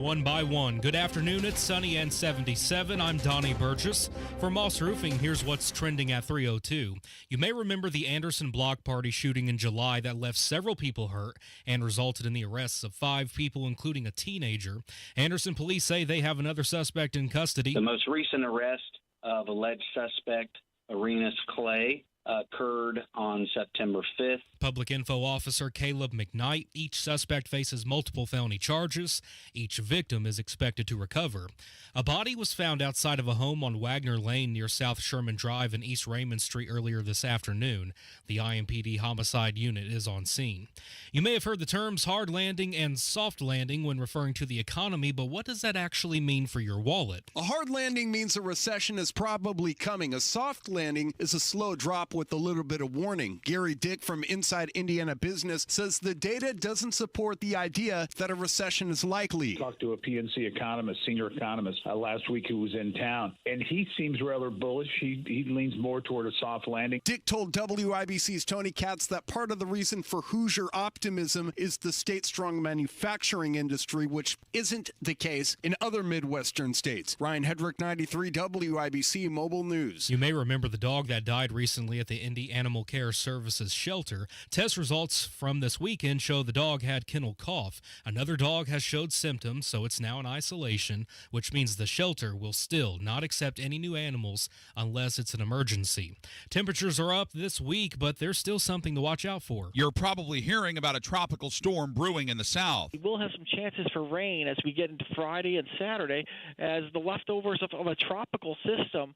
One by one. Good afternoon. It's sunny and 77. I'm Donnie Burgess. For Moss Roofing, here's what's trending at 3:02. You may remember the Anderson Block Party shooting in July that left several people hurt and resulted in the arrests of 5 people, including a teenager. Anderson police say they have another suspect in custody. The most recent arrest of alleged suspect, Arenas Clay, occurred on September 5th. Public Info Officer Caleb McKnight. Each suspect faces multiple felony charges. Each victim is expected to recover. A body was found outside of a home on Wagner Lane near South Sherman Drive and East Raymond Street earlier this afternoon. The IMPD homicide unit is on scene. You may have heard the terms hard landing and soft landing when referring to the economy, but what does that actually mean for your wallet? A hard landing means a recession is probably coming. A soft landing is a slow drop with a little bit of warning. Gary Dick from Inside Indiana Business says the data doesn't support the idea that a recession is likely. Talked to a PNC economist, senior economist, last week who was in town, and he seems rather bullish. He leans more toward a soft landing. Dick told WIBC's Tony Katz that part of the reason for Hoosier optimism is the state's strong manufacturing industry, which isn't the case in other Midwestern states. Ryan Hedrick, 93 WIBC Mobile News. You may remember the dog that died recently at the Indy Animal Care Services shelter. Test results from this weekend show the dog had kennel cough. Another dog has showed symptoms, so it's now in isolation, which means the shelter will still not accept any new animals unless it's an emergency. Temperatures are up this week, but there's still something to watch out for. You're probably hearing about a tropical storm brewing in the south. We'll have some chances for rain as we get into Friday and Saturday, as the leftovers of a tropical system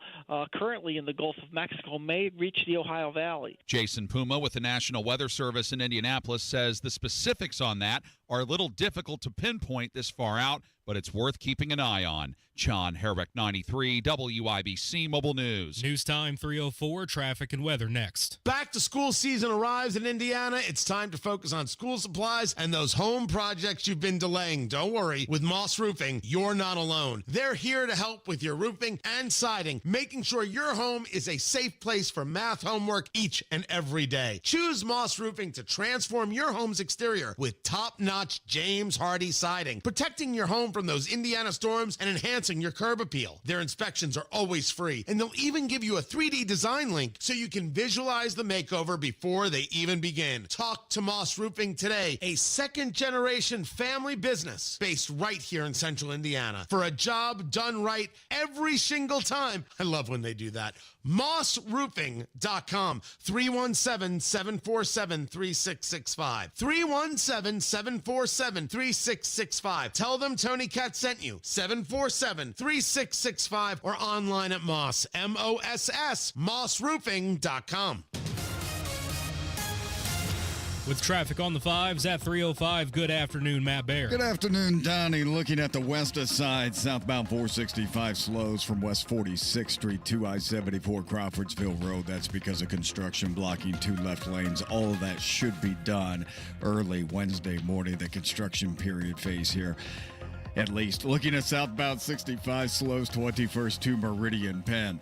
currently in the Gulf of Mexico may reach the Ohio Valley. Jason Puma with the National Weather Service in Indianapolis says the specifics on that are a little difficult to pinpoint this far out, but it's worth keeping an eye on. John Herrick, 93 WIBC Mobile News. News time 3:04, traffic and weather next. Back to school season arrives in Indiana. It's time to focus on school supplies and those home projects you've been delaying. Don't worry, with Moss Roofing, you're not alone. They're here to help with your roofing and siding, making sure your home is a safe place for math homework each and every day. Choose Moss Roofing to transform your home's exterior with top-notch James Hardy siding, protecting your home from those Indiana storms and enhancing your curb appeal. Their inspections are always free, and they'll even give you a 3D design link so you can visualize the makeover before they even begin. Talk to Moss Roofing today, a second-generation family business based right here in central Indiana. For a job done right every single time. I love when they do that. MossRoofing.com, 317-747-3665. 317-747-3665. Tell them Tony Katz sent you. 747-3665 or online at Moss, M-O-S-S, MossRoofing.com. With traffic on the 5s at 3:05, good afternoon, Matt Baer. Good afternoon, Donnie. Looking at the west side, southbound 465 slows from West 46th Street to I-74 Crawfordsville Road. That's because of construction blocking 2 left lanes. All of that should be done early Wednesday morning, the construction period phase here. At least. Looking at southbound 65 slows 21st to Meridian Penn.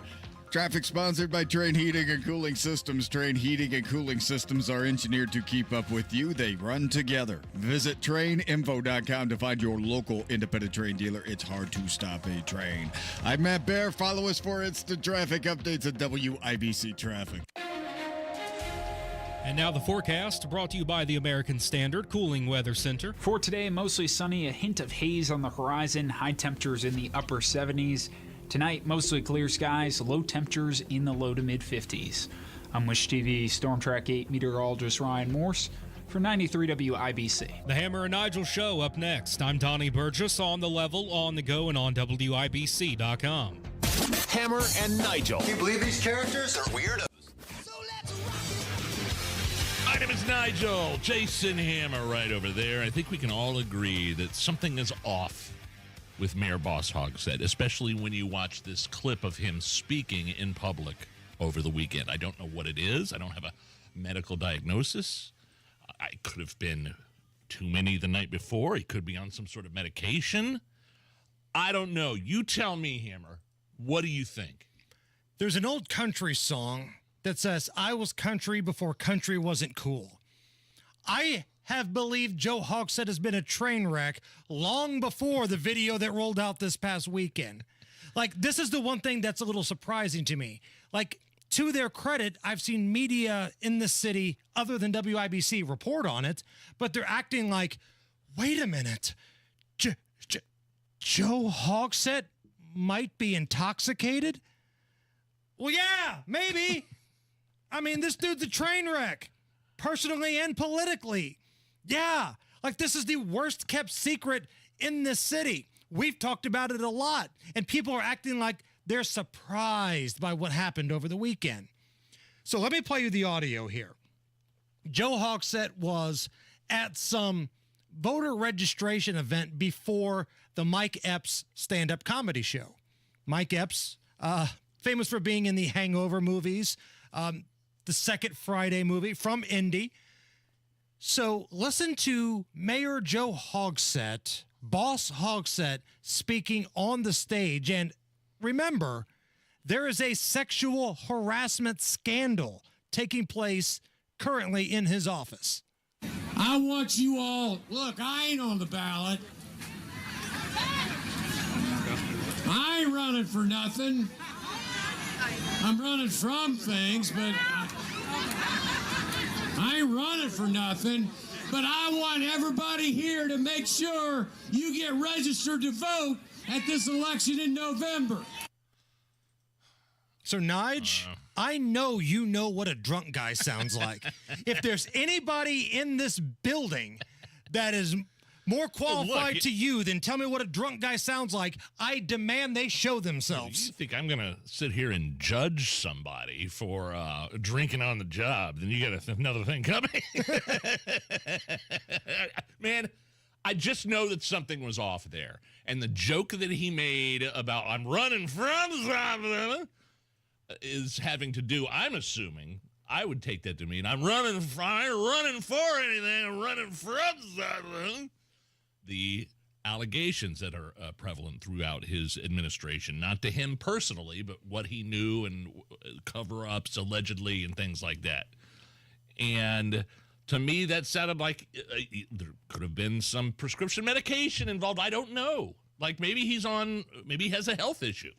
Traffic sponsored by Train Heating and Cooling Systems. Train Heating and Cooling Systems are engineered to keep up with you. They run together. Visit traininfo.com to find your local independent train dealer. It's hard to stop a train. I'm Matt Baer. Follow us for instant traffic updates at WIBC Traffic. And now the forecast, brought to you by the American Standard Cooling Weather Center. For today, mostly sunny, a hint of haze on the horizon, high temperatures in the upper 70s. Tonight, mostly clear skies, low temperatures in the low to mid-50s. I'm Wish TV Storm Track 8 meteorologist Ryan Morse for 93 WIBC. The Hammer and Nigel Show up next. I'm Donnie Burgess on the level, on the go, and on WIBC.com. Hammer and Nigel. Can you believe these characters are weirdos? My name is Nigel. Jason Hammer right over there. I think we can all agree that something is off with Mayor Boss Hogshead, especially when you watch this clip of him speaking in public over the weekend. I don't know what it is. I don't have a medical diagnosis. I could have been too many the night before. He could be on some sort of medication. I don't know. You tell me, Hammer. What do you think? There's an old country song that says, I was country before country wasn't cool. I have believed Joe Hogsett has been a train wreck long before the video that rolled out this past weekend. Like, this is the one thing that's a little surprising to me. Like, to their credit, I've seen media in the city other than WIBC report on it, but they're acting like, wait a minute, Joe Hogsett might be intoxicated? Well, yeah, maybe. I mean, this dude's a train wreck, personally and politically. Yeah, like this is the worst kept secret in this city. We've talked about it a lot, and people are acting like they're surprised by what happened over the weekend. So let me play you the audio here. Joe Hogsett was at some voter registration event before the Mike Epps stand-up comedy show. Mike Epps, famous for being in the Hangover movies, the Second Friday movie, from Indy. So listen to Mayor Joe Hogsett, Boss Hogsett, speaking on the stage. And remember, there is a sexual harassment scandal taking place currently in his office. I want you all, look, I ain't on the ballot. I ain't running for nothing. I'm running from things, but I ain't running for nothing. But I want everybody here to make sure you get registered to vote at this election in November. So, Nige, I know you know what a drunk guy sounds like. If there's anybody in this building that is more qualified to you than tell me what a drunk guy sounds like, I demand they show themselves. You think I'm going to sit here and judge somebody for drinking on the job? Then you got another thing coming. Man, I just know that something was off there. And the joke that he made about I'm running from something is having to do, I'm assuming, I would take that to mean I ain't running for anything, I'm running from something. The allegations that are prevalent throughout his administration, not to him personally, but what he knew and cover-ups allegedly and things like that. And to me, that sounded like there could have been some prescription medication involved. I don't know. Like maybe he has a health issue.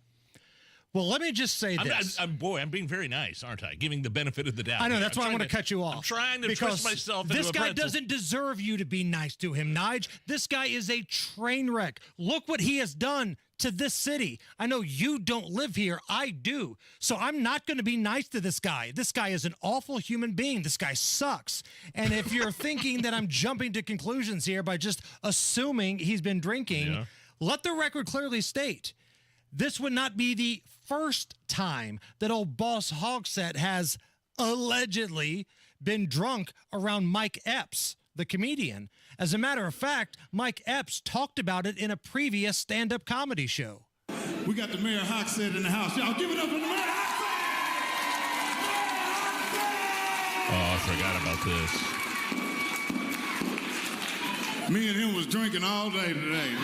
Well, let me just say this. I'm being very nice, aren't I? Giving the benefit of the doubt. I know, that's why I want to cut you off. I'm trying to twist myself into this a guy pretzel. doesn't deserve you to be nice to him, Nige. This guy is a train wreck. Look what he has done to this city. I know you don't live here. I do. So I'm not going to be nice to this guy. This guy is an awful human being. This guy sucks. And if you're thinking that I'm jumping to conclusions here by just assuming he's been drinking, let the record clearly state, this would not be the first time that old Boss Hogsett has allegedly been drunk around Mike Epps, the comedian. As a matter of fact, Mike Epps talked about it in a previous stand-up comedy show. We got the Mayor Hogsett in the house. Y'all give it up for the Mayor Hogsett! Oh, I forgot about this. Me and him was drinking all day today.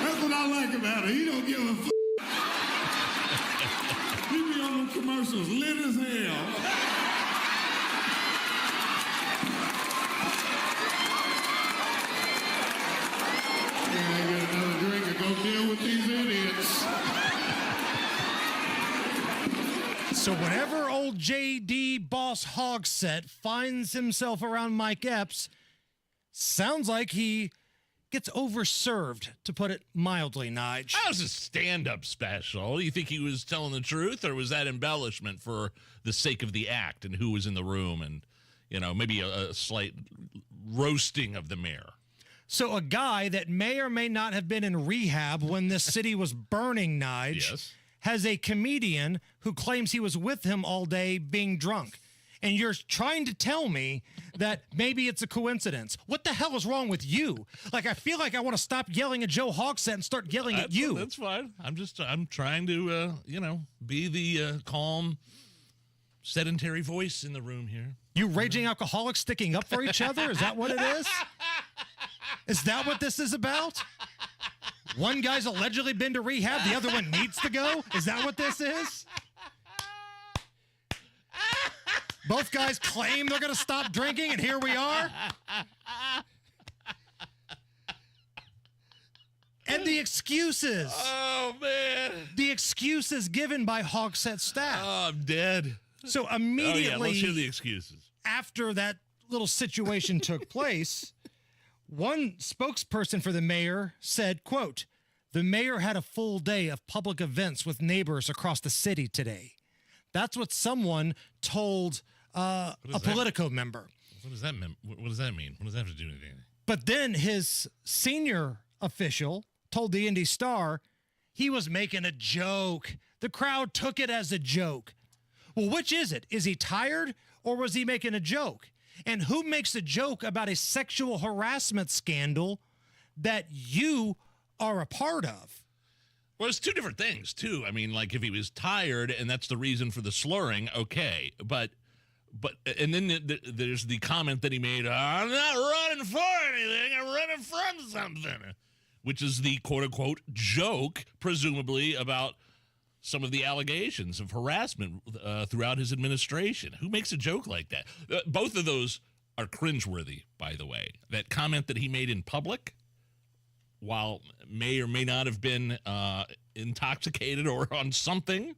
That's what I like about it. He don't give a f***. He be on the commercials lit as hell. I get another drink and go deal with these idiots. So whenever old JD Boss Hogsett finds himself around Mike Epps, sounds like he gets overserved, to put it mildly, Nige. That was a stand-up special. You think he was telling the truth, or was that embellishment for the sake of the act and who was in the room and, maybe a slight roasting of the mayor? So a guy that may or may not have been in rehab when this city was burning, Nige, has a comedian who claims he was with him all day being drunk. And you're trying to tell me that maybe it's a coincidence. What the hell is wrong with you? Like, I feel like I want to stop yelling at Joe Hogsett and start yelling at you. That's fine. I'm trying to, be the calm, sedentary voice in the room here. You raging alcoholics sticking up for each other? Is that what it is? Is that what this is about? One guy's allegedly been to rehab, the other one needs to go? Is that what this is? Both guys claim they're going to stop drinking, and here we are. And the excuses. Oh, man. The excuses given by Hogsett staff. Oh, I'm dead. So immediately let's hear the excuses. After that little situation took place, one spokesperson for the mayor said, quote, "The mayor had a full day of public events with neighbors across the city today." That's what someone told a Politico member. What does that mean? What does that mean? What does that have to do with anything? But then his senior official told the Indy Star he was making a joke. The crowd took it as a joke. Well, which is it? Is he tired or was he making a joke? And who makes a joke about a sexual harassment scandal that you are a part of? Well, it's two different things, too. I mean, like if he was tired and that's the reason for the slurring, okay. But and then there's the comment that he made, "I'm not running for anything, I'm running from something," which is the quote-unquote joke, presumably, about some of the allegations of harassment throughout his administration. Who makes a joke like that? Both of those are cringeworthy, by the way. That comment that he made in public, while may or may not have been intoxicated or on something,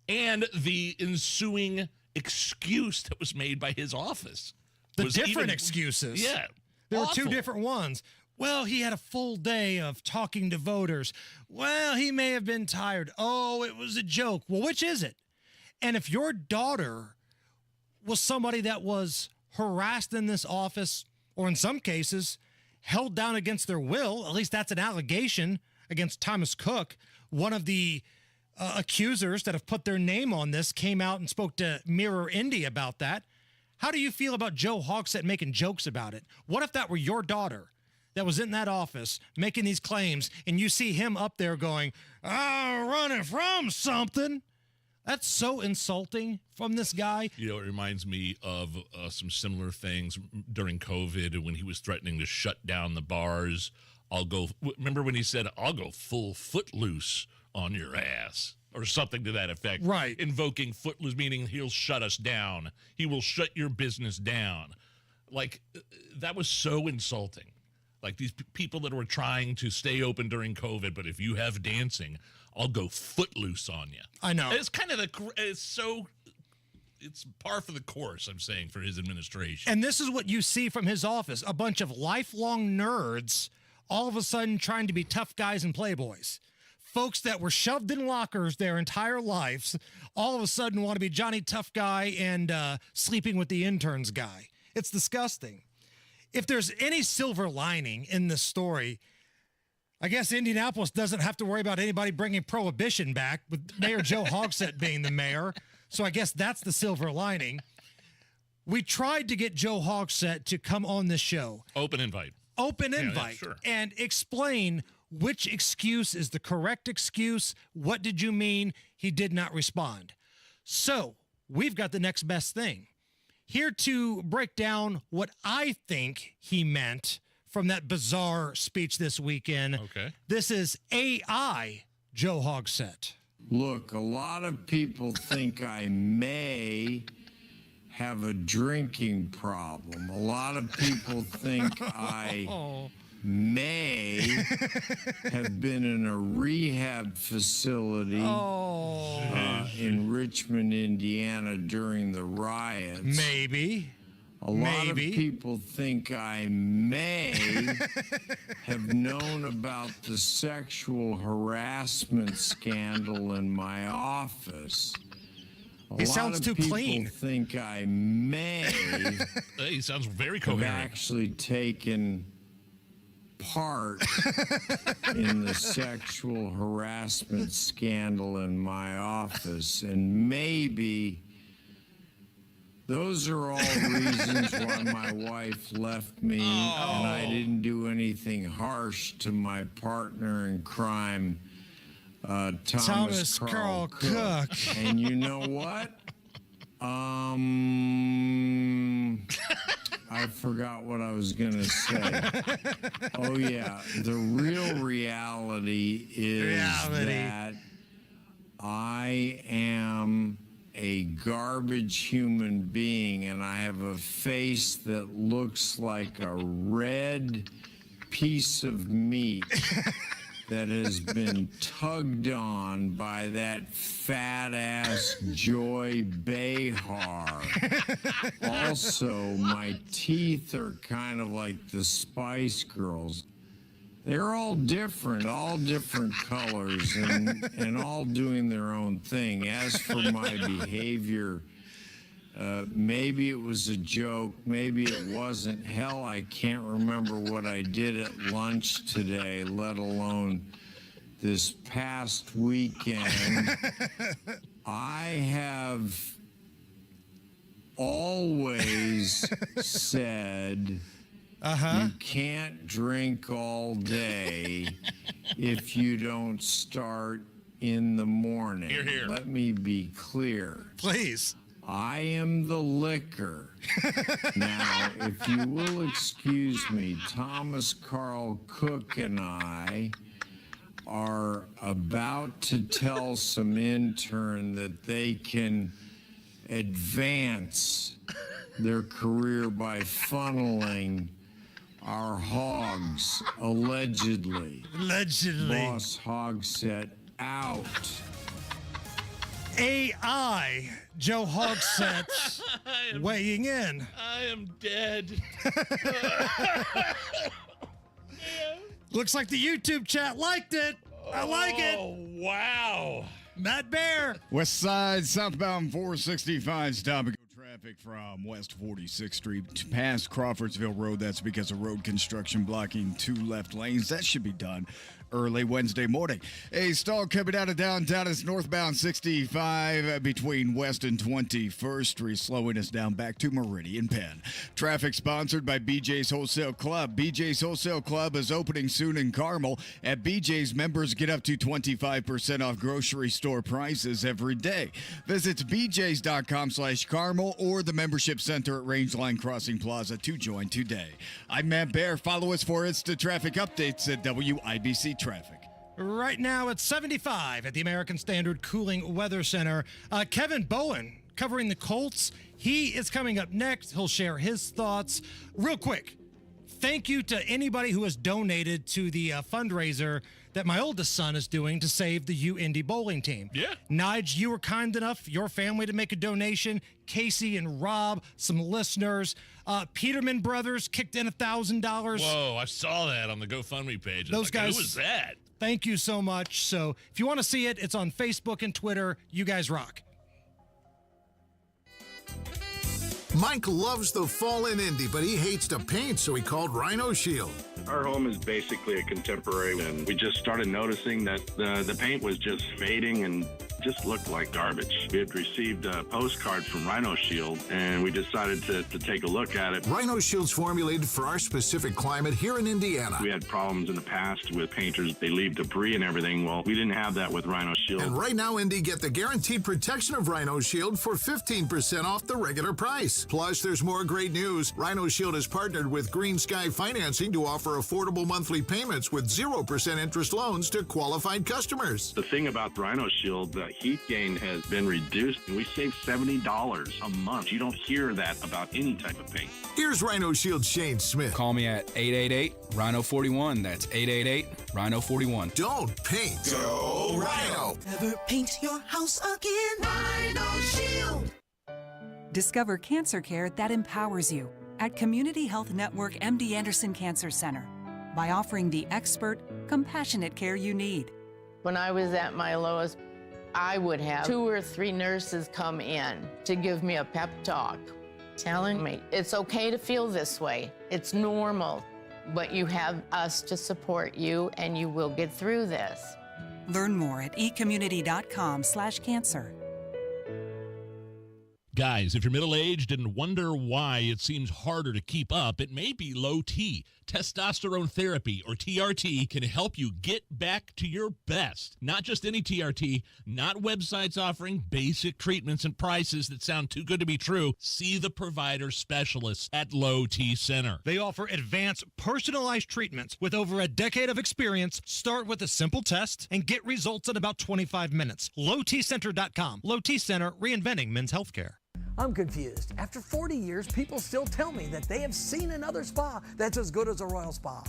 and the ensuing excuse that was made by his office. The different excuses. Yeah. There were two different ones. Well, he had a full day of talking to voters. Well, he may have been tired. Oh, it was a joke. Well, which is it? And if your daughter was somebody that was harassed in this office, or in some cases, held down against their will, at least that's an allegation against Thomas Cook, one of the accusers that have put their name on this came out and spoke to Mirror Indy about that. How do you feel about Joe Hogsett making jokes about it? What if that were your daughter that was in that office making these claims and you see him up there going, running from something? That's so insulting from this guy. You know, it reminds me of some similar things during COVID when he was threatening to shut down the bars. Remember when he said, "I'll go full footloose on your ass," or something to that effect. Right. Invoking footloose, meaning he'll shut us down. He will shut your business down. Like, that was so insulting. Like these people that were trying to stay open during COVID, but if you have dancing, I'll go footloose on you. I know. It's kind of it's par for the course, I'm saying, for his administration. And this is what you see from his office. A bunch of lifelong nerds all of a sudden trying to be tough guys and playboys. Folks that were shoved in lockers their entire lives all of a sudden want to be Johnny Tough Guy and sleeping with the interns guy. It's disgusting. If there's any silver lining in this story, I guess Indianapolis doesn't have to worry about anybody bringing prohibition back with Mayor Joe Hogsett being the mayor. So I guess that's the silver lining. We tried to get Joe Hogsett to come on this show. Open invite. Yeah, sure. And explain which excuse is the correct excuse. What did you mean? He did not respond. So we've got the next best thing. Here to break down what I think he meant from that bizarre speech this weekend. Okay. This is AI Joe Hogsett. Look, a lot of people think I may have a drinking problem. A lot of people think I may have been in a rehab facility in Richmond, Indiana during the riots. Maybe. A lot of people think I may have known about the sexual harassment scandal in my office. He sounds too clean. People think I may He sounds very have coherent. actually taken part in the sexual harassment scandal in my office, and maybe those are all reasons why my wife left me, and I didn't do anything harsh to my partner in crime, Thomas Carl Cook. And you know what? I forgot what I was going to say. Oh, yeah. The real reality is that I am a garbage human being, and I have a face that looks like a red piece of meat that has been tugged on by that fat-ass Joy Behar. Also, my teeth are kind of like the Spice Girls. They're all different colors, and all doing their own thing. As for my behavior, maybe it was a joke, maybe it wasn't. Hell, I can't remember what I did at lunch today, let alone this past weekend. I have always said you can't drink all day if you don't start in the morning. Hear, hear. Let me be clear. Please. I am the liquor. Now, if you will excuse me, Thomas Carl Cook and I are about to tell some intern that they can advance their career by funneling our hogs, allegedly. Boss Hogset out. AI Joe Hogsett weighing in. I am dead. Looks like the YouTube chat liked it. I like it. Oh, wow. Matt Bear. West side, southbound 465, stop and go traffic from West 46th Street past Crawfordsville Road. That's because of road construction blocking 2 left lanes. That should be done early Wednesday morning. A stall coming out of downtown is northbound 65 between West and 21st Street, slowing us down back to Meridian Penn. Traffic sponsored by BJ's Wholesale Club. BJ's Wholesale Club is opening soon in Carmel. At BJ's, members get up to 25% off grocery store prices every day. Visit bjs.com/Carmel or the membership center at Rangeline Crossing Plaza to join today. I'm Matt Bear. Follow us for instant traffic updates at WIBC Traffic. Right now it's 75 at the American Standard Cooling Weather Center. Kevin Bowen covering the Colts. He is coming up next. He'll share his thoughts. Real quick, thank you to anybody who has donated to the fundraiser that my oldest son is doing to save the U Indy bowling team. Yeah. Nigel, you were kind enough, your family, to make a donation. Casey and Rob, some listeners. Peterman Brothers kicked in $1,000. Whoa, I saw that on the GoFundMe page. Those guys. Who was that? Thank you so much. So if you want to see it, it's on Facebook and Twitter. You guys rock. Mike loves the fall in Indy, but he hates to paint, so he called Rhino Shield. Our home is basically a contemporary, and we just started noticing that the paint was just fading and just looked like garbage. We had received a postcard from Rhino Shield, and we decided to take a look at it. Rhino Shield's formulated for our specific climate here in Indiana. We had problems in the past with painters. They leave debris and everything. Well, we didn't have that with Rhino Shield. And right now, Indy, get the guaranteed protection of Rhino Shield for 15% off the regular price. Plus, there's more great news. Rhino Shield has partnered with Green Sky Financing to offer affordable monthly payments with 0% interest loans to qualified customers. The thing about Rhino Shield, the heat gain has been reduced, and we save $70 a month. You don't hear that about any type of paint. Here's Rhino Shield Shane Smith. Call me at 888-RHINO-41. That's 888-RHINO-41. Don't paint. Go Rhino. Never paint your house again. Rhino Shield. Discover cancer care that empowers you at Community Health Network MD Anderson Cancer Center by offering the expert, compassionate care you need. When I was at my lowest, I would have 2 or 3 nurses come in to give me a pep talk, telling me it's okay to feel this way. It's normal, but you have us to support you and you will get through this. Learn more at ecommunity.com/cancer. Guys, if you're middle-aged and wonder why it seems harder to keep up, it may be low T. Testosterone therapy, or TRT, can help you get back to your best. Not just any TRT, not websites offering basic treatments and prices that sound too good to be true. See the provider specialists at Low T Center. They offer advanced, personalized treatments with over a decade of experience. Start with a simple test and get results in about 25 minutes. LowTCenter.com. Low T Center, reinventing men's healthcare. I'm confused. After 40 years, people still tell me that they have seen another spa that's as good as a Royal Spa.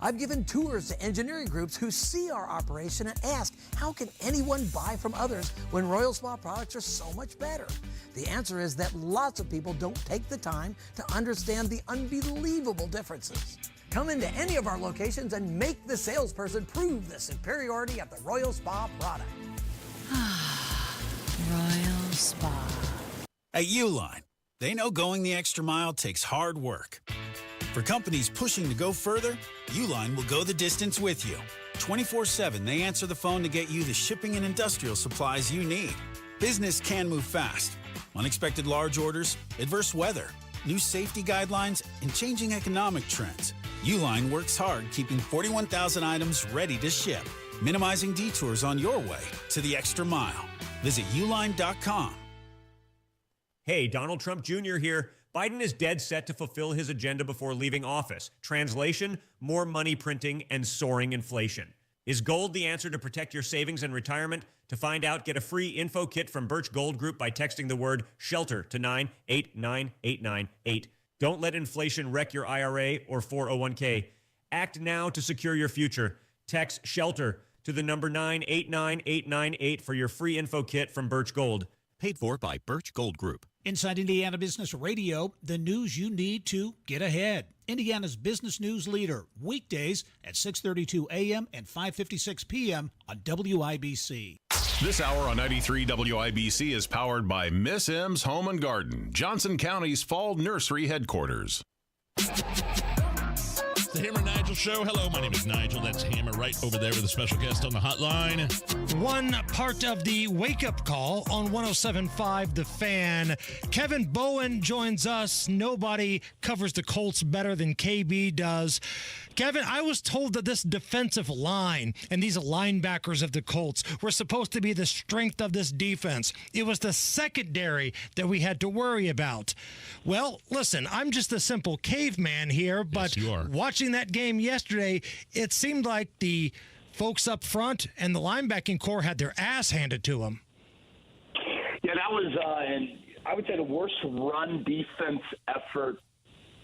I've given tours to engineering groups who see our operation and ask, how can anyone buy from others when Royal Spa products are so much better? The answer is that lots of people don't take the time to understand the unbelievable differences. Come into any of our locations and make the salesperson prove the superiority of the Royal Spa product. Royal Spa. At Uline, they know going the extra mile takes hard work. For companies pushing to go further, Uline will go the distance with you. 24/7, they answer the phone to get you the shipping and industrial supplies you need. Business can move fast. Unexpected large orders, adverse weather, new safety guidelines, and changing economic trends. Uline works hard keeping 41,000 items ready to ship, minimizing detours on your way to the extra mile. Visit uline.com. Hey, Donald Trump Jr. here. Biden is dead set to fulfill his agenda before leaving office. Translation, more money printing and soaring inflation. Is gold the answer to protect your savings and retirement? To find out, get a free info kit from Birch Gold Group by texting the word SHELTER to 9889898. Don't let inflation wreck your IRA or 401k. Act now to secure your future. Text SHELTER to the number 989898 for your free info kit from Birch Gold. Paid for by Birch Gold Group. Inside Indiana Business Radio, the news you need to get ahead. Indiana's business news leader, weekdays at 6:32 a.m. and 5:56 p.m. on WIBC. This hour on 93 WIBC is powered by Miss M's Home and Garden, Johnson County's fall nursery headquarters. The Hammer and Nigel Show. Hello, my name is Nigel. That's Hammer right over there with a special guest on the hotline. One part of the wake-up call on 107.5 The Fan. Kevin Bowen joins us. Nobody covers the Colts better than KB does. Kevin, I was told that this defensive line and these linebackers of the Colts were supposed to be the strength of this defense. It was the secondary that we had to worry about. Well, listen, I'm just a simple caveman here, but yes, you are. Watching that game yesterday, it seemed like the folks up front and the linebacking core had their ass handed to them. Yeah, that was, and I would say, the worst run defense effort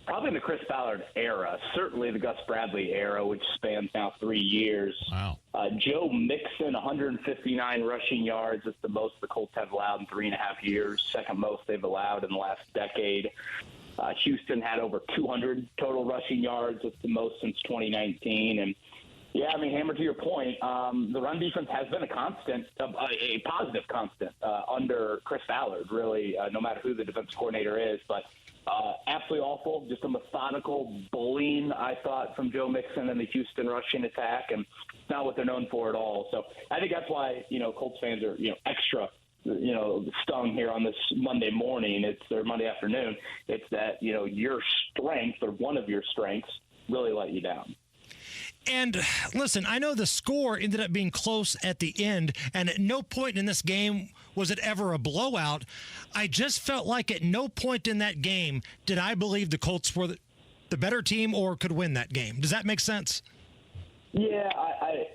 probably in the Chris Ballard era, certainly the Gus Bradley era, which spans now 3 years. Wow. Joe Mixon, 159 rushing yards. It's the most the Colts have allowed in 3.5 years, second most they've allowed in the last decade. Houston had over 200 total rushing yards. It's the most since 2019. And, yeah, I mean, Hammer, to your point, the run defense has been a constant, a positive constant under Chris Ballard, really, no matter who the defensive coordinator is. But absolutely awful, just a methodical bullying, I thought, from Joe Mixon and the Houston rushing attack, and it's not what they're known for at all. So I think that's why, Colts fans are, extra, stung here on this Monday morning. Or Monday afternoon. It's that, your strength, or one of your strengths, really let you down. And listen, I know the score ended up being close at the end, and at no point in this game was it ever a blowout. I just felt like at no point in that game did I believe the Colts were the better team or could win that game. Does that make sense? Yeah, I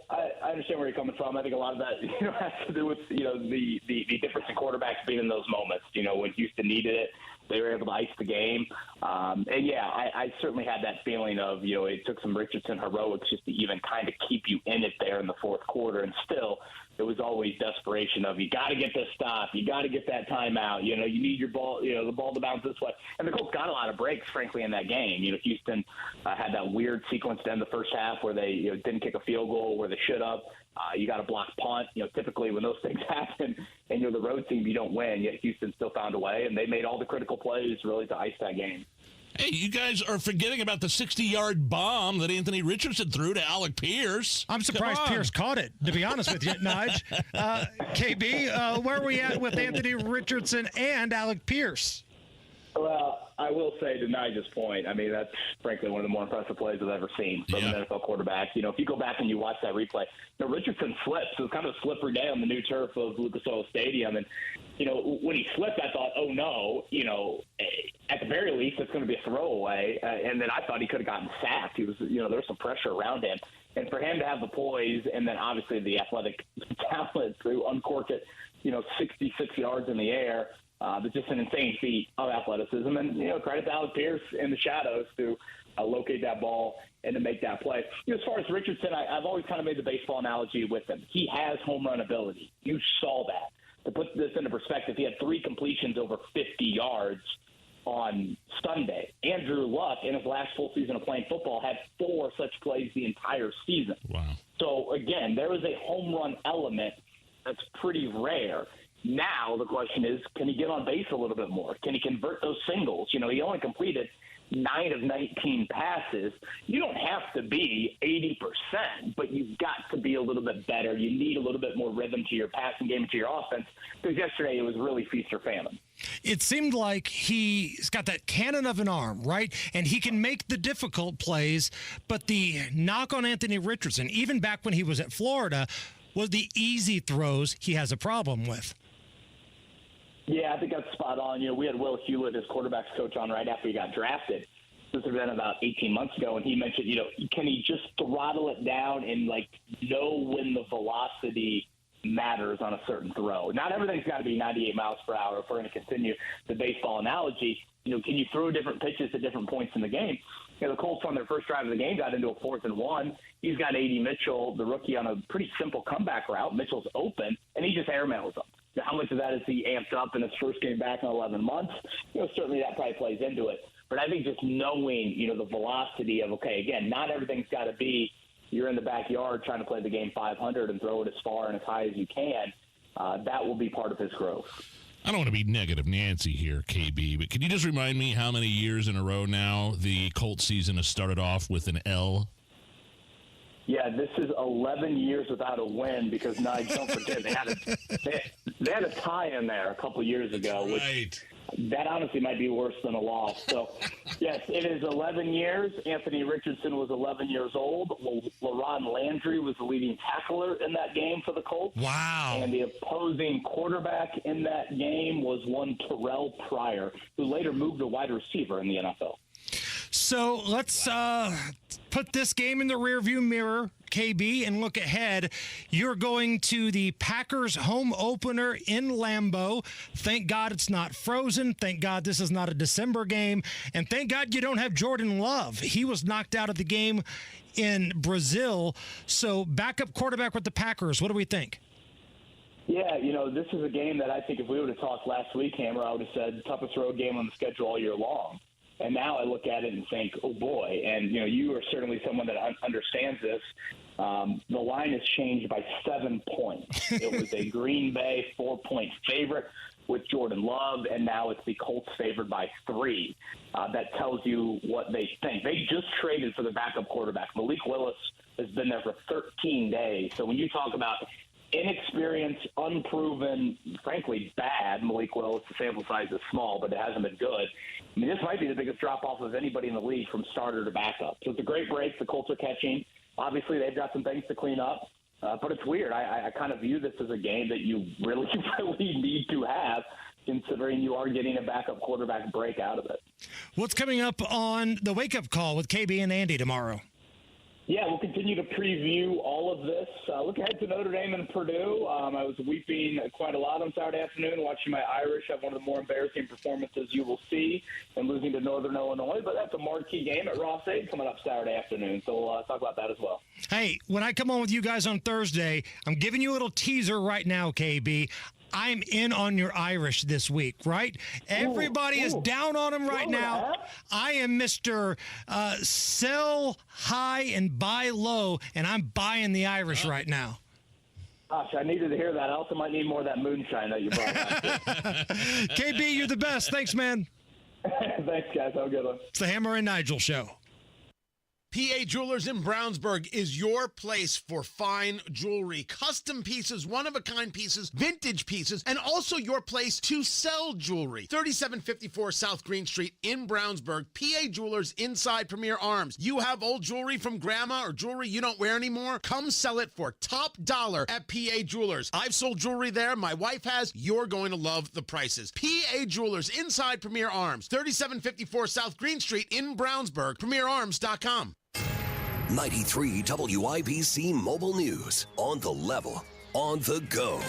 understand where you're coming from. I think a lot of that has to do with the difference in quarterbacks being in those moments. When Houston needed it, they were able to ice the game. And yeah, I certainly had that feeling of it took some Richardson heroics just to even kind of keep you in it there in the fourth quarter. And still, there was always desperation of you got to get this stop, you got to get that timeout. You need your ball, the ball to bounce this way. And the Colts got a lot of breaks, frankly, in that game. Houston had that weird sequence to end the first half where they didn't kick a field goal where they should have. You got a blocked punt. Typically when those things happen and you're the road team, you don't win. Yet Houston still found a way, and they made all the critical plays really to ice that game. Hey, you guys are forgetting about the 60-yard bomb that Anthony Richardson threw to Alec Pierce. I'm surprised Pierce caught it, to be honest with you, Nige. KB, where are we at with Anthony Richardson and Alec Pierce? Well, I will say to Nigel's point, I mean, that's frankly one of the more impressive plays I've ever seen from an NFL quarterback. You know, if you go back and you watch that replay, you know, Richardson slips. It was kind of a slippery day on the new turf of Lucas Oil Stadium. And, you know, when he slipped, I thought, oh, no, you know, at the very least, it's going to be a throwaway. And then I thought he could have gotten sacked. He was, you know, there was some pressure around him. And for him to have the poise and then obviously the athletic talent to uncork it, you know, 66 yards in the air, it's just an insane feat of athleticism. And, you know, credit to Alec Pierce in the shadows to locate that ball and to make that play. You know, as far as Richardson, I've always kind of made the baseball analogy with him. He has home run ability. You saw that. To put this into perspective, he had 3 completions over 50 yards on Sunday. Andrew Luck, in his last full season of playing football, had 4 such plays the entire season. Wow. So, again, there is a home run element that's pretty rare. Now the question is, can he get on base a little bit more? Can he convert those singles? You know, he only completed 9 of 19 passes. You don't have to be 80%, but you've got to be a little bit better. You need a little bit more rhythm to your passing game and to your offense, because yesterday it was really feast or famine. It seemed like he's got that cannon of an arm, right? And he can make the difficult plays, but the knock on Anthony Richardson, even back when he was at Florida, was the easy throws he has a problem with. Yeah, I think that's spot on. You know, we had Will Hewlett, his quarterback's coach, on right after he got drafted. This had been about 18 months ago, and he mentioned, you know, can he just throttle it down and, like, know when the velocity matters on a certain throw? Not everything's got to be 98 miles per hour. If we're going to continue the baseball analogy, you know, can you throw different pitches at different points in the game? You know, the Colts on their first drive of the game got into a 4th and 1. He's got A.D. Mitchell, the rookie, on a pretty simple comeback route. Mitchell's open, and he just airmails him. Now, how much of that is he amped up in his first game back in 11 months? You know, certainly that probably plays into it. But I think just knowing, you know, the velocity of, okay, again, not everything's got to be you're in the backyard trying to play the game 500 and throw it as far and as high as you can. That will be part of his growth. I don't want to be negative Nancy here, KB, but can you just remind me how many years in a row now the Colts season has started off with an L? Yeah, this is 11 years without a win because, Nigel, don't forget, they had a tie in there a couple years ago, which that honestly might be worse than a loss. So, yes, it is 11 years. Anthony Richardson was 11 years old. LaRon Landry was the leading tackler in that game for the Colts. Wow. And the opposing quarterback in that game was one Terrell Pryor, who later moved to wide receiver in the NFL. So let's put this game in the rearview mirror, KB, and look ahead. You're going to the Packers home opener in Lambeau. Thank God it's not frozen. Thank God this is not a December game. And thank God you don't have Jordan Love. He was knocked out of the game in Brazil. So backup quarterback with the Packers. What do we think? Yeah, you know, this is a game that I think if we would have talked last week, Hammer, I would have said toughest road game on the schedule all year long. And now I look at it and think, oh, boy. And, you know, you are certainly someone that understands this. The line has changed by 7 points. It was a Green Bay 4-point favorite with Jordan Love, and now it's the Colts favored by 3. That tells you what they think. They just traded for the backup quarterback. Malik Willis has been there for 13 days. So when you talk about inexperienced, unproven, frankly bad Malik Willis, the sample size is small, but it hasn't been good. I mean, this might be the biggest drop-off of anybody in the league from starter to backup. So it's a great break the Colts are catching. Obviously, they've got some things to clean up, but it's weird. I kind of view this as a game that you really, really need to have, considering you are getting a backup quarterback break out of it. What's coming up on the wake-up call with KB and Andy tomorrow? Yeah, we'll continue to preview all of this. Look ahead to Notre Dame and Purdue. I was weeping quite a lot on Saturday afternoon watching my Irish have one of the more embarrassing performances you will see and losing to Northern Illinois. But that's a marquee game at Ross 8 coming up Saturday afternoon. So we'll talk about that as well. Hey, when I come on with you guys on Thursday, I'm giving you a little teaser right now, KB. I'm in on your Irish this week, right? Everybody is down on him right now. I am Mr. Sell high and buy low, and I'm buying the Irish right now. Gosh, I needed to hear that. I also might need more of that moonshine that you brought back. KB, you're the best. Thanks, man. Thanks, guys. Have a good one. It's the Hammer and Nigel Show. PA Jewelers in Brownsburg is your place for fine jewelry, custom pieces, one-of-a-kind pieces, vintage pieces, and also your place to sell jewelry. 3754 South Green Street in Brownsburg, PA Jewelers inside Premier Arms. You have old jewelry from grandma or jewelry you don't wear anymore? Come sell it for top dollar at PA Jewelers. I've sold jewelry there. My wife has. You're going to love the prices. PA Jewelers inside Premier Arms, 3754 South Green Street in Brownsburg, premierarms.com. 93 WIBC Mobile News. On the level, on the go.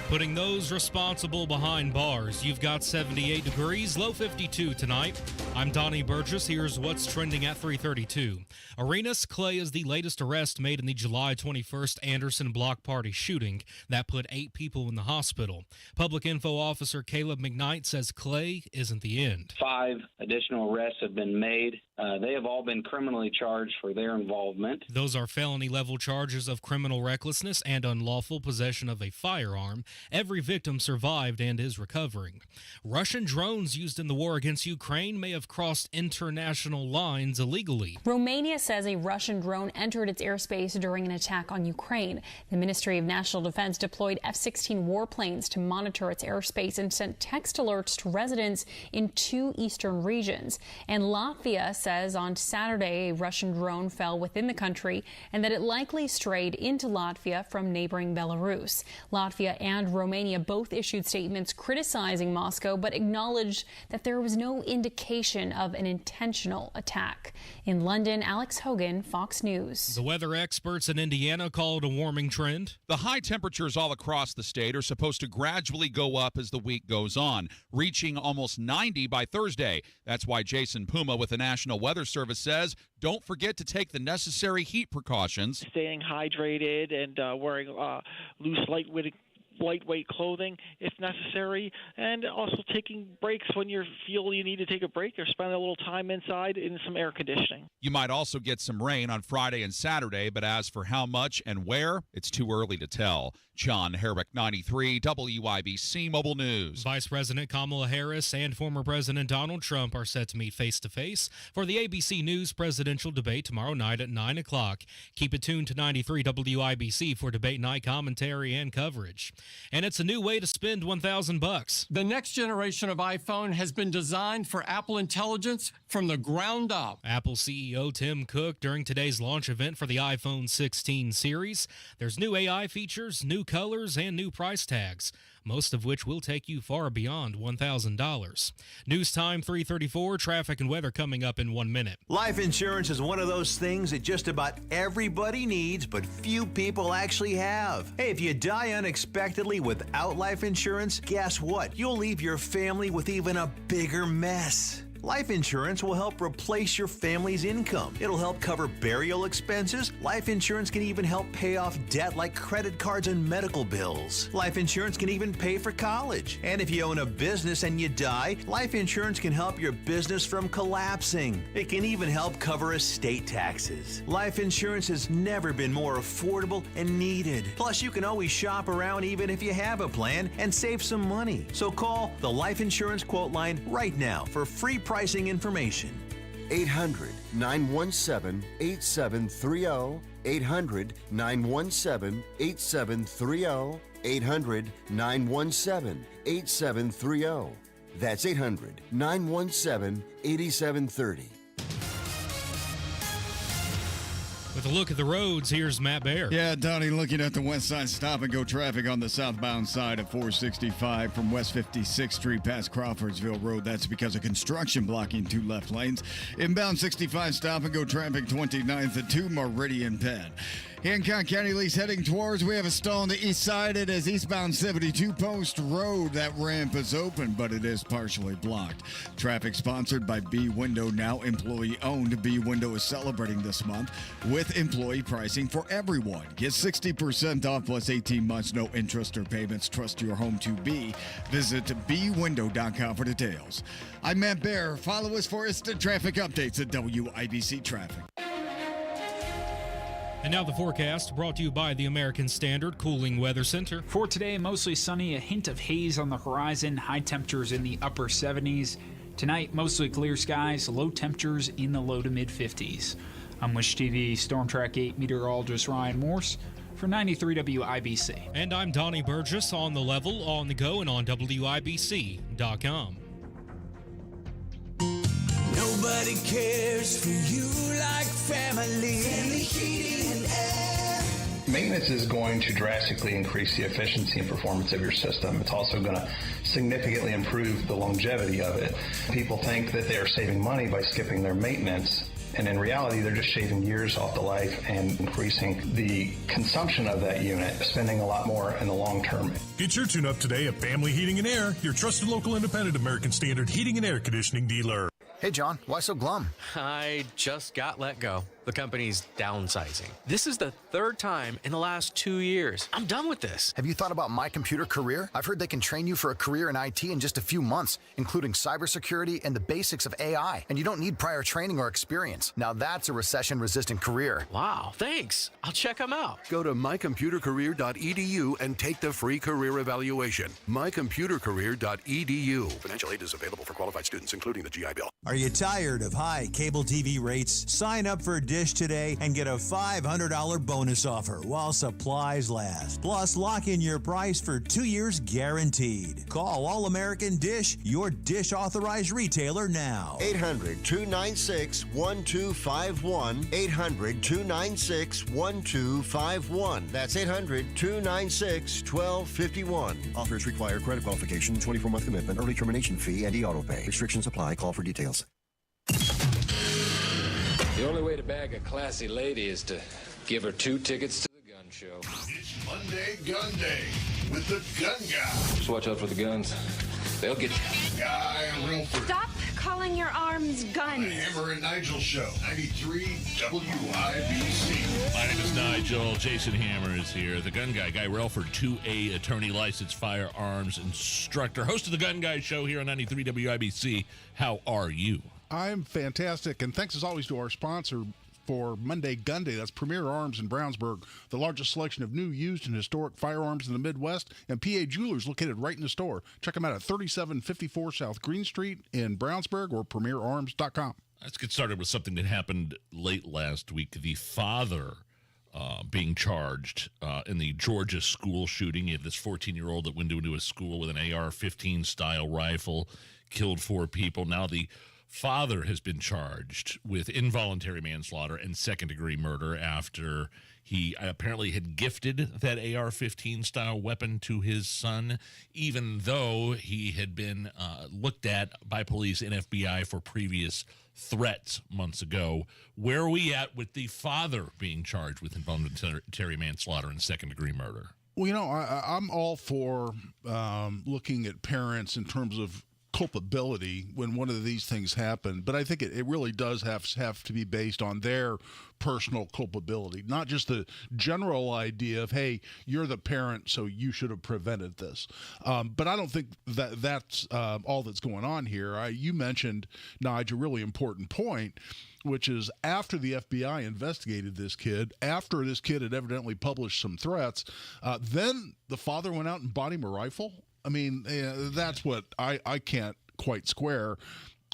Putting those responsible behind bars. You've got 78 degrees, low 52 tonight. I'm Donnie Burgess. Here's what's trending at 3:32. Arenas Clay is the latest arrest made in the July 21st Anderson Block Party shooting that put 8 people in the hospital. Public Info Officer Caleb McKnight says Clay isn't the end. 5 additional arrests have been made. They have all been criminally charged for their involvement. Those are felony-level charges of criminal recklessness and unlawful possession of a firearm. Every victim survived and is recovering. Russian drones used in the war against Ukraine may have crossed international lines illegally. Romania says a Russian drone entered its airspace during an attack on Ukraine. The Ministry of National Defense deployed F-16 warplanes to monitor its airspace and sent text alerts to residents in 2 eastern regions. And Latvia says on Saturday a Russian drone fell within the country and that it likely strayed into Latvia from neighboring Belarus. Latvia and Romania both issued statements criticizing Moscow but acknowledged that there was no indication of an intentional attack. In London, Alex Hogan, Fox News. The weather experts in Indiana called a warming trend. The high temperatures all across the state are supposed to gradually go up as the week goes on, reaching almost 90 by Thursday. That's why Jason Puma with the National Weather Service says, don't forget to take the necessary heat precautions. Staying hydrated and wearing loose, lightweight clothing if necessary, and also taking breaks when you feel you need to take a break or spend a little time inside in some air conditioning. You might also get some rain on Friday and Saturday, but as for how much and where, it's too early to tell. John Herrick, 93 WIBC Mobile News. Vice President Kamala Harris and former President Donald Trump are set to meet face-to-face for the ABC News presidential debate tomorrow night at 9 o'clock. Keep it tuned to 93 WIBC for debate night commentary and coverage. And it's a new way to spend $1,000. The next generation of iPhone has been designed for Apple Intelligence from the ground up. Apple CEO Tim Cook during today's launch event for the iPhone 16 series. There's new AI features, new colors, and new price tags, most of which will take you far beyond $1,000. News time 3:34, traffic and weather coming up in 1 minute. Life insurance is one of those things that just about everybody needs, but few people actually have. Hey, if you die unexpectedly without life insurance, guess what? You'll leave your family with even a bigger mess. Life insurance will help replace your family's income. It'll help cover burial expenses. Life insurance can even help pay off debt like credit cards and medical bills. Life insurance can even pay for college. And if you own a business and you die, life insurance can help your business from collapsing. It can even help cover estate taxes. Life insurance has never been more affordable and needed. Plus, you can always shop around even if you have a plan and save some money. So call the Life Insurance Quote Line right now for free pricing information. 800-917-8730. 800-917-8730. 800-917-8730. That's 800-917-8730. With a look at the roads, here's Matt Baer. Yeah, Donnie, looking at the west side stop-and-go traffic on the southbound side of 465 from West 56th Street past Crawfordsville Road. That's because of construction blocking 2 left lanes. Inbound 65 stop-and-go traffic 29th at 2 Meridian Penn. Hancock County lease heading towards. We have a stall on the east side. It is eastbound 72 Post Road. That ramp is open, but it is partially blocked. Traffic sponsored by B Window, now employee-owned. B Window is celebrating this month with employee pricing for everyone. Get 60% off plus 18 months, no interest or payments. Trust your home to B. Visit bwindow.com for details. I'm Matt Baer. Follow us for instant traffic updates at WIBC Traffic. And now the forecast, brought to you by the American Standard Cooling Weather Center. For today, mostly sunny, a hint of haze on the horizon, high temperatures in the upper 70s. Tonight, mostly clear skies, low temperatures in the low to mid-50s. I'm Wish TV Storm Track 8 meteorologist Ryan Morse for 93 WIBC. And I'm Donnie Burgess on the level, on the go, and on WIBC.com. Nobody cares for you like family. Family Heating and Air. Maintenance is going to drastically increase the efficiency and performance of your system. It's also going to significantly improve the longevity of it. People think that they are saving money by skipping their maintenance, and in reality, they're just shaving years off the life and increasing the consumption of that unit, spending a lot more in the long term. Get your tune-up today at Family Heating and Air, your trusted local independent American Standard heating and air conditioning dealer. Hey, John, why so glum? I just got let go. The company's downsizing. This is the third time in the last 2 years. I'm done with this. Have you thought about My Computer Career? I've heard they can train you for a career in IT in just a few months, including cybersecurity and the basics of AI. And you don't need prior training or experience. Now that's a recession-resistant career. Wow, thanks. I'll check them out. Go to mycomputercareer.edu and take the free career evaluation. mycomputercareer.edu. Financial aid is available for qualified students, including the GI Bill. Are you tired of high cable TV rates? Sign up for Dish today and get a $500 bonus offer while supplies last. Plus, lock in your price for 2 years guaranteed. Call All American Dish, your Dish authorized retailer now. 800-296-1251. 800-296-1251. That's 800-296-1251. Offers require credit qualification, 24-month commitment, early termination fee, and e-auto pay. Restrictions apply. Call for details. The only way to bag a classy lady is to give her 2 tickets to the gun show. It's Monday Gun Day with the Gun Guy. Just watch out for the guns. They'll get you. Guy Relford. Stop calling your arms guns. The Hammer and Nigel Show. 93 WIBC. My name is Nigel. Jason Hammer is here. The Gun Guy, Guy Relford, 2A attorney, licensed firearms instructor, host of the Gun Guy Show here on 93 WIBC. How are you? I'm fantastic, and thanks as always to our sponsor for Monday Gun Day. That's Premier Arms in Brownsburg, the largest selection of new, used, and historic firearms in the Midwest, and PA Jewelers located right in the store. Check them out at 3754 South Green Street in Brownsburg or premierarms.com. Let's get started with something that happened late last week. The father being charged in the Georgia school shooting. You had this 14-year-old that went into a school with an AR-15 style rifle, killed 4 people. Now the father has been charged with involuntary manslaughter and second-degree murder after he apparently had gifted that AR-15 style weapon to his son, even though he had been looked at by police and FBI for previous threats months ago. Where are we at with the father being charged with involuntary manslaughter and second-degree murder? Well, you know, I'm all for looking at parents in terms of culpability when one of these things happen, but I think it really does have to be based on their personal culpability, not just the general idea of, hey, you're the parent, so you should have prevented this. But I don't think that's all that's going on here. You mentioned, Nigel, a really important point, which is after the FBI investigated this kid, after this kid had evidently published some threats, then the father went out and bought him a rifle. I mean, that's what I can't quite square,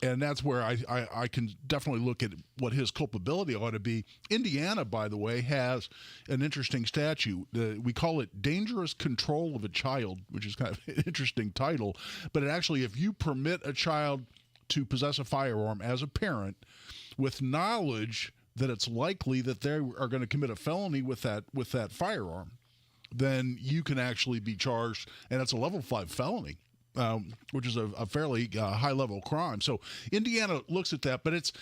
and that's where I can definitely look at what his culpability ought to be. Indiana, by the way, has an interesting statute. We call it dangerous control of a child, which is kind of an interesting title, but it actually, if you permit a child to possess a firearm as a parent with knowledge that it's likely that they are going to commit a felony with that firearm, then you can actually be charged, and it's a level 5 felony, which is a fairly high-level crime. So Indiana looks at that, but it's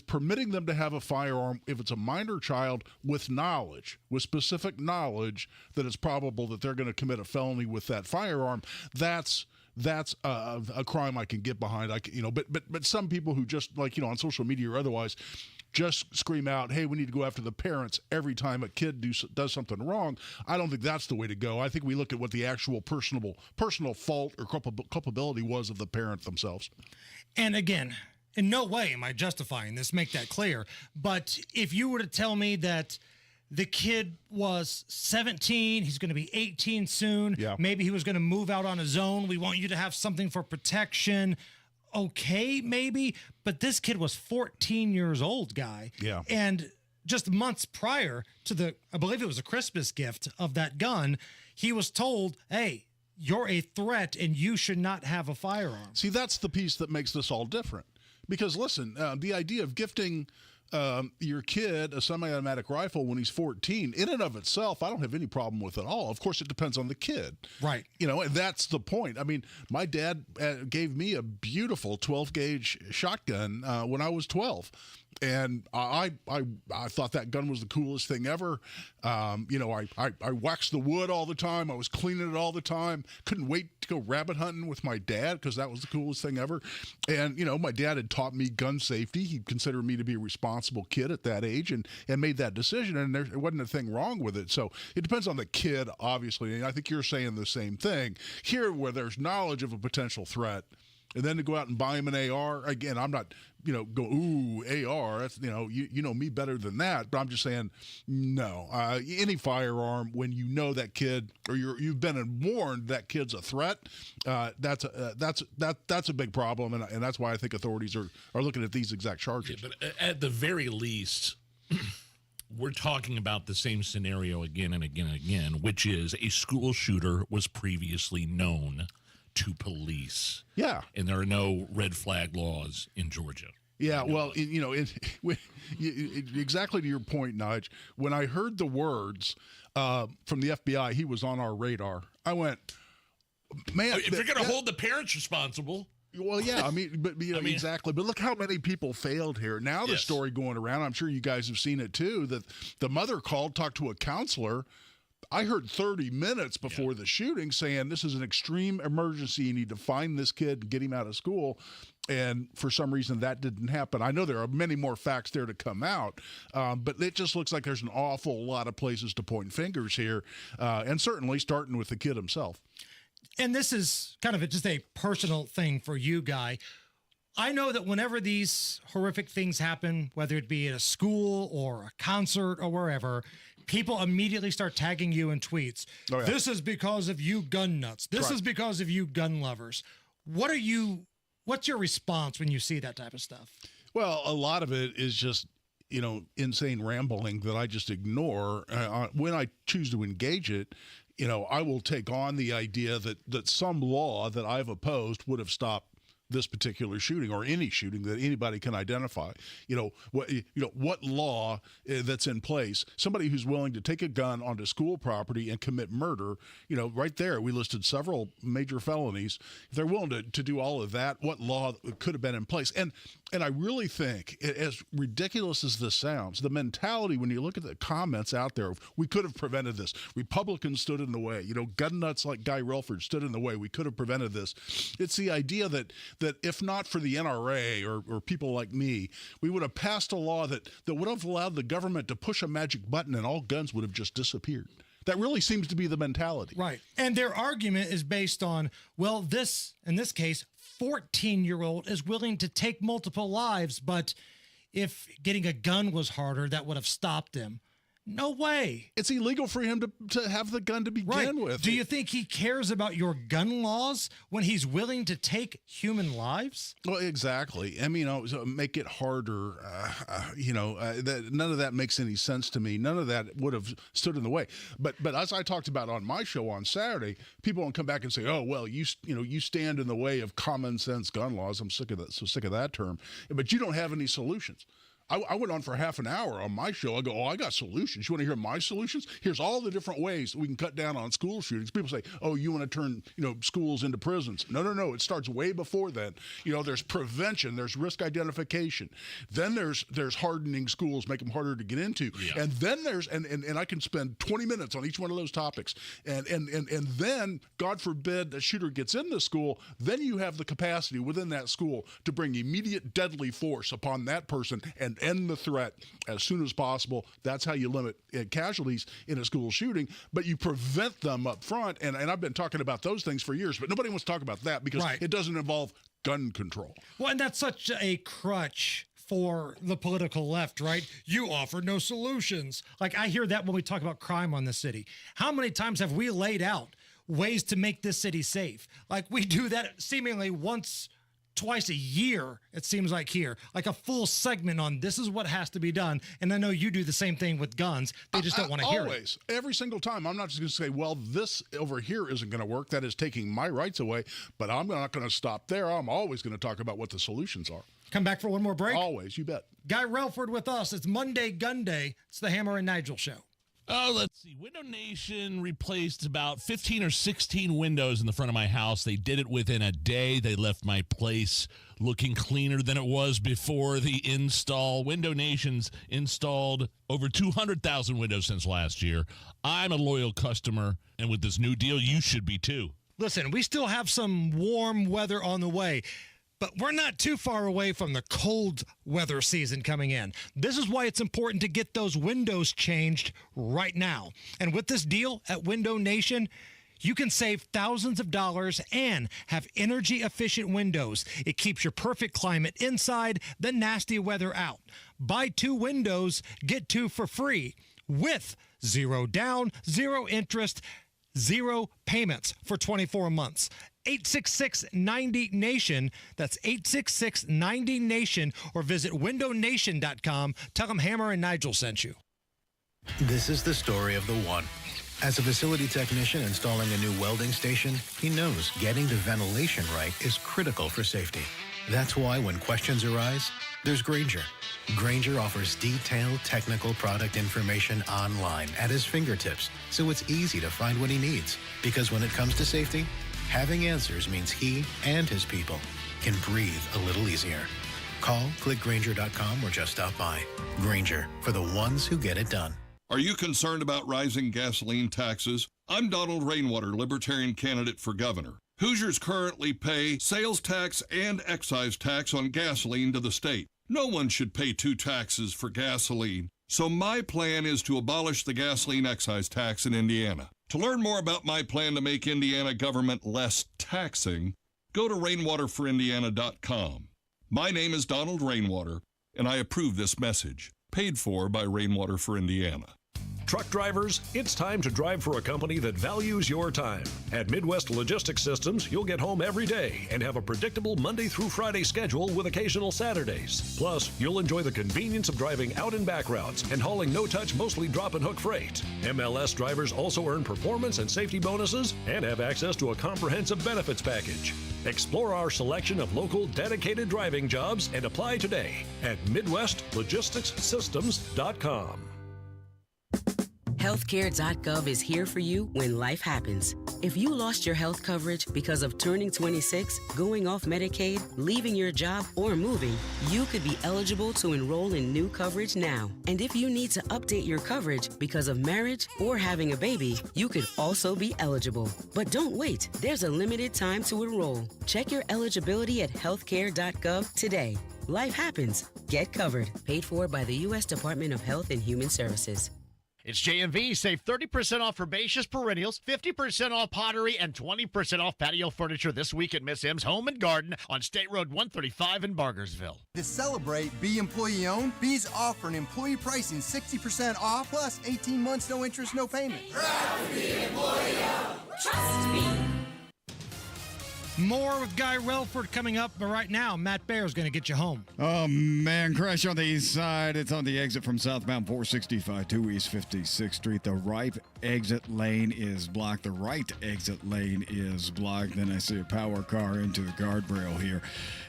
permitting them to have a firearm if it's a minor child with knowledge, with specific knowledge that it's probable that they're going to commit a felony with that firearm. That's a crime I can get behind. But some people who just, like, on social media or otherwise, just scream out, hey, we need to go after the parents every time a kid does something wrong. I don't think that's the way to go. I think we look at what the actual personal fault or culpability was of the parent themselves. And again, in no way am I justifying this, make that clear. But if you were to tell me that the kid was 17, he's going to be 18 soon, maybe he was going to move out on his own, we want you to have something for protection, okay, maybe, but this kid was 14 years old, Guy. Yeah. And just months prior to I believe it was a Christmas gift of that gun, he was told, hey, you're a threat and you should not have a firearm. See, that's the piece that makes this all different. Because listen, the idea of gifting your kid a semi-automatic rifle when he's 14, in and of itself, I don't have any problem with it at all. Of course, it depends on the kid. Right. You know, and that's the point. I mean, my dad gave me a beautiful 12-gauge shotgun when I was 12. And I thought that gun was the coolest thing ever. You know, I waxed the wood all the time. I was cleaning it all the time. Couldn't wait to go rabbit hunting with my dad because that was the coolest thing ever. And, you know, my dad had taught me gun safety. He considered me to be a responsible kid at that age and made that decision. And there wasn't a thing wrong with it. So it depends on the kid, obviously. And I think you're saying the same thing. Here, where there's knowledge of a potential threat, and then to go out and buy him an AR, again, I'm not, you know, go, ooh, AR, that's, you know, you know me better than that. But I'm just saying, no. Any firearm, when you know that kid, or you've been warned that kid's a threat, that's a big problem. And that's why I think authorities are looking at these exact charges. Yeah, but at the very least, we're talking about the same scenario again and again and again, which is a school shooter was previously known to police. Yeah. And there are no red flag laws in Georgia. Yeah, well, you know, exactly to your point, Nigel, when I heard the words from the FBI, he was on our radar, I went, man. If you're going to hold the parents responsible. Well, yeah, I mean, but you know, exactly. But look how many people failed here. Now the story going around, I'm sure you guys have seen it too, that the mother talked to a counselor. I heard 30 minutes before the shooting saying this is an extreme emergency. You need to find this kid and get him out of school. And for some reason, that didn't happen. I know there are many more facts there to come out, but it just looks like there's an awful lot of places to point fingers here, and certainly starting with the kid himself. And this is kind of just a personal thing for you, Guy. I know that whenever these horrific things happen, whether it be at a school or a concert or wherever, people immediately start tagging you in tweets. Oh, yeah. This is because of you gun nuts. This is because of you gun lovers. What's your response when you see that type of stuff? Well, a lot of it is just, you know, insane rambling that I just ignore. When I choose to engage it, you know, I will take on the idea that some law that I've opposed would have stopped this particular shooting or any shooting that anybody can identify. What law that's in place, somebody who's willing to take a gun onto school property and commit murder, you know, right there, we listed several major felonies. If they're willing to do all of that, what law could have been in place? And I really think, as ridiculous as this sounds, the mentality when you look at the comments out there, we could have prevented this. Republicans stood in the way. You know, gun nuts like Guy Relford stood in the way. We could have prevented this. It's the idea that if not for the NRA or people like me, we would have passed a law that would have allowed the government to push a magic button and all guns would have just disappeared. That really seems to be the mentality. Right. And their argument is based on, well, in this case, 14-year-old is willing to take multiple lives, but if getting a gun was harder, that would have stopped him. No way. It's illegal for him to have the gun to begin with. Do you think he cares about your gun laws when he's willing to take human lives? Well, exactly. I mean, make it harder. None of that makes any sense to me. None of that would have stood in the way. But as I talked about on my show on Saturday, people won't come back and say, "Oh, well, you stand in the way of common sense gun laws." I'm sick of that. So sick of that term. But you don't have any solutions. I went on for half an hour on my show. I go, I got solutions. You want to hear my solutions? Here's all the different ways we can cut down on school shootings. People say, oh, you want to turn schools into prisons. No. It starts way before then. There's prevention. There's risk identification. Then there's hardening schools, make them harder to get into. Yeah. And then there's, and I can spend 20 minutes on each one of those topics. And then, God forbid, a shooter gets into school, then you have the capacity within that school to bring immediate deadly force upon that person and end the threat as soon as possible. That's how you limit casualties in a school shooting, but you prevent them up front. And I've been talking about those things for years, but nobody wants to talk about that because it doesn't involve gun control. Well, and that's such a crutch for the political left, right? You offer no solutions. Like, I hear that when we talk about crime on the city. How many times have we laid out ways to make this city safe? Like, we do that seemingly once twice a year, it seems like here, like a full segment on this is what has to be done. And I know you do the same thing with guns. They just don't want to hear it. Always. Every single time. I'm not just going to say, well, this over here isn't going to work. That is taking my rights away. But I'm not going to stop there. I'm always going to talk about what the solutions are. Come back for one more break? Always, you bet. Guy Relford with us. It's Monday Gunday. It's the Hammer and Nigel show. Oh, let's see. Window Nation replaced about 15 or 16 windows in the front of my house. They did it within a day. They left my place looking cleaner than it was before the install. Window Nation's installed over 200,000 windows since last year. I'm a loyal customer, and with this new deal, you should be too. Listen, we still have some warm weather on the way, but we're not too far away from the cold weather season coming in. This is why it's important to get those windows changed right now. And with this deal at Window Nation, you can save thousands of dollars and have energy-efficient windows. It keeps your perfect climate inside, the nasty weather out. Buy 2 windows, get 2 for free with 0 down, 0 interest, 0 payments for 24 months. 866-90-NATION. That's 866-90-NATION. Or visit windownation.com. Tell them Hammer and Nigel sent you. This is the story of the one. As a facility technician installing a new welding station, he knows getting the ventilation right is critical for safety. That's why when questions arise, there's Grainger. Grainger offers detailed technical product information online at his fingertips, so it's easy to find what he needs. Because when it comes to safety, having answers means he and his people can breathe a little easier. Call, click Grainger.com, or just stop by. Grainger, for the ones who get it done. Are you concerned about rising gasoline taxes? I'm Donald Rainwater, Libertarian candidate for governor. Hoosiers currently pay sales tax and excise tax on gasoline to the state. No one should pay 2 taxes for gasoline. So my plan is to abolish the gasoline excise tax in Indiana. To learn more about my plan to make Indiana government less taxing, go to rainwaterforindiana.com. My name is Donald Rainwater, and I approve this message. Paid for by Rainwater for Indiana. Truck drivers, it's time to drive for a company that values your time. At Midwest Logistics Systems, you'll get home every day and have a predictable Monday through Friday schedule with occasional Saturdays. Plus, you'll enjoy the convenience of driving out and back routes and hauling no-touch, mostly drop-and-hook freight. MLS drivers also earn performance and safety bonuses and have access to a comprehensive benefits package. Explore our selection of local dedicated driving jobs and apply today at MidwestLogisticsSystems.com. Healthcare.gov is here for you when life happens. If you lost your health coverage because of turning 26, going off Medicaid, leaving your job, or moving, you could be eligible to enroll in new coverage now. And if you need to update your coverage because of marriage or having a baby, you could also be eligible. But don't wait. There's a limited time to enroll. Check your eligibility at healthcare.gov today. Life happens. Get covered. Paid for by the U.S. Department of Health and Human Services. It's JMV. Save 30% off herbaceous perennials, 50% off pottery, and 20% off patio furniture this week at Miss M's Home and Garden on State Road 135 in Bargersville. To celebrate, Be Employee Owned, Be's offering employee pricing 60% off plus 18 months, no interest, no payment. Proud to be employee owned. Trust me. More with Guy Relford coming up, but right now, Matt Baer's going to get you home. Oh, man, crash on the east side. It's on the exit from southbound 465 to East 56th Street. The right exit lane is blocked. The right exit lane is blocked. Then I see a power car into the guardrail here,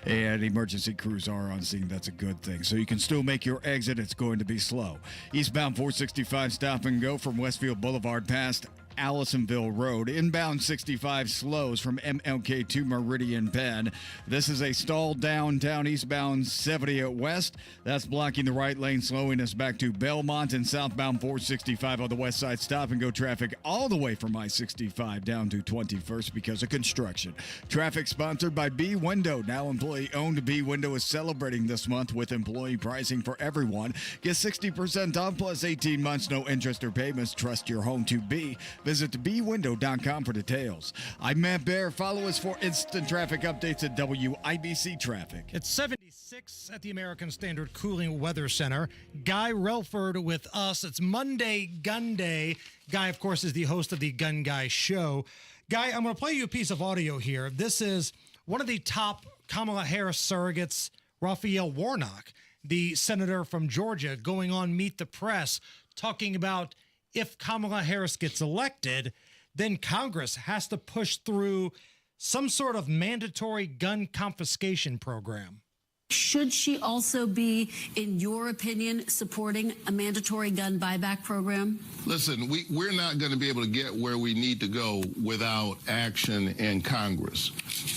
and emergency crews are on scene. That's a good thing. So you can still make your exit. It's going to be slow. Eastbound 465 stop and go from Westfield Boulevard past Allisonville Road. Inbound 65 slows from MLK to Meridian Penn. This is a stall downtown eastbound 70 at West. That's blocking the right lane, slowing us back to Belmont, and southbound 465 on the west side. Stop and go traffic all the way from I-65 down to 21st because of construction. Traffic sponsored by B Window. Now employee owned. B Window is celebrating this month with employee pricing for everyone. Get 60% off plus 18 months, no interest or payments. Trust your home to B. Visit bwindow.com for details. I'm Matt Baer. Follow us for instant traffic updates at WIBC Traffic. It's 76 at the American Standard Cooling Weather Center. Guy Relford with us. It's Monday Gun Day. Guy, of course, is the host of the Gun Guy Show. Guy, I'm going to play you a piece of audio here. This is one of the top Kamala Harris surrogates Raphael Warnock, the senator from Georgia, going on Meet the Press, talking about if Kamala Harris gets elected, then Congress has to push through some sort of mandatory gun confiscation program. Should she also be, in your opinion, supporting a mandatory gun buyback program? Listen, we're not going to be able to get where we need to go without action in Congress.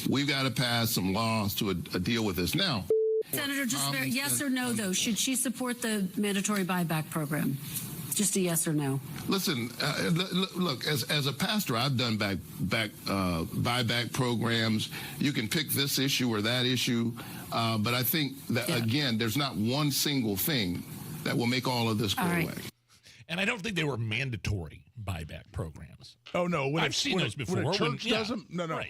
We've got to pass some laws to deal with this. Now, Senator, just yes or no, though, should she support the mandatory buyback program? Just a yes or no. Listen, look, as a pastor, I've done buyback programs. You can pick this issue or that issue. But I think that, again, there's not one single thing that will make all of this go away. And I don't think they were mandatory buyback programs. Oh no! I've seen those before. When a church does them, no.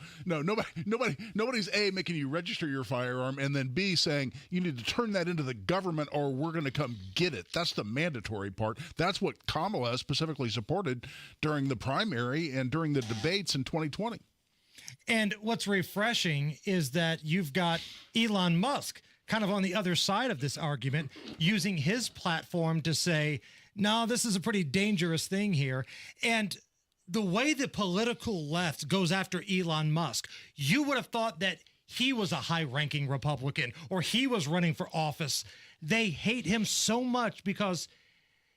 Nobody's A, making you register your firearm, and then B, saying you need to turn that into the government, or we're going to come get it. That's the mandatory part. That's what Kamala specifically supported during the primary and during the debates in 2020. And what's refreshing is that you've got Elon Musk kind of on the other side of this argument, using his platform to say, no, this is a pretty dangerous thing here. And the way the political left goes after Elon Musk, you would have thought that he was a high-ranking Republican or he was running for office. They hate him so much because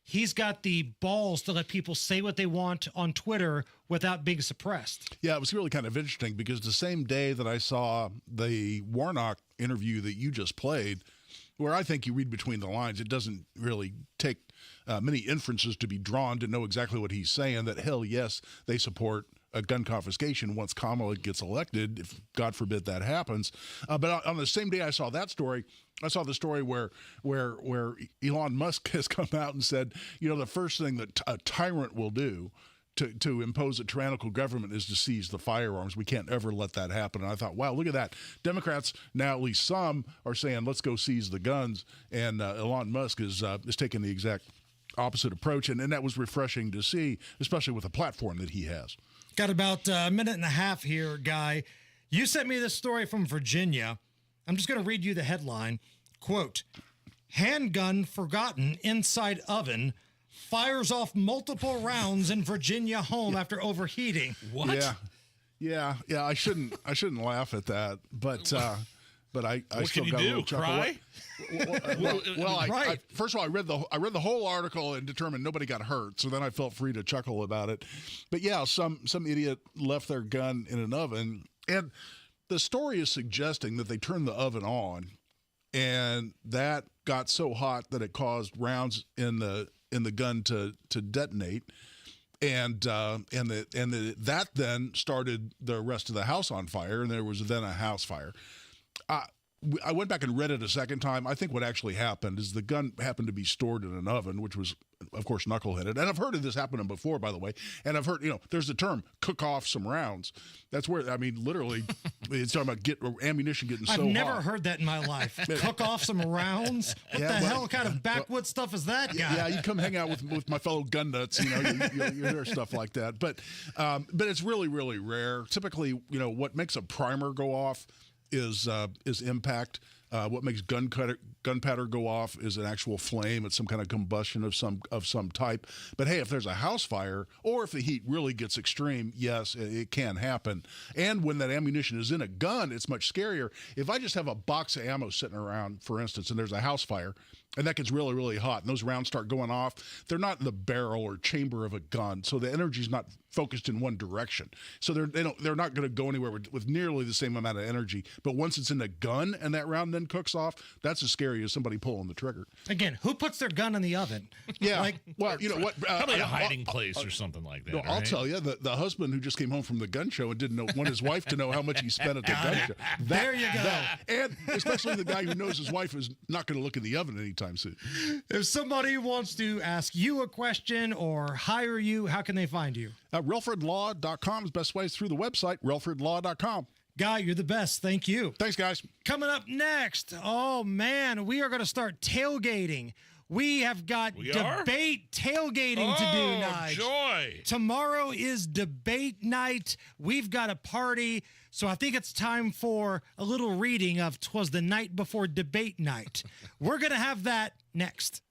he's got the balls to let people say what they want on Twitter without being suppressed. Yeah, it was really kind of interesting because the same day that I saw the Warnock interview that you just played, where I think you read between the lines, it doesn't really take many inferences to be drawn to know exactly what he's saying, that, hell yes, they support a gun confiscation once Kamala gets elected, if God forbid that happens. But on the same day I saw that story, I saw the story where Elon Musk has come out and said, you know, the first thing that a tyrant will do to impose a tyrannical government is to seize the firearms. We can't ever let that happen. And I thought, wow, look at that. Democrats now, at least some, are saying, let's go seize the guns. And Elon Musk is taking the exact opposite approach. And that was refreshing to see, especially with the platform that he has. Got about a minute and a half here, Guy. You sent me this story from Virginia. I'm just going to read you the headline. Quote, handgun forgotten inside oven, fires off multiple rounds in Virginia home after overheating. What? Yeah. I shouldn't laugh at that, but I what still can you got do? a little chuckle. Cry? Well, first of all, I read the whole article and determined nobody got hurt, so then I felt free to chuckle about it. But yeah, some idiot left their gun in an oven, and the story is suggesting that they turned the oven on, and that got so hot that it caused rounds in the gun to detonate, and that then started the rest of the house on fire, and there was then a house fire. I went back and read it a second time. I think what actually happened is the gun happened to be stored in an oven, which was, of course, knuckleheaded. And I've heard of this happening before, by the way. And I've heard, there's the term cook off some rounds. That's where, literally, it's talking about ammunition getting so hot. I've never heard that in my life. Cook off some rounds? What the hell kind of backwoods stuff is that, guy? Yeah, you come hang out with my fellow gun nuts, you hear stuff like that. But it's really, really rare. Typically, what makes a primer go off is impact. What makes gunpowder go off is an actual flame. It's some kind of combustion of some type. But hey, if there's a house fire or if the heat really gets extreme, yes, it can happen. And when that ammunition is in a gun, it's much scarier. If I just have a box of ammo sitting around, for instance, and there's a house fire, and that gets really, really hot, and those rounds start going off, they're not in the barrel or chamber of a gun, so the energy's not focused in one direction. So they're not going to go anywhere with nearly the same amount of energy. But once it's in the gun and that round then cooks off, that's as scary as somebody pulling the trigger. Again, who puts their gun in the oven? Yeah, you know what? Probably a hiding place or something like that. No, I'll right? tell you, the husband who just came home from the gun show and didn't want his wife to know how much he spent at the gun show. There you go. And especially the guy who knows his wife is not going to look in the oven anytime soon. If somebody wants to ask you a question or hire you, how can they find you? RelfordLaw.com is best ways through the website, RelfordLaw.com. Guy, you're the best. Thank you. Thanks, guys. Coming up next, oh man, we are going to start tailgating. We have got debate tailgating to do, Nigel. Joy. Tomorrow is debate night. We've got a party. So I think it's time for a little reading of 'Twas the Night Before Debate Night. We're going to have that next.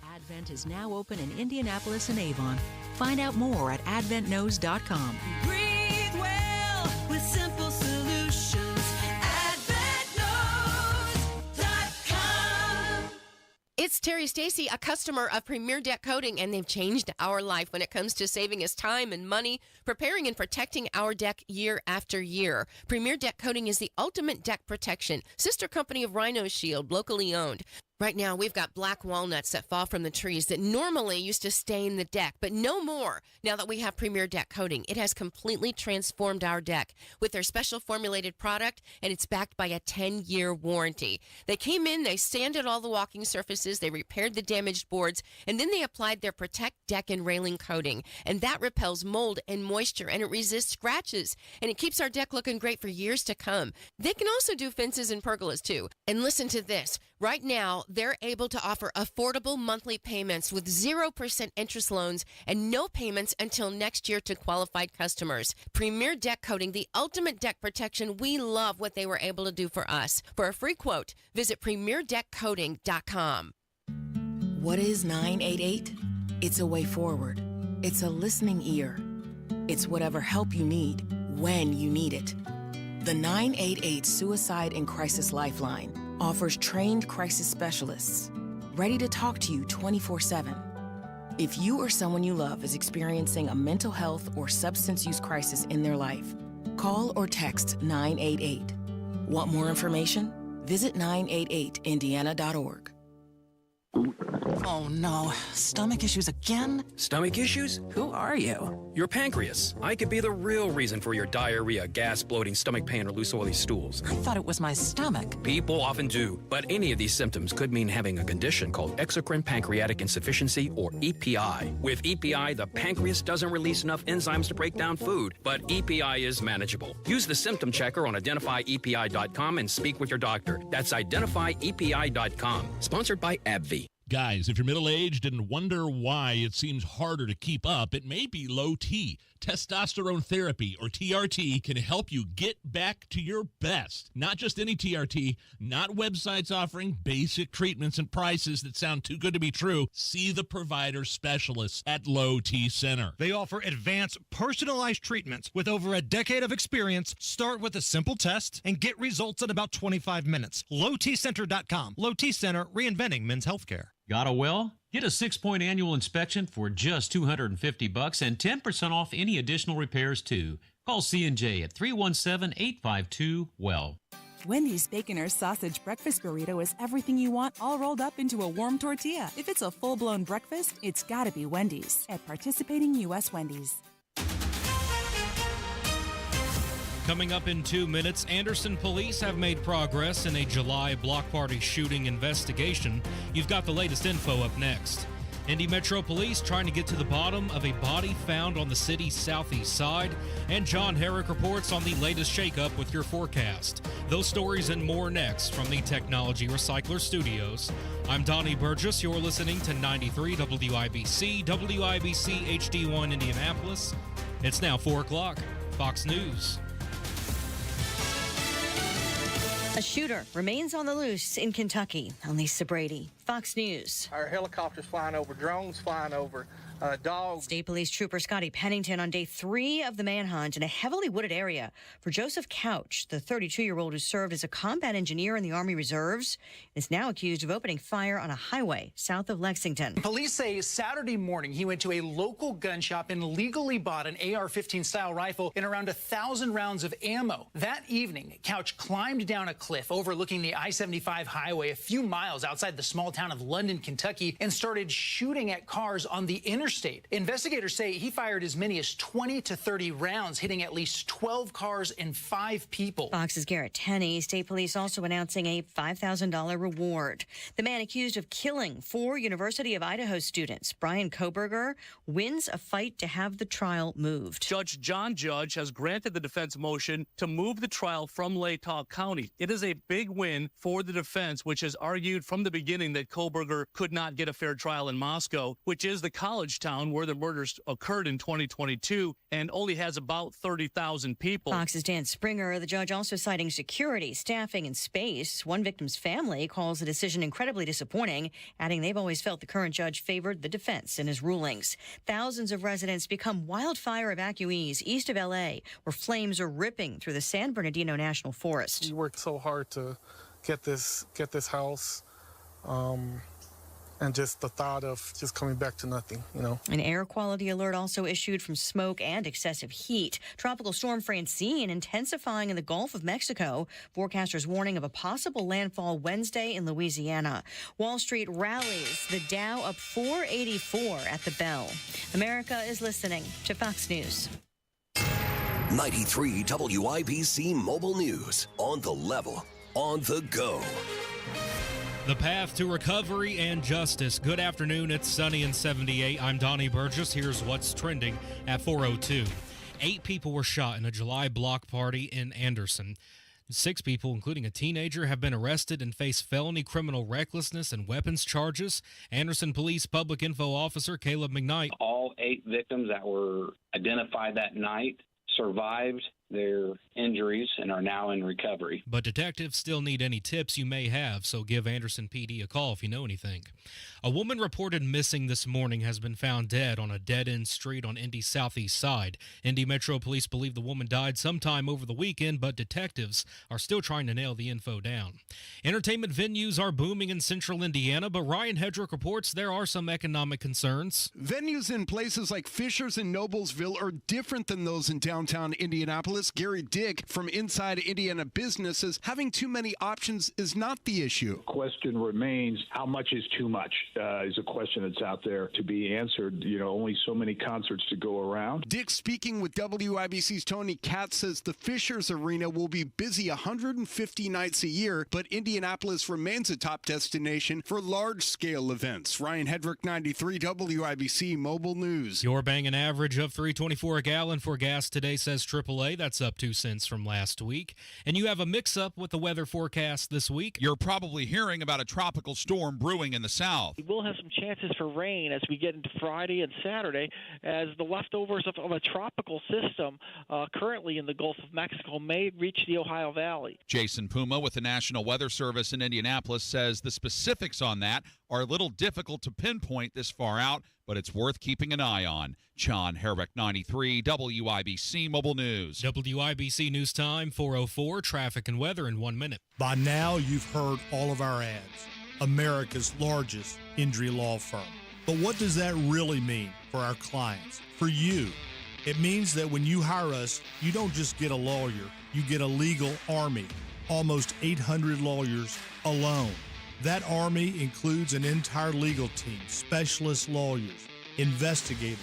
Advent is now open in Indianapolis and Avon. Find out more at adventknows.com. Breathe well with simple solutions. AdventKnows.com. It's Terry Stacy, a customer of Premier Deck Coating, and they've changed our life when it comes to saving us time and money, preparing and protecting our deck year after year. Premier Deck Coating is the ultimate deck protection, sister company of Rhino Shield, locally owned. Right now, we've got black walnuts that fall from the trees that normally used to stain the deck, but no more now that we have Premier Deck Coating. It has completely transformed our deck with their special formulated product, and it's backed by a 10-year warranty. They came in, they sanded all the walking surfaces, they repaired the damaged boards, and then they applied their Protect Deck and Railing coating, and that repels mold and moisture, and it resists scratches, and it keeps our deck looking great for years to come. They can also do fences and pergolas, too. And listen to this. Right now, they're able to offer affordable monthly payments with 0% interest loans and no payments until next year to qualified customers. Premier Deck Coating, the ultimate deck protection. We love what they were able to do for us. For a free quote, visit premierdeckcoating.com. What is 988? It's a way forward. It's a listening ear. It's whatever help you need when you need it. The 988 Suicide and Crisis Lifeline offers trained crisis specialists ready to talk to you 24/7. If you or someone you love is experiencing a mental health or substance use crisis in their life, call or text 988. Want more information? Visit 988indiana.org. Oh no, stomach issues again? Stomach issues? Who are you? Your pancreas. I could be the real reason for your diarrhea, gas, bloating, stomach pain, or loose oily stools. I thought it was my stomach. People often do, but any of these symptoms could mean having a condition called exocrine pancreatic insufficiency, or EPI. With EPI, the pancreas doesn't release enough enzymes to break down food, but EPI is manageable. Use the symptom checker on identifyepi.com and speak with your doctor. That's identifyepi.com. Sponsored by AbbVie. Guys, if you're middle-aged and wonder why it seems harder to keep up, it may be low T. Testosterone therapy, or TRT, can help you get back to your best. Not just any TRT, not websites offering basic treatments and prices that sound too good to be true. See the provider specialists at Low T Center. They offer advanced, personalized treatments with over a decade of experience. Start with a simple test and get results in about 25 minutes. LowTCenter.com. Low T Center, reinventing men's healthcare. Got a well? Get a 6-point annual inspection for just $250 and 10% off any additional repairs, too. Call C&J at 317-852-WELL. Wendy's Bacon Earth Sausage Breakfast Burrito is everything you want all rolled up into a warm tortilla. If it's a full-blown breakfast, it's gotta be Wendy's at participating U.S. Wendy's. Coming up in 2 minutes, Anderson police have made progress in a July block party shooting investigation. You've got the latest info up next. Indy Metro Police trying to get to the bottom of a body found on the city's southeast side. And John Herrick reports on the latest shakeup with your forecast. Those stories and more next from the Technology Recycler Studios. I'm Donnie Burgess. You're listening to 93 WIBC, WIBC HD1 Indianapolis. It's now 4 o'clock. Fox News. A shooter remains on the loose in Kentucky. Lisa Brady, Fox News. Our helicopters flying over, drones flying over, dogs. State Police Trooper Scotty Pennington on day 3 of the manhunt in a heavily wooded area for Joseph Couch, the 32-year-old who served as a combat engineer in the Army Reserves, is now accused of opening fire on a highway south of Lexington. Police say Saturday morning he went to a local gun shop and legally bought an AR-15 style rifle and around 1,000 rounds of ammo. That evening, Couch climbed down a cliff overlooking the I-75 highway a few miles outside the small town of London, Kentucky, and started shooting at cars on the interstate interstate. Investigators say he fired as many as 20 to 30 rounds, hitting at least 12 cars and 5 people. Fox's Garrett Tenney. State police also announcing a $5,000 reward. The man accused of killing 4 University of Idaho students, Brian Koberger, wins a fight to have the trial moved. Judge John Judge has granted the defense motion to move the trial from Latah County. It is a big win for the defense, which has argued from the beginning that Koberger could not get a fair trial in Moscow, which is the college town where the murders occurred in 2022 and only has about 30,000 people. Fox's Dan Springer. The judge also citing security, staffing, and space. One victim's family calls the decision incredibly disappointing, adding they've always felt the current judge favored the defense in his rulings. Thousands of residents become wildfire evacuees east of L.A., where flames are ripping through the San Bernardino National Forest. We worked so hard to get this house. And just the thought of just coming back to nothing, An air quality alert also issued from smoke and excessive heat. Tropical storm Francine intensifying in the Gulf of Mexico. Forecasters warning of a possible landfall Wednesday in Louisiana. Wall Street rallies. The Dow up 484 at the bell. America is listening to Fox News. 93 WIBC Mobile News. On the level, on the go. The path to recovery and justice. Good afternoon. It's sunny and 78. I'm Donnie Burgess. Here's what's trending at 4:02. 8 people were shot in a July block party in Anderson. 6 people, including a teenager, have been arrested and face felony criminal recklessness and weapons charges. Anderson Police Public Info Officer Caleb McKnight. All 8 victims that were identified that night survived their injuries and are now in recovery. But detectives still need any tips you may have, so give Anderson PD a call if you know anything. A woman reported missing this morning has been found dead on a dead-end street on Indy's southeast side. Indy Metro Police believe the woman died sometime over the weekend, but detectives are still trying to nail the info down. Entertainment venues are booming in central Indiana, but Ryan Hedrick reports there are some economic concerns. Venues in places like Fishers and Noblesville are different than those in downtown Indianapolis. Gary Dick from Inside Indiana Business says having too many options is not the issue. The question remains, how much is too much is a question that's out there to be answered. Only so many concerts to go around. Dick, speaking with WIBC's Tony Katz, says the Fishers Arena will be busy 150 nights a year, but Indianapolis remains a top destination for large-scale events. Ryan Hedrick, 93 WIBC Mobile News. You're banging an average of $3.24 a gallon for gas today, says AAA. That's up 2 cents from last week. And you have a mix-up with the weather forecast this week. You're probably hearing about a tropical storm brewing in the south. We'll have some chances for rain as we get into Friday and Saturday, as the leftovers of a tropical system currently in the Gulf of Mexico may reach the Ohio Valley. Jason Puma with the National Weather Service in Indianapolis says the specifics on that are a little difficult to pinpoint this far out, but it's worth keeping an eye on. John Herrick, 93 WIBC Mobile News. WIBC News Time, 4:04, traffic and weather in 1 minute. By now, you've heard all of our ads. America's largest injury law firm. But what does that really mean for our clients, for you? It means that when you hire us, you don't just get a lawyer, you get a legal army, almost 800 lawyers alone. That army includes an entire legal team, specialist lawyers, investigators,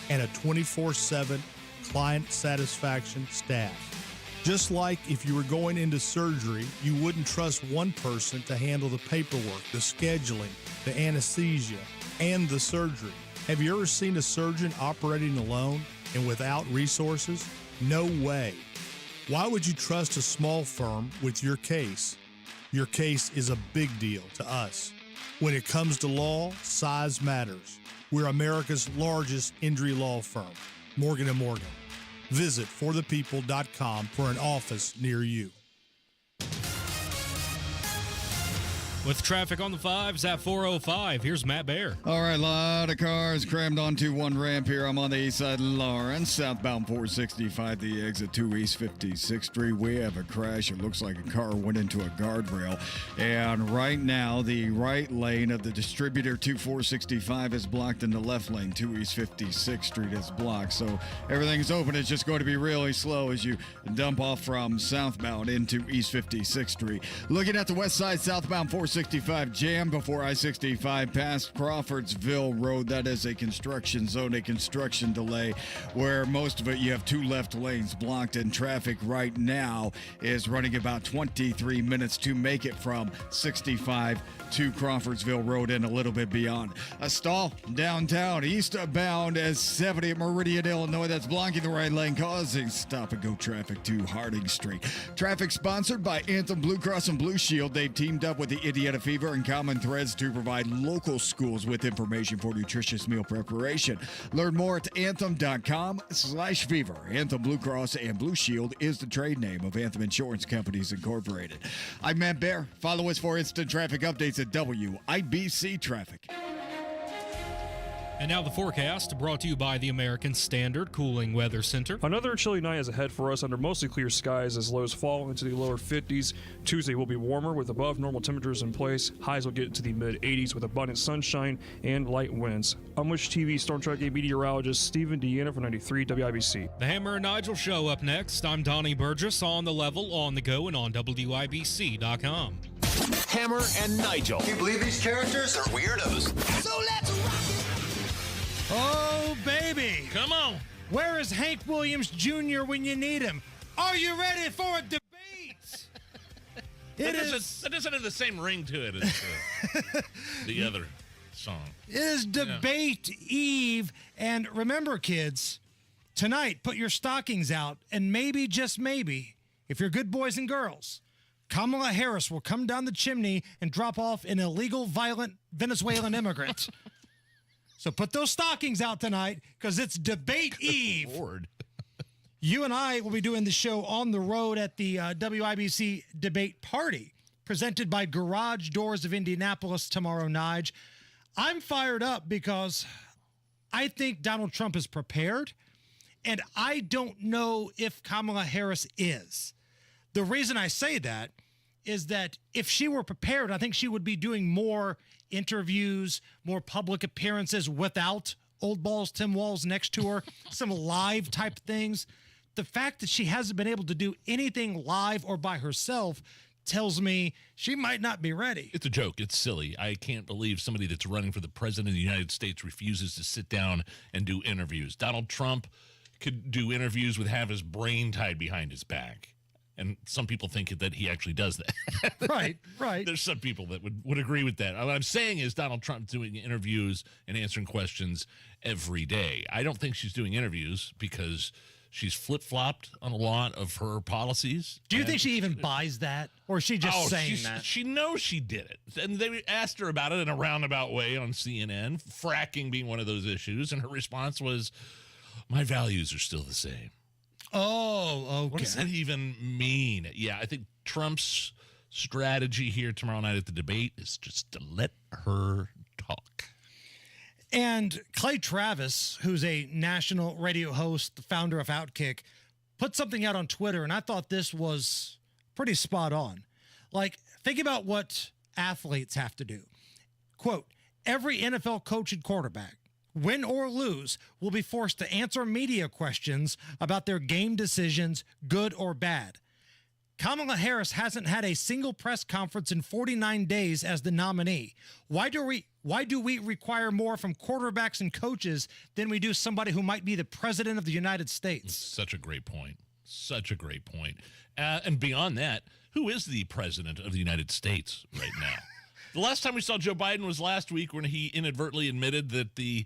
and a 24/7 client satisfaction staff. Just like if you were going into surgery, you wouldn't trust one person to handle the paperwork, the scheduling, the anesthesia, and the surgery. Have you ever seen a surgeon operating alone and without resources? No way. Why would you trust a small firm with your case? Your case is a big deal to us. When it comes to law, size matters. We're America's largest injury law firm, Morgan & Morgan. Visit forthepeople.com for an office near you. With traffic on the 5s at 4:05, here's Matt Baer. All right, a lot of cars crammed onto one ramp here. I'm on the east side of Lawrence, southbound 465, the exit 2 East 56th Street. We have a crash. It looks like a car went into a guardrail. And right now, the right lane of the distributor 2465 is blocked, and the left lane 2 East 56th Street is blocked. So everything's open. It's just going to be really slow as you dump off from southbound into East 56th Street. Looking at the west side, southbound 465. 465 jam before I-65 past Crawfordsville Road. That is a construction zone, a construction delay where most of it you have 2 left lanes blocked, and traffic right now is running about 23 minutes to make it from 65 to Crawfordsville Road and a little bit beyond. A stall downtown eastbound as 70 at Meridian, Illinois. That's blocking the right lane, causing stop-and-go traffic to Harding Street. Traffic sponsored by Anthem Blue Cross and Blue Shield. They've teamed up with the Indiana Fever and Common Threads to provide local schools with information for nutritious meal preparation. Learn more at anthem.com/fever. Anthem Blue Cross and Blue Shield is the trade name of Anthem Insurance Companies Incorporated. I'm Matt Bear. Follow us for instant traffic updates at WIBC Traffic. And now the forecast, brought to you by the American Standard Cooling Weather Center. Another chilly night is ahead for us under mostly clear skies as lows fall into the lower 50s. Tuesday will be warmer with above normal temperatures in place. Highs will get into the mid-80s with abundant sunshine and light winds. I'm Wish TV Storm Track 8 meteorologist Stephen Deanna for 93 WIBC. The Hammer and Nigel show up next. I'm Donnie Burgess on the level, on the go, and on WIBC.com. Hammer and Nigel. Can you believe these characters are weirdos? So let's rock it! Oh, baby. Come on. Where is Hank Williams Jr. when you need him? Are you ready for a debate? That doesn't have the same ring to it as the other song. It is debate eve. And remember, kids, tonight, put your stockings out. And maybe, just maybe, if you're good boys and girls, Kamala Harris will come down the chimney and drop off an illegal, violent Venezuelan immigrant. So put those stockings out tonight because it's debate eve. Lord. You and I will be doing the show on the road at the WIBC debate party presented by Garage Doors of Indianapolis tomorrow, Nige. I'm fired up because I think Donald Trump is prepared, and I don't know if Kamala Harris is. The reason I say that is that if she were prepared, I think she would be doing more interviews, more public appearances without Old Balls Tim Walz next to her, some live type things. The fact that she hasn't been able to do anything live or by herself tells me she might not be ready. It's a joke. It's silly. I can't believe somebody that's running for the president of the United States refuses to sit down and do interviews. Donald Trump could do interviews with have his brain tied behind his back. And some people think that he actually does that. Right. There's some people that would agree with that. What I'm saying is Donald Trump's doing interviews and answering questions every day. I don't think she's doing interviews because she's flip-flopped on a lot of her policies. Do you think she even buys that? Or is she just saying that? She knows she did it. And they asked her about it in a roundabout way on CNN, fracking being one of those issues. And her response was, my values are still the same. Oh, okay. What does that even mean? Yeah, I think Trump's strategy here tomorrow night at the debate is just to let her talk. And Clay Travis, who's a national radio host, the founder of Outkick, put something out on Twitter, and I thought this was pretty spot on. Like, think about what athletes have to do. Quote, every NFL coach and quarterback, win or lose, will be forced to answer media questions about their game decisions, good or bad. Kamala Harris hasn't had a single press conference in 49 days as the nominee. Why do we require more from quarterbacks and coaches than we do somebody who might be the president of the United States? Such a great point. Such a great point. And beyond that, who is the president of the United States right now? The last time we saw Joe Biden was last week when he inadvertently admitted that the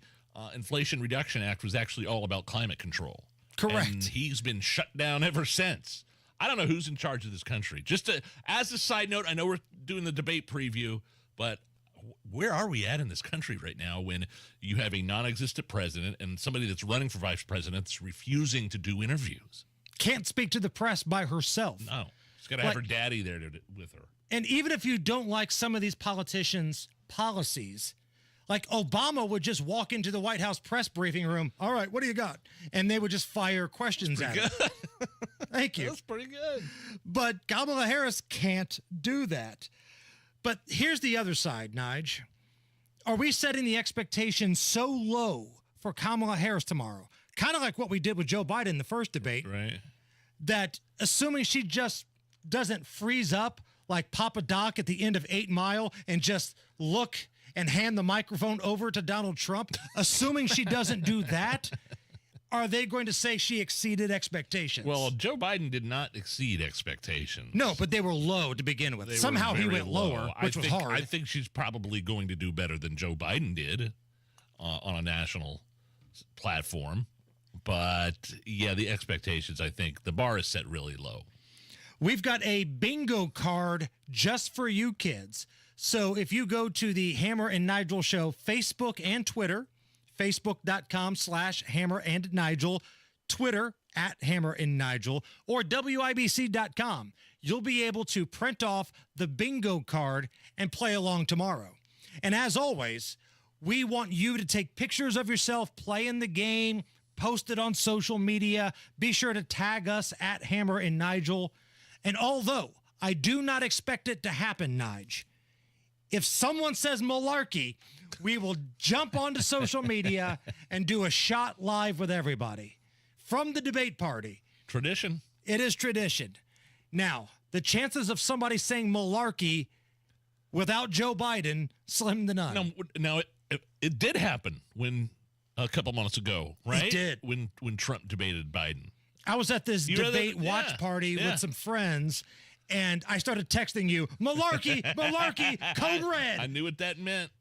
Inflation Reduction Act was actually all about climate control. Correct. And he's been shut down ever since. I don't know who's in charge of this country. Just as a side note, I know we're doing the debate preview, but where are we at in this country right now when you have a non-existent president and somebody that's running for vice president that's refusing to do interviews? Can't speak to the press by herself. No. She's got to have her daddy there with her. And even if you don't like some of these politicians' policies, like Obama would just walk into the White House press briefing room. All right, what do you got? And they would just fire questions at him. Thank you. That's pretty good. But Kamala Harris can't do that. But here's the other side, Nige. Are we setting the expectation so low for Kamala Harris tomorrow, kind of like what we did with Joe Biden in the first debate, right? That assuming she just doesn't freeze up like Papa Doc at the end of 8 Mile and just look and hand the microphone over to Donald Trump, assuming she doesn't do that? Are they going to say she exceeded expectations? Well, Joe Biden did not exceed expectations. No, but they were low to begin with. Somehow he went lower, which was hard. I think she's probably going to do better than Joe Biden did on a national platform. But, yeah, the expectations, I think, the bar is set really low. We've got a bingo card just for you kids. So if you go to the Hammer and Nigel Show Facebook and Twitter, Facebook.com/Hammer and Nigel, Twitter @Hammer and Nigel, or WIBC.com. You'll be able to print off the bingo card and play along tomorrow. And as always, we want you to take pictures of yourself playing the game, post it on social media. Be sure to tag us @Hammer and Nigel. And although I do not expect it to happen, Nige, if someone says malarkey, we will jump onto social media and do a shot live with everybody from the debate party. Tradition. It is tradition. Now, the chances of somebody saying malarkey without Joe Biden, slim to none. Now it did happen when a couple months ago, right? It did. When Trump debated Biden. I was at this debate watch party with some friends, and I started texting you, malarkey, malarkey, code red. I knew what that meant.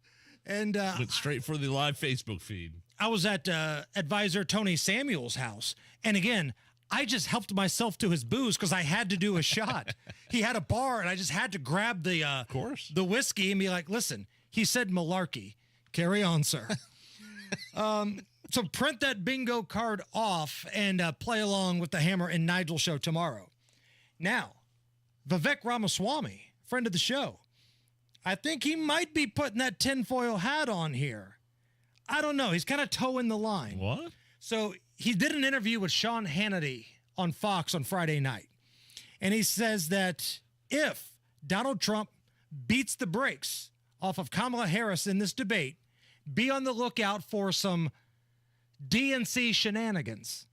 And went straight for the live Facebook feed. I was at advisor Tony Samuel's house. And again, I just helped myself to his booze because I had to do a shot. He had a bar, and I just had to grab the whiskey and be like, listen, he said malarkey. Carry on, sir. So print that bingo card off and play along with the Hammer and Nigel show tomorrow. Now, Vivek Ramaswamy, friend of the show, I think he might be putting that tinfoil hat on here. I don't know. He's kind of toeing the line. What? So he did an interview with Sean Hannity on Fox on Friday night. And he says that if Donald Trump beats the brakes off of Kamala Harris in this debate, be on the lookout for some DNC shenanigans.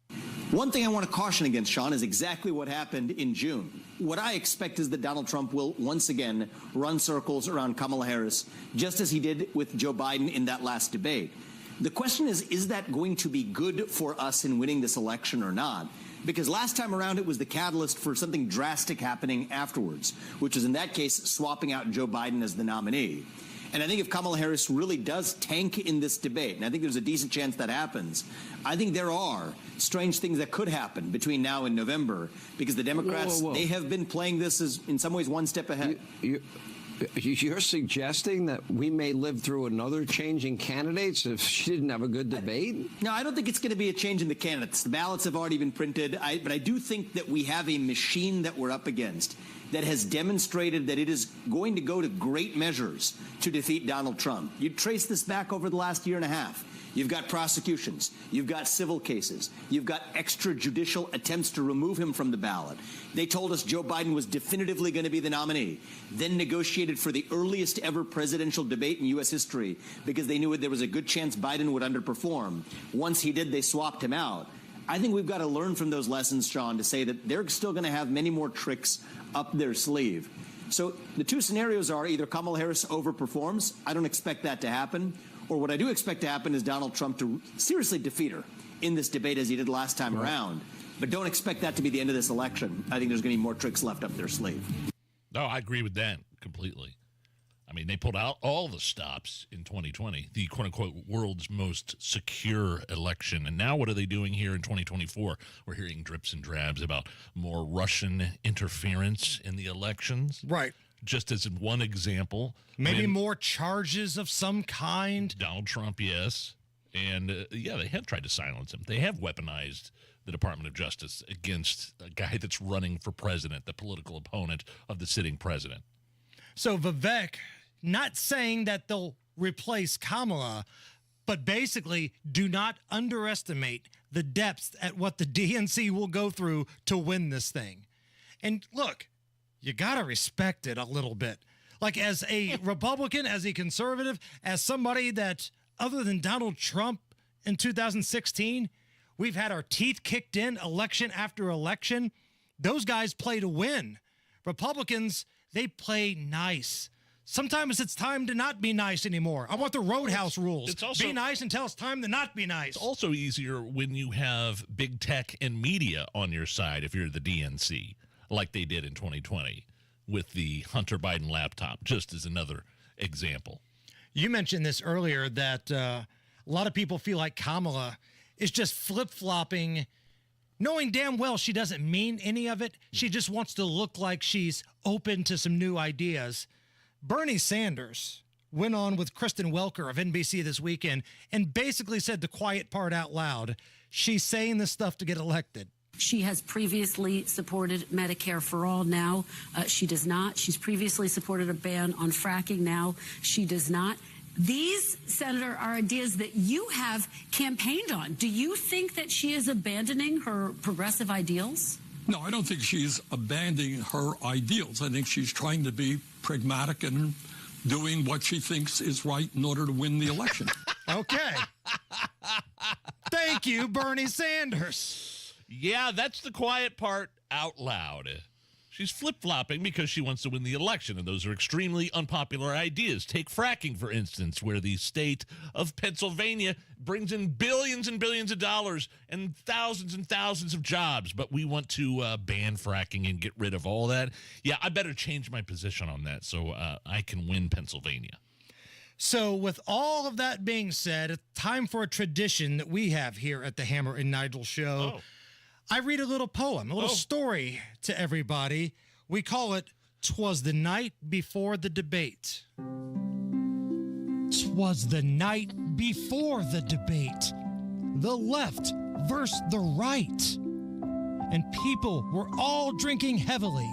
One thing I want to caution against, Sean, is exactly what happened in June. What I expect is that Donald Trump will once again run circles around Kamala Harris, just as he did with Joe Biden in that last debate. The question is that going to be good for us in winning this election or not? Because last time around, it was the catalyst for something drastic happening afterwards, which was in that case swapping out Joe Biden as the nominee. And I think if Kamala Harris really does tank in this debate, and I think there's a decent chance that happens, I think there are strange things that could happen between now and November, because the Democrats, they have been playing this as, in some ways, one step ahead. You're suggesting that we may live through another change in candidates if she didn't have a good debate? No, I don't think it's going to be a change in the candidates. The ballots have already been printed, but I do think that we have a machine that we're up against that has demonstrated that it is going to go to great measures to defeat Donald Trump. You trace this back over the last year and a half. You've got prosecutions. You've got civil cases. You've got extrajudicial attempts to remove him from the ballot. They told us Joe Biden was definitively going to be the nominee, then negotiated for the earliest ever presidential debate in U.S. history because they knew there was a good chance Biden would underperform. Once he did, they swapped him out. I think we've got to learn from those lessons, Sean, to say that they're still going to have many more tricks up their sleeve. So the two scenarios are either Kamala Harris overperforms. I don't expect that to happen. Or what I do expect to happen is Donald Trump to seriously defeat her in this debate as he did last time around. But don't expect that to be the end of this election. I think there's going to be more tricks left up their sleeve. No, I agree with that completely. I mean, they pulled out all the stops in 2020, the quote-unquote world's most secure election. And now what are they doing here in 2024? We're hearing drips and drabs about more Russian interference in the elections. Right. Just as one example. Maybe more charges of some kind. Donald Trump, yes. And, yeah, they have tried to silence him. They have weaponized the Department of Justice against a guy that's running for president, the political opponent of the sitting president. So Vivek, not saying that they'll replace Kamala, but basically do not underestimate the depths at what the DNC will go through to win this thing. And look, you got to respect it a little bit. Like as a Republican, as a conservative, as somebody that other than Donald Trump in 2016, we've had our teeth kicked in election after election. Those guys play to win. Republicans, They play nice. Sometimes it's time to not be nice anymore. I want the Roadhouse rules. It's also, be nice until it's time to not be nice. It's also easier when you have big tech and media on your side if you're the DNC, like they did in 2020 with the Hunter Biden laptop, just as another example. You mentioned this earlier that a lot of people feel like Kamala is just flip-flopping, knowing damn well she doesn't mean any of it. She just wants to look like she's open to some new ideas. Bernie Sanders went on with Kristen Welker of NBC this weekend and basically said the quiet part out loud. She's saying this stuff to get elected. She has previously supported Medicare for all. Now she does not. She's previously supported a ban on fracking. Now she does not. These, Senator, are ideas that you have campaigned on. Do you think that she is abandoning her progressive ideals? No, I don't think she's abandoning her ideals. I think she's trying to be pragmatic and doing what she thinks is right in order to win the election. Okay. Thank you, Bernie Sanders. Yeah, that's the quiet part out loud. She's flip-flopping because she wants to win the election, and those are extremely unpopular ideas. Take fracking, for instance, where the state of Pennsylvania brings in billions and billions of dollars and thousands of jobs, but we want to ban fracking and get rid of all that. Yeah, I better change my position on that so I can win Pennsylvania. So with all of that being said, it's time for a tradition that we have here at the Hammer and Nigel Show. Oh. I read a little poem, a little story to everybody. We call it, "'Twas the Night Before the Debate." 'Twas the night before the debate. The left versus the right. And people were all drinking heavily,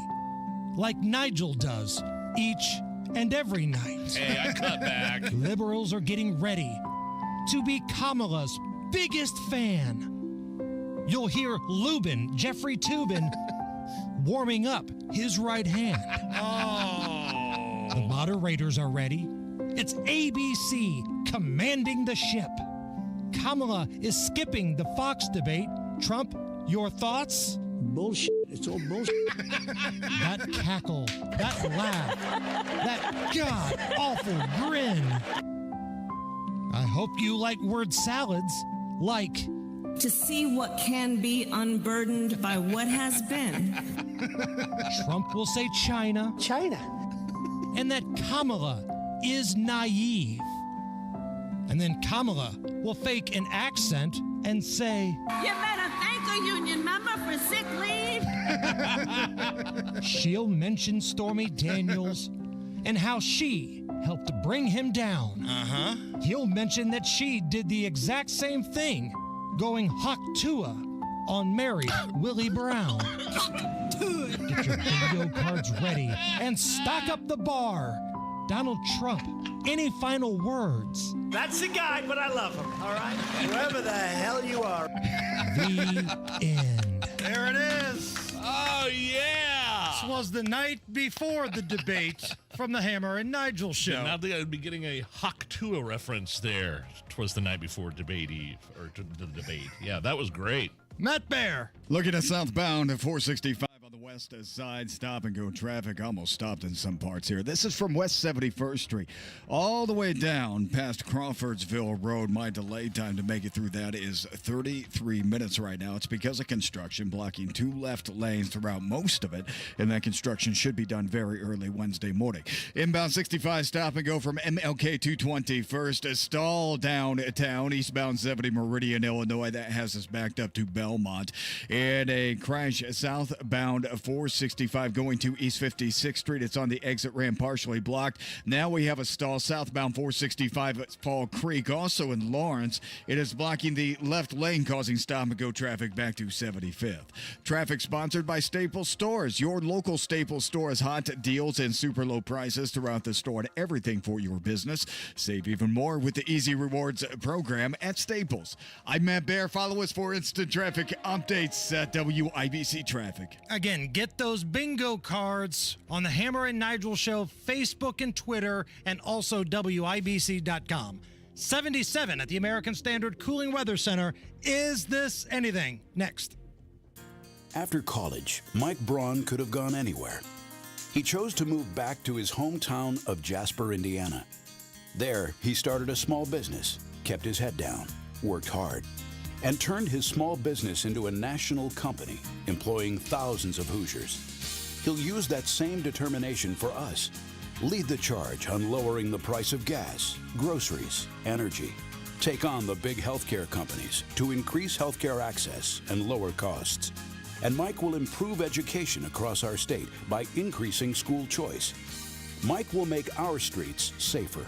like Nigel does each and every night. Hey, I cut back. Liberals are getting ready to be Kamala's biggest fan. You'll hear Lubin, Jeffrey Toobin, warming up his right hand. Oh. The moderators are ready. It's ABC commanding the ship. Kamala is skipping the Fox debate. Trump, your thoughts? Bullshit. It's all bullshit. That cackle, that laugh, that god-awful grin. I hope you like word salads, like... to see what can be unburdened by what has been. Trump will say China. And that Kamala is naive. And then Kamala will fake an accent and say, You better thank a union member for sick leave. she'll mention Stormy Daniels and how she helped bring him down. He'll mention that she did the exact same thing, going Hawk Tua on Mary Willie Brown. Get your bingo cards ready and stock up the bar. Donald Trump, any final words? That's the guy, but I love him, all right? Whoever the hell you are. The end. There it is. Oh, yeah. This was the night before the debate from the Hammer and Nigel Show. Yeah, now I'd be getting a Hawk Tua reference there. 'Twas the night before debate eve, or the debate. Yeah, that was great. Matt Bear. Looking at southbound at 465 on the west side, stop and go traffic almost stopped in some parts here. This is from West 71st Street all the way down past Crawfordsville Road. My delay time to make it through that is 33 minutes right now. It's because of construction blocking two left lanes throughout most of it, and that construction should be done very early Wednesday morning. Inbound 65 stop and go from MLK 221st, a stall downtown, eastbound 70 Meridian, Illinois. That has us backed up to Belmont, and a crash southbound 465 going to East 56th Street. It's on the exit ramp, partially blocked. Now we have a stall southbound 465 at Fall Creek, also in Lawrence. It is blocking the left lane, causing stop and go traffic back to 75th. Traffic sponsored by Staples Stores. Your local Staples store has hot deals and super low prices throughout the store and everything for your business. Save even more with the Easy Rewards program at Staples. I'm Matt Bear. Follow us for instant traffic updates at WIBC Traffic. Again, get those bingo cards on the Hammer and Nigel Show, Facebook and Twitter, and also WIBC.com. 77 at the American Standard Cooling Weather Center. Is this anything? Next. After college, Mike Braun could have gone anywhere. he chose to move back to his hometown of Jasper, Indiana. There, he started a small business, kept his head down, worked hard, and turned his small business into a national company, employing thousands of Hoosiers. He'll use that same determination for us. Lead the charge on lowering the price of gas, groceries, energy. Take on the big healthcare companies to increase healthcare access and lower costs. And Mike will improve education across our state by increasing school choice. Mike will make our streets safer,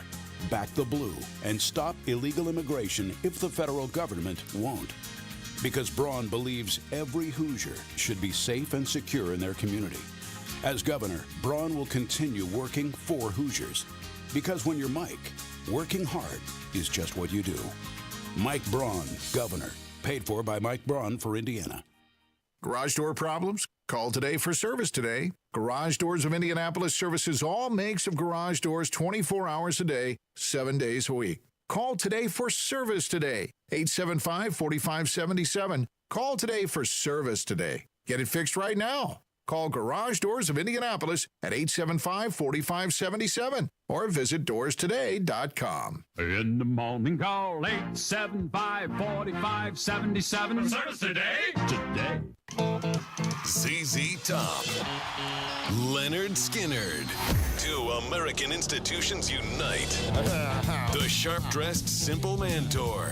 back the blue, and stop illegal immigration if the federal government won't. Because Braun believes every Hoosier should be safe and secure in their community. As governor, Braun will continue working for Hoosiers. Because when you're Mike, working hard is just what you do. Mike Braun, governor. Paid for by Mike Braun for Indiana. Garage door problems? Call today for service today. Garage Doors of Indianapolis services all makes of garage doors 24 hours a day, 7 days a week. Call today for service today. 875-4577. Call today for service today. Get it fixed right now. Call Garage Doors of Indianapolis at 875-4577 or visit doorstoday.com. In the morning, call 875-4577. Service today? Today. ZZ Top. Leonard Skinnerd. Two American institutions unite. The Sharp-Dressed Simple Man Tour.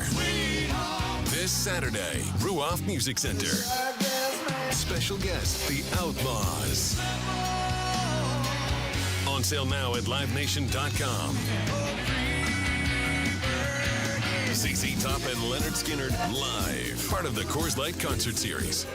This Saturday, Ruoff Music Center. Special guest, The Outlaws. On sale now at livenation.com. ZZ Top and Leonard Skinnerd live. Part of the Coors Light Concert Series.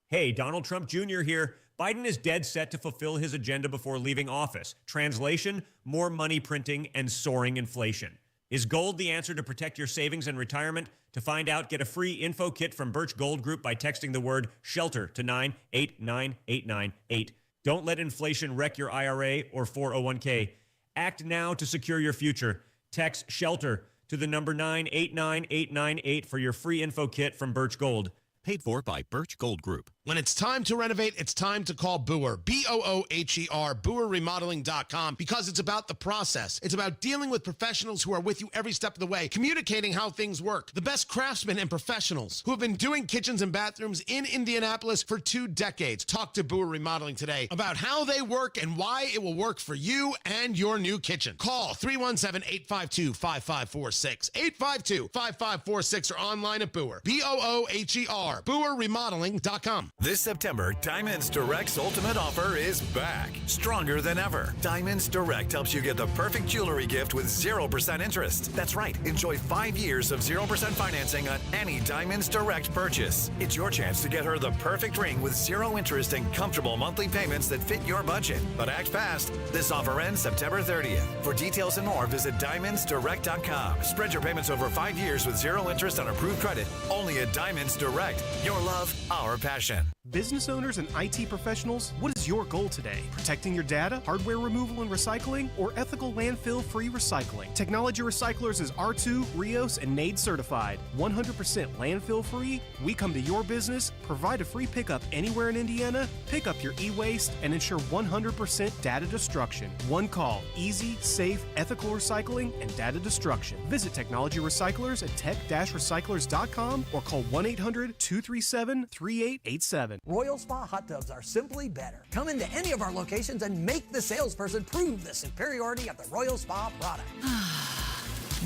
Hey, Donald Trump Jr. here. Biden is dead set to fulfill his agenda before leaving office. Translation, more money printing and soaring inflation. Is gold the answer to protect your savings and retirement? To find out, get a free info kit from Birch Gold Group by texting the word SHELTER to 989898. Don't let inflation wreck your IRA or 401k. Act now to secure your future. Text SHELTER to the number 989898 for your free info kit from Birch Gold. Paid for by Birch Gold Group. When it's time to renovate, it's time to call Booher. B-O-O-H-E-R, BooherRemodeling.com, because it's about the process. It's about dealing with professionals who are with you every step of the way, communicating how things work. The best craftsmen and professionals who have been doing kitchens and bathrooms in Indianapolis for 2 decades. Talk to Booher Remodeling today about how they work and why it will work for you and your new kitchen. Call 317-852-5546, 852-5546, or online at Booher. B-O-O-H-E-R, BooherRemodeling.com. This September, Diamonds Direct's ultimate offer is back, stronger than ever. Diamonds Direct helps you get the perfect jewelry gift with 0% interest. That's right. Enjoy 5 years of 0% financing on any Diamonds Direct purchase. It's your chance to get her the perfect ring with 0 interest and comfortable monthly payments that fit your budget. But act fast. This offer ends September 30th. For details and more, visit DiamondsDirect.com. Spread your payments over 5 years with 0 interest on approved credit. Only at Diamonds Direct. Your love, our passion. Business owners and IT professionals, what is your goal today? Protecting your data, hardware removal and recycling, or ethical landfill-free recycling? Technology Recyclers is R2, Rios, and NAID certified. 100% landfill-free. We come to your business, provide a free pickup anywhere in Indiana, pick up your e-waste, and ensure 100% data destruction. One call, easy, safe, ethical recycling, and data destruction. Visit Technology Recyclers at tech-recyclers.com or call 1-800-237-3887. Royal Spa hot tubs are simply better. Come into any of our locations and make the salesperson prove the superiority of the Royal Spa product.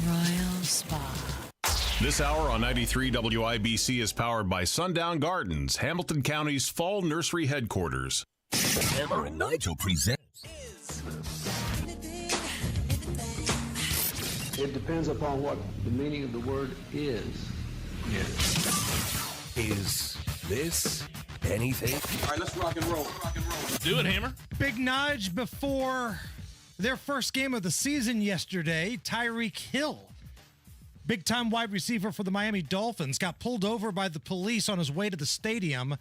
Royal Spa. This hour on 93 WIBC is powered by Sundown Gardens, Hamilton County's fall nursery headquarters. Hammer and Nigel presents. It depends upon what the meaning of the word is. Is this anything? All right, let's rock and roll. Do it, Hammer. Big Nige before their first game of the season yesterday. Tyreek Hill, big-time wide receiver for the Miami Dolphins, got pulled over by the police on his way to the stadium.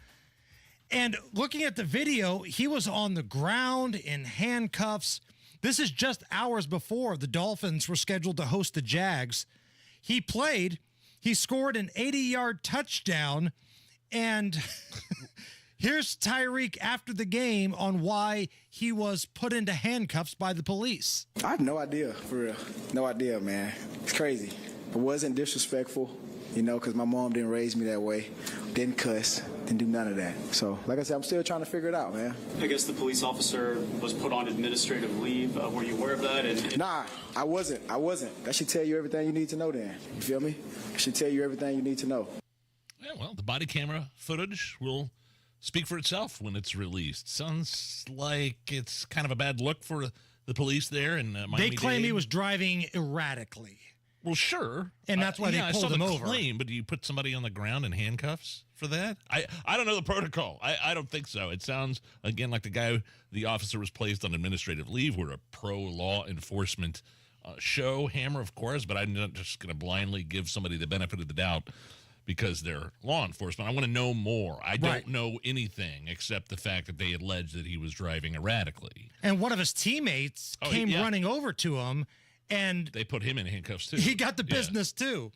And looking at the video, he was on the ground in handcuffs. This is just hours before the Dolphins were scheduled to host the Jags. He played. He scored an 80-yard touchdown, and Here's Tyreek after the game on why he was put into handcuffs by the police. I have no idea, for real. No idea, man. It's crazy. It wasn't disrespectful, because my mom didn't raise me that way. Didn't cuss, didn't do none of that. So, like I said, I'm still trying to figure it out, man. I guess the police officer was put on administrative leave. Were you aware of that? Nah, I wasn't. That should tell you everything you need to know then. You feel me? It should tell you everything you need to know. Yeah, well, the body camera footage will speak for itself when it's released. Sounds like it's kind of a bad look for the police there in Miami-Dade. They claim he was driving erratically. Well, sure. And that's why they pulled him over. Claim, but do you put somebody on the ground in handcuffs for that? I don't know the protocol. I don't think so. It sounds, again, like the officer was placed on administrative leave. We're a pro-law enforcement show, Hammer, of course, but I'm not just going to blindly give somebody the benefit of the doubt because they're law enforcement. I want to know more. I don't know anything except the fact that they alleged that he was driving erratically. And one of his teammates came running over to him, and they put him in handcuffs, too. He got the business, too.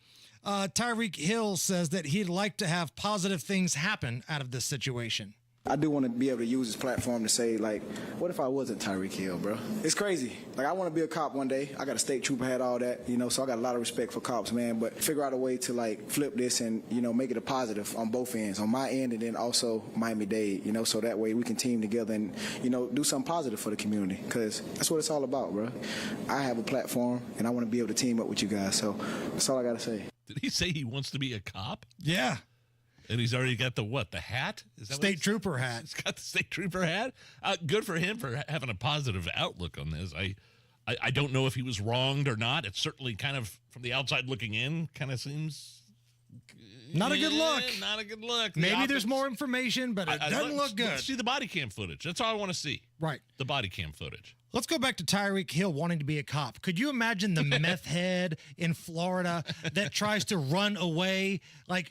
Tyreek Hill says that he'd like to have positive things happen out of this situation. I do want to be able to use this platform to say, what if I wasn't Tyreek Hill, bro? It's crazy. I want to be a cop one day. I got a state trooper, had all that, so I got a lot of respect for cops, man. But figure out a way to, flip this and, make it a positive on both ends, on my end and then also Miami-Dade, so that way we can team together and, do something positive for the community because that's what it's all about, bro. I have a platform, and I want to be able to team up with you guys, so that's all I got to say. Did he say he wants to be a cop? Yeah. And he's already got the hat? Is that state trooper hat. He's got the state trooper hat? Good for him for having a positive outlook on this. I don't know if he was wronged or not. It certainly kind of, from the outside looking in, kind of seems... Not a good look. Not a good look. Maybe there's more information, but it doesn't look good. Let's see the body cam footage. That's all I want to see. Right. The body cam footage. Let's go back to Tyreek Hill wanting to be a cop. Could you imagine the meth head in Florida that tries to run away,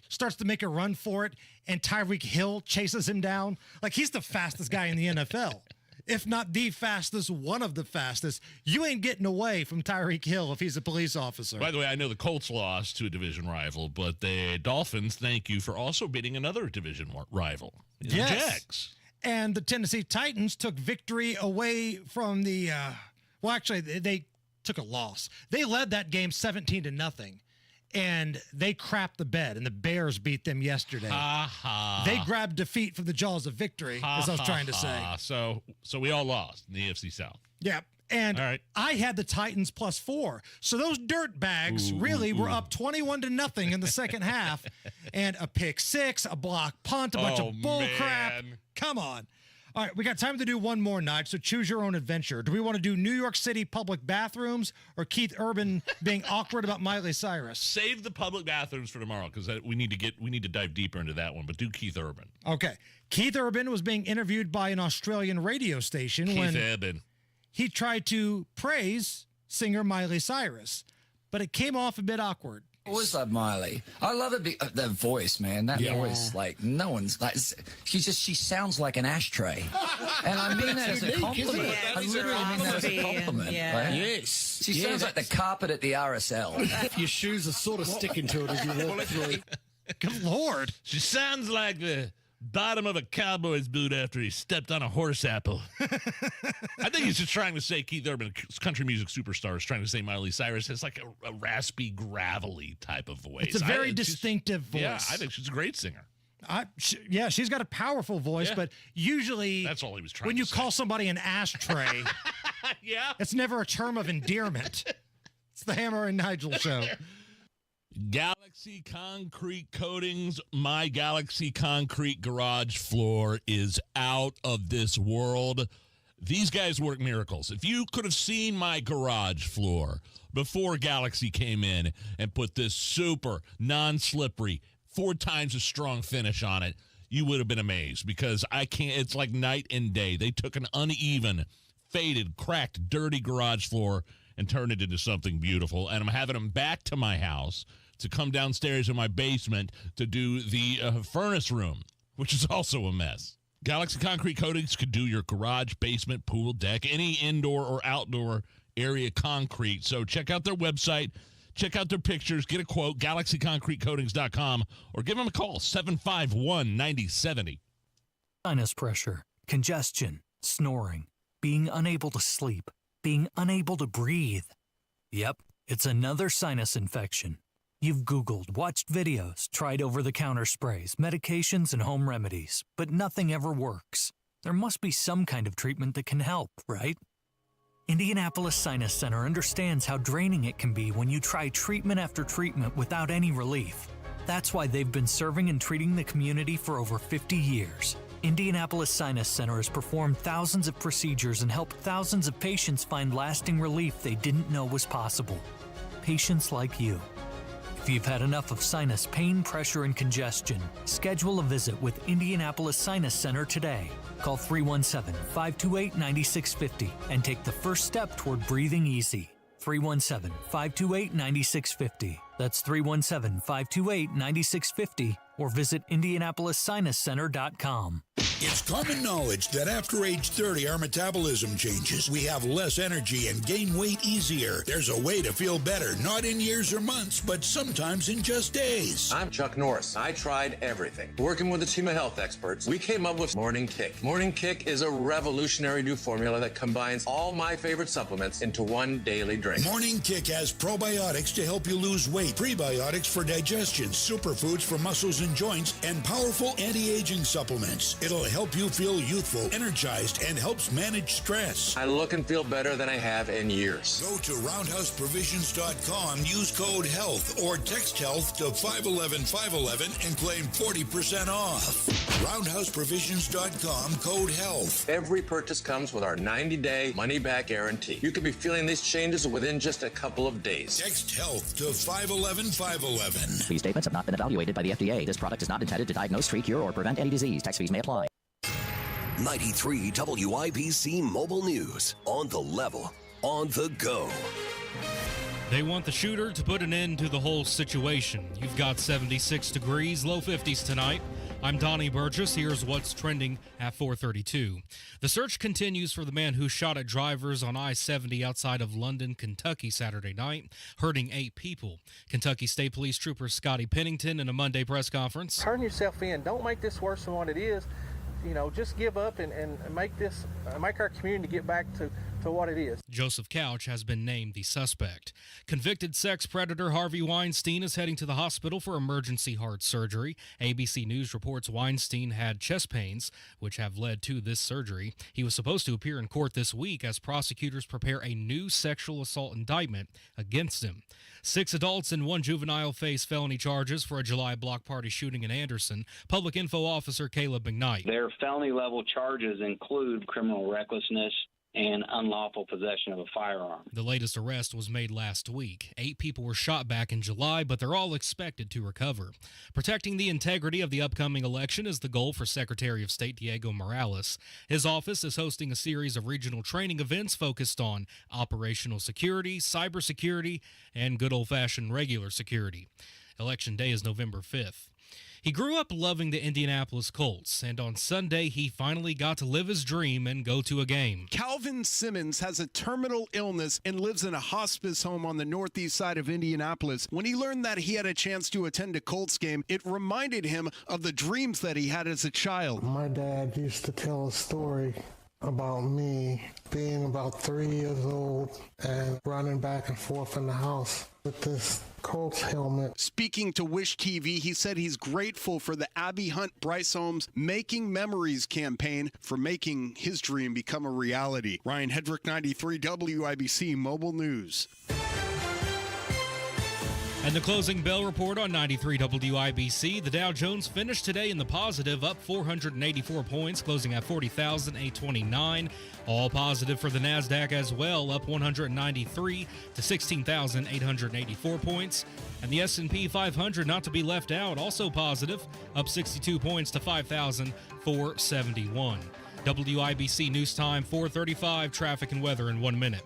starts to make a run for it, and Tyreek Hill chases him down? He's the fastest guy in the NFL. If not the fastest, one of the fastest. You ain't getting away from Tyreek Hill if he's a police officer. By the way, I know the Colts lost to a division rival, but the Dolphins, thank you for also beating another division rival. The Jags. And the Tennessee Titans took victory away from the they took a loss. They led that game 17-0. And they crapped the bed, and the Bears beat them yesterday. They grabbed defeat from the jaws of victory, as I was trying to say. So we all lost in the AFC South. Yeah. And I had the Titans +4. So those dirt bags were up 21-0 in the second half. And a pick six, a block punt, a bunch of bull crap. Come on. All right, we got time to do one more, Nige, so choose your own adventure. Do we want to do New York City public bathrooms or Keith Urban being awkward about Miley Cyrus? Save the public bathrooms for tomorrow because we need to dive deeper into that one, but do Keith Urban. Okay. Keith Urban was being interviewed by an Australian radio station when he tried to praise singer Miley Cyrus, but it came off a bit awkward. I always love Miley. I love that voice, man. That voice, no one's she sounds like an ashtray, and I mean that as a compliment. I literally mean that as a compliment. Yes, she sounds like the carpet at the RSL. Your shoes are sort of sticking to it as you walk through. Good Lord, she sounds like the bottom of a cowboy's boot after he stepped on a horse apple. I think he's just trying to say Keith Urban, country music superstar, is trying to say Miley Cyrus has a raspy, gravelly type of voice. It's a very distinctive voice. Yeah, I think she's a great singer. She's got a powerful voice, but usually that's all he was trying when to you say. call somebody an ashtray, it's never a term of endearment. It's the Hammer and Nigel show. Galaxy Concrete Coatings, my Galaxy Concrete garage floor is out of this world. These guys work miracles. If you could have seen my garage floor before Galaxy came in and put this super non-slippery, 4 times as strong finish on it, you would have been amazed because it's like night and day. They took an uneven, faded, cracked, dirty garage floor and turned it into something beautiful. And I'm having them back to my house to come downstairs in my basement to do the furnace room, which is also a mess. Galaxy Concrete Coatings could do your garage, basement, pool, deck, any indoor or outdoor area concrete. So check out their website, check out their pictures, get a quote, galaxyconcretecoatings.com, or give them a call, 751-9070. Sinus pressure, congestion, snoring, being unable to sleep, being unable to breathe. Yep, it's another sinus infection. You've Googled, watched videos, tried over-the-counter sprays, medications, and home remedies, but nothing ever works. There must be some kind of treatment that can help, right? Indianapolis Sinus Center understands how draining it can be when you try treatment after treatment without any relief. That's why they've been serving and treating the community for over 50 years. Indianapolis Sinus Center has performed thousands of procedures and helped thousands of patients find lasting relief they didn't know was possible. Patients like you. If you've had enough of sinus pain, pressure, and congestion, schedule a visit with Indianapolis Sinus Center today. Call 317-528-9650 and take the first step toward breathing easy. 317-528-9650. That's 317-528-9650 or visit IndianapolisSinusCenter.com. It's common knowledge that after age 30, our metabolism changes. We have less energy and gain weight easier. There's a way to feel better, not in years or months, but sometimes in just days. I'm Chuck Norris. I tried everything. Working with a team of health experts, we came up with Morning Kick. Morning Kick is a revolutionary new formula that combines all my favorite supplements into one daily drink. Morning Kick has probiotics to help you lose weight, prebiotics for digestion, superfoods for muscles and joints, and powerful anti-aging supplements. It'll help you feel youthful, energized, and helps manage stress. I look and feel better than I have in years. Go to roundhouseprovisions.com, use code HEALTH, or text HEALTH to 511-511 and claim 40% off. roundhouseprovisions.com, code HEALTH. Every purchase comes with our 90-day money-back guarantee. You could be feeling these changes within just a couple of days. Text HEALTH to 511-511. These statements have not been evaluated by the FDA. This product is not intended to diagnose, treat, cure, or prevent any disease. Tax fees may apply. 93 WIBC Mobile News. On the level, on the go. They want the shooter to put an end to the whole situation. You've got 76 degrees, low 50s tonight. I'm Donnie Burgess. Here's what's trending at 4:32. The search continues for the man who shot at drivers on I-70 outside of London, Kentucky Saturday night, hurting 8 people. Kentucky State Police Trooper Scotty Pennington in a Monday press conference. Turn yourself in. Don't make this worse than what it is. You know, just give up and make our community get back to what it is. Joseph Couch has been named the suspect. Convicted sex predator Harvey Weinstein is heading to the hospital for emergency heart surgery. ABC News reports Weinstein had chest pains, which have led to this surgery. He was supposed to appear in court this week as prosecutors prepare a new sexual assault indictment against him. 6 adults and 1 juvenile face felony charges for a July block party shooting in Anderson. Public Info Officer Caleb McKnight. Their felony-level charges include criminal recklessness and unlawful possession of a firearm. The latest arrest was made last week. 8 people were shot back in July, but they're all expected to recover. Protecting the integrity of the upcoming election is the goal for Secretary of State Diego Morales. His office is hosting a series of regional training events focused on operational security, cybersecurity, and good old-fashioned regular security. Election Day is November 5th. He grew up loving the Indianapolis Colts, and on Sunday, he finally got to live his dream and go to a game. Calvin Simmons has a terminal illness and lives in a hospice home on the northeast side of Indianapolis. When he learned that he had a chance to attend a Colts game, it reminded him of the dreams that he had as a child. My dad used to tell a story about me being about 3 years old and running back and forth in the house with this Colts helmet. Speaking to Wish TV, he said he's grateful for the Abby Hunt Bryce Holmes Making Memories campaign for making his dream become a reality. Ryan Hedrick, 93 WIBC Mobile News. And the closing bell report on 93 WIBC. The Dow Jones finished today in the positive, up 484 points, closing at 40,829. All positive for the NASDAQ as well, up 193 to 16,884 points. And the S&P 500, not to be left out, also positive, up 62 points to 5,471. WIBC News Time, 4:35, traffic and weather in 1 minute.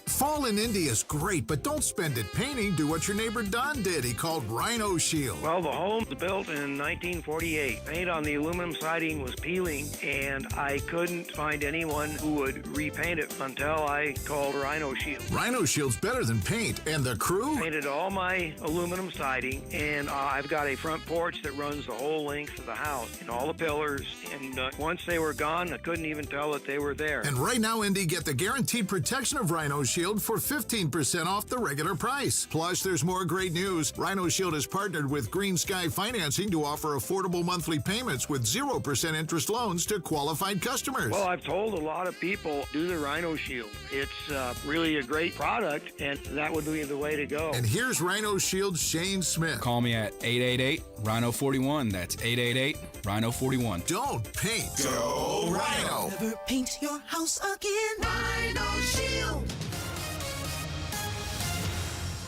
Fall in Indy is great, but don't spend it painting. Do what your neighbor Don did. He called Rhino Shield. Well, the home was built in 1948. Paint on the aluminum siding was peeling, and I couldn't find anyone who would repaint it until I called Rhino Shield. Rhino Shield's better than paint. And the crew? Painted all my aluminum siding, and I've got a front porch that runs the whole length of the house and all the pillars. And once they were gone, I couldn't even tell that they were there. And right now, Indy, get the guaranteed protection of Rhino Shield for 15% off the regular price. Plus, there's more great news. Rhino Shield has partnered with Green Sky Financing to offer affordable monthly payments with 0% interest loans to qualified customers. Well, I've told a lot of people, do the Rhino Shield. It's really a great product, and that would be the way to go. And here's Rhino Shield's Shane Smith. Call me at 888-RHINO-41. That's 888-RHINO-41. Don't paint. Go Rhino. Never paint your house again. Rhino Shield.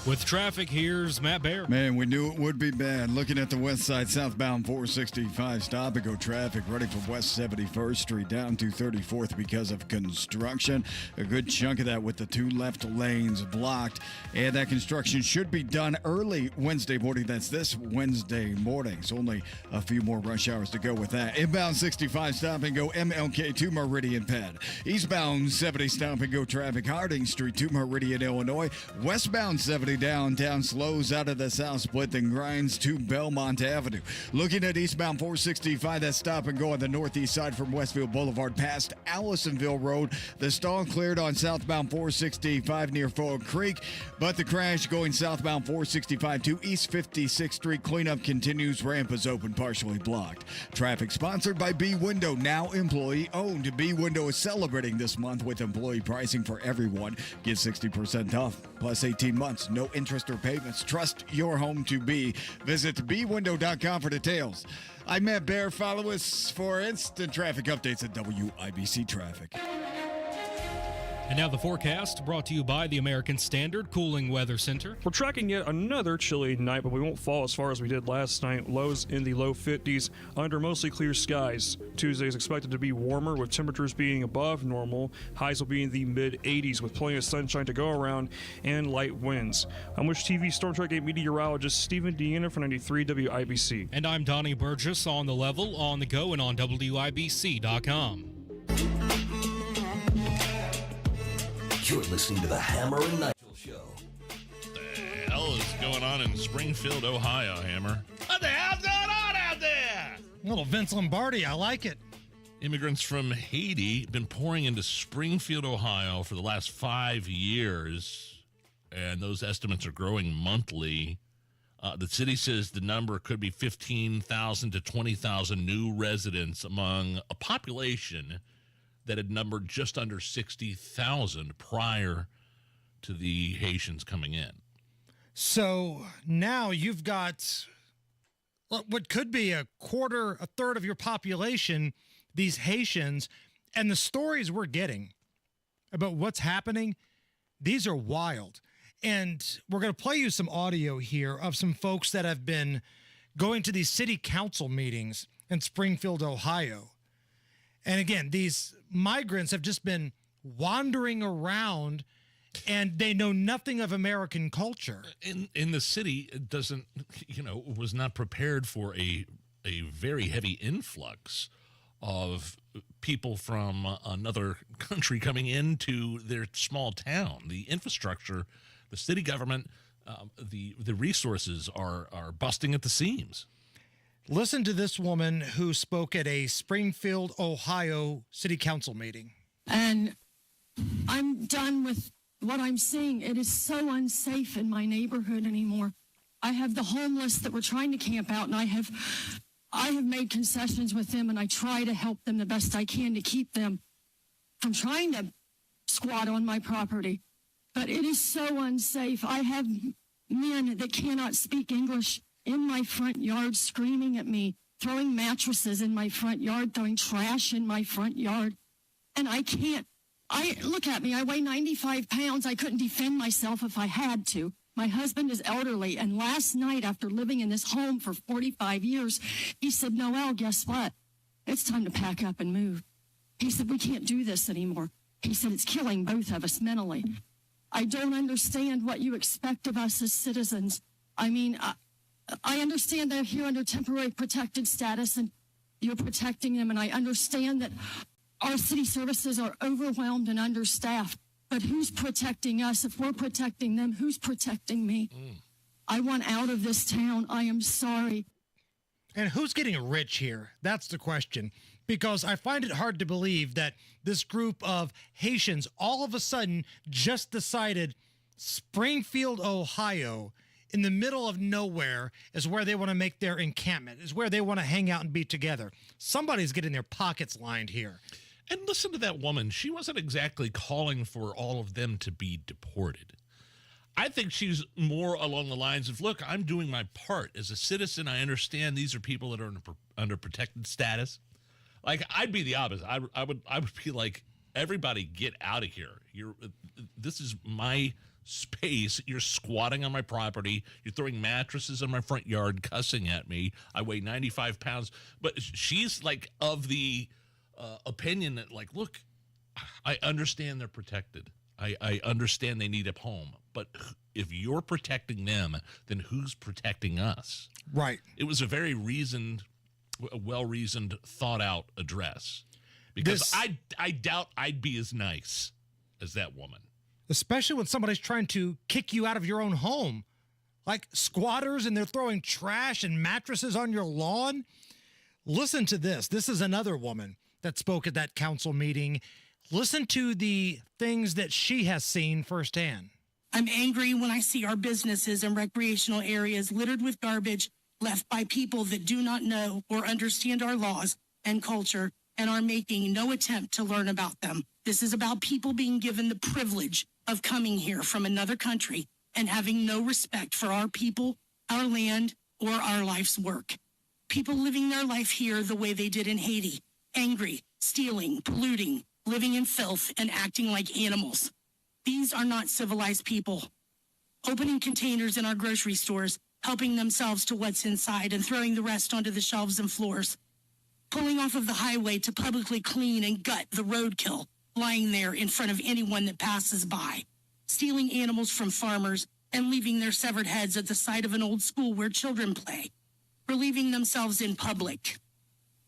With traffic, here's Matt Bear. Man, we knew it would be bad. Looking at the west side, southbound 465 stop-and-go traffic ready for West 71st Street down to 34th because of construction. A good chunk of that with the two left lanes blocked. And that construction should be done early Wednesday morning. That's this Wednesday morning. So only a few more rush hours to go with that. Inbound 65 stop-and-go MLK to Meridian Pad. Eastbound 70 stop-and-go traffic Harding Street to Meridian, Illinois. Westbound 70 downtown slows out of the south split and grinds to Belmont Avenue. Looking at eastbound 465, that stop and go on the northeast side from Westfield Boulevard past Allisonville Road. The stall cleared on southbound 465 near Fall Creek, but the crash going southbound 465 to East 56th Street. Cleanup continues. Ramp is open, partially blocked. Traffic sponsored by B Window, now employee owned. B Window is celebrating this month with employee pricing for everyone. Get 60% off plus 18 months. No interest or payments. Trust your home to B. Visit bwindow.com for details. I'm Matt Bear. Follow us for instant traffic updates at WIBC Traffic. And now the forecast, brought to you by the American Standard Cooling Weather Center. We're tracking yet another chilly night, but we won't fall as far as we did last night. Lows in the low 50s under mostly clear skies. Tuesday is expected to be warmer with temperatures being above normal. Highs will be in the mid 80s with plenty of sunshine to go around and light winds. I'm Wish TV Storm Track 8 meteorologist Stephen Deanna for 93 WIBC. And I'm Donnie Burgess on the level, on the go, and on WIBC.com. You're listening to the Hammer and Nigel Show. What the hell is going on in Springfield, Ohio, Hammer? What the hell's going on out there? A little Vince Lombardi. I like it. Immigrants from Haiti been pouring into Springfield, Ohio for the last 5 years, and those estimates are growing monthly. The city says the number could be 15,000 to 20,000 new residents among a population that had numbered just under 60,000 prior to the Haitians coming in. So now you've got what could be a third of your population, these Haitians, and the stories we're getting about what's happening, these are wild. And we're going to play you some audio here of some folks that have been going to these city council meetings in Springfield, Ohio. And again, these migrants have just been wandering around, and they know nothing of American culture. In the city, it doesn't, was not prepared for a very heavy influx of people from another country coming into their small town. The infrastructure, the city government, the resources are busting at the seams. Listen to this woman who spoke at a Springfield, Ohio city council meeting. And I'm done with what I'm seeing. It is so unsafe in my neighborhood anymore. I have the homeless that were trying to camp out, and I have made concessions with them, and I try to help them the best I can to keep them from trying to squat on my property. But it is so unsafe. I have men that cannot speak English in my front yard screaming at me, throwing mattresses in my front yard, throwing trash in my front yard. And I can't. Look at me. I weigh 95 pounds. I couldn't defend myself if I had to. My husband is elderly, and last night, after living in this home for 45 years, he said, Noelle, guess what? It's time to pack up and move. He said, we can't do this anymore. He said, it's killing both of us mentally. I don't understand what you expect of us as citizens. I mean, I understand they're here under temporary protected status and you're protecting them, and I understand that our city services are overwhelmed and understaffed. But who's protecting us? If we're protecting them, who's protecting me? I want out of this town. I am sorry. And who's getting rich here? That's the question. Because I find it hard to believe that this group of Haitians all of a sudden just decided Springfield, Ohio, in the middle of nowhere, is where they want to make their encampment, is where they want to hang out and be together. Somebody's getting their pockets lined here. And listen to that woman. She wasn't exactly calling for all of them to be deported. I think she's more along the lines of, look, I'm doing my part. As a citizen, I understand these are people that are under protected status. Like, I'd be the opposite. I would be like, everybody get out of here. This is my space. You're squatting on my property. You're throwing mattresses in my front yard, cussing at me. I weigh 95 pounds. But she's like of the opinion that, like, look, I understand they're protected. I understand they need a home. But if you're protecting them, then who's protecting us? Right. It was a very well-reasoned, thought-out address. Because I doubt I'd be as nice as that woman. Especially when somebody's trying to kick you out of your own home. Like squatters, and they're throwing trash and mattresses on your lawn. Listen to this. This is another woman that spoke at that council meeting. Listen to the things that she has seen firsthand. I'm angry when I see our businesses and recreational areas littered with garbage left by people that do not know or understand our laws and culture and are making no attempt to learn about them. This is about people being given the privilege of coming here from another country and having no respect for our people, our land, or our life's work. People living their life here the way they did in Haiti, angry, stealing, polluting, living in filth, and acting like animals. These are not civilized people. Opening containers in our grocery stores, helping themselves to what's inside and throwing the rest onto the shelves and floors. Pulling off of the highway to publicly clean and gut the roadkill lying there in front of anyone that passes by. Stealing animals from farmers and leaving their severed heads at the side of an old school where children play. Relieving themselves in public.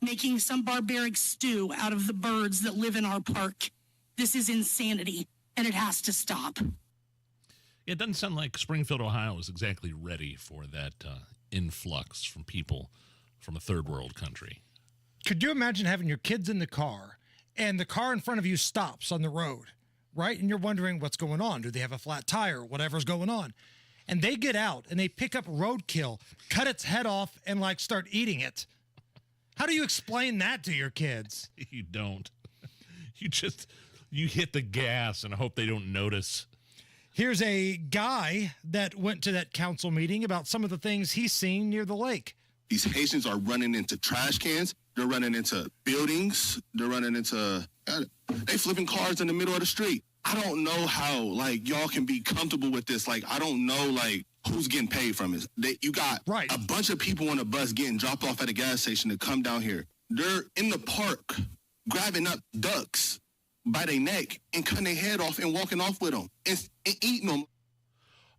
Making some barbaric stew out of the birds that live in our park. This is insanity, and it has to stop. It doesn't sound like Springfield, Ohio is exactly ready for that influx from people from a third world country. Could you imagine having your kids in the car and the car in front of you stops on the road, right? And you're wondering what's going on. Do they have a flat tire? Whatever's going on. And they get out and they pick up roadkill, cut its head off, and like start eating it. How do you explain that to your kids? You don't. You hit the gas and hope they don't notice. Here's a guy that went to that council meeting about some of the things he's seen near the lake. These Haitians are running into trash cans. They're running into buildings. They're running into, they flipping cars in the middle of the street. I don't know how, like, y'all can be comfortable with this. Like, I don't know, like, who's getting paid from it. You got a bunch of people on a bus getting dropped off at a gas station to come down here. They're in the park grabbing up ducks by their neck and cutting their head off and walking off with them and eating them.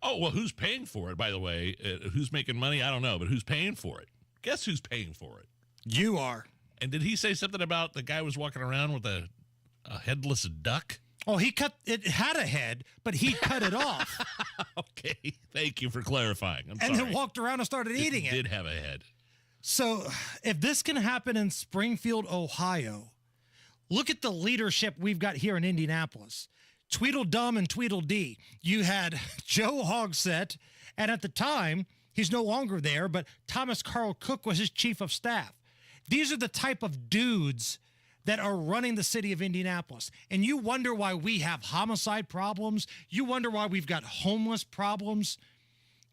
Oh, well, who's paying for it, by the way? Who's making money? I don't know, but who's paying for it? Guess who's paying for it? You are. And did he say something about the guy was walking around with a headless duck? Oh, it had a head, but he cut it off. Okay, thank you for clarifying. I'm and sorry. then walked around and started eating it. It did have a head. So if this can happen in Springfield, Ohio, look at the leadership we've got here in Indianapolis. Tweedledum and Tweedledee. You had Joe Hogsett, and at the time, he's no longer there, but Thomas Carl Cook was his chief of staff. These are the type of dudes that are running the city of Indianapolis. And you wonder why we have homicide problems. You wonder why we've got homeless problems.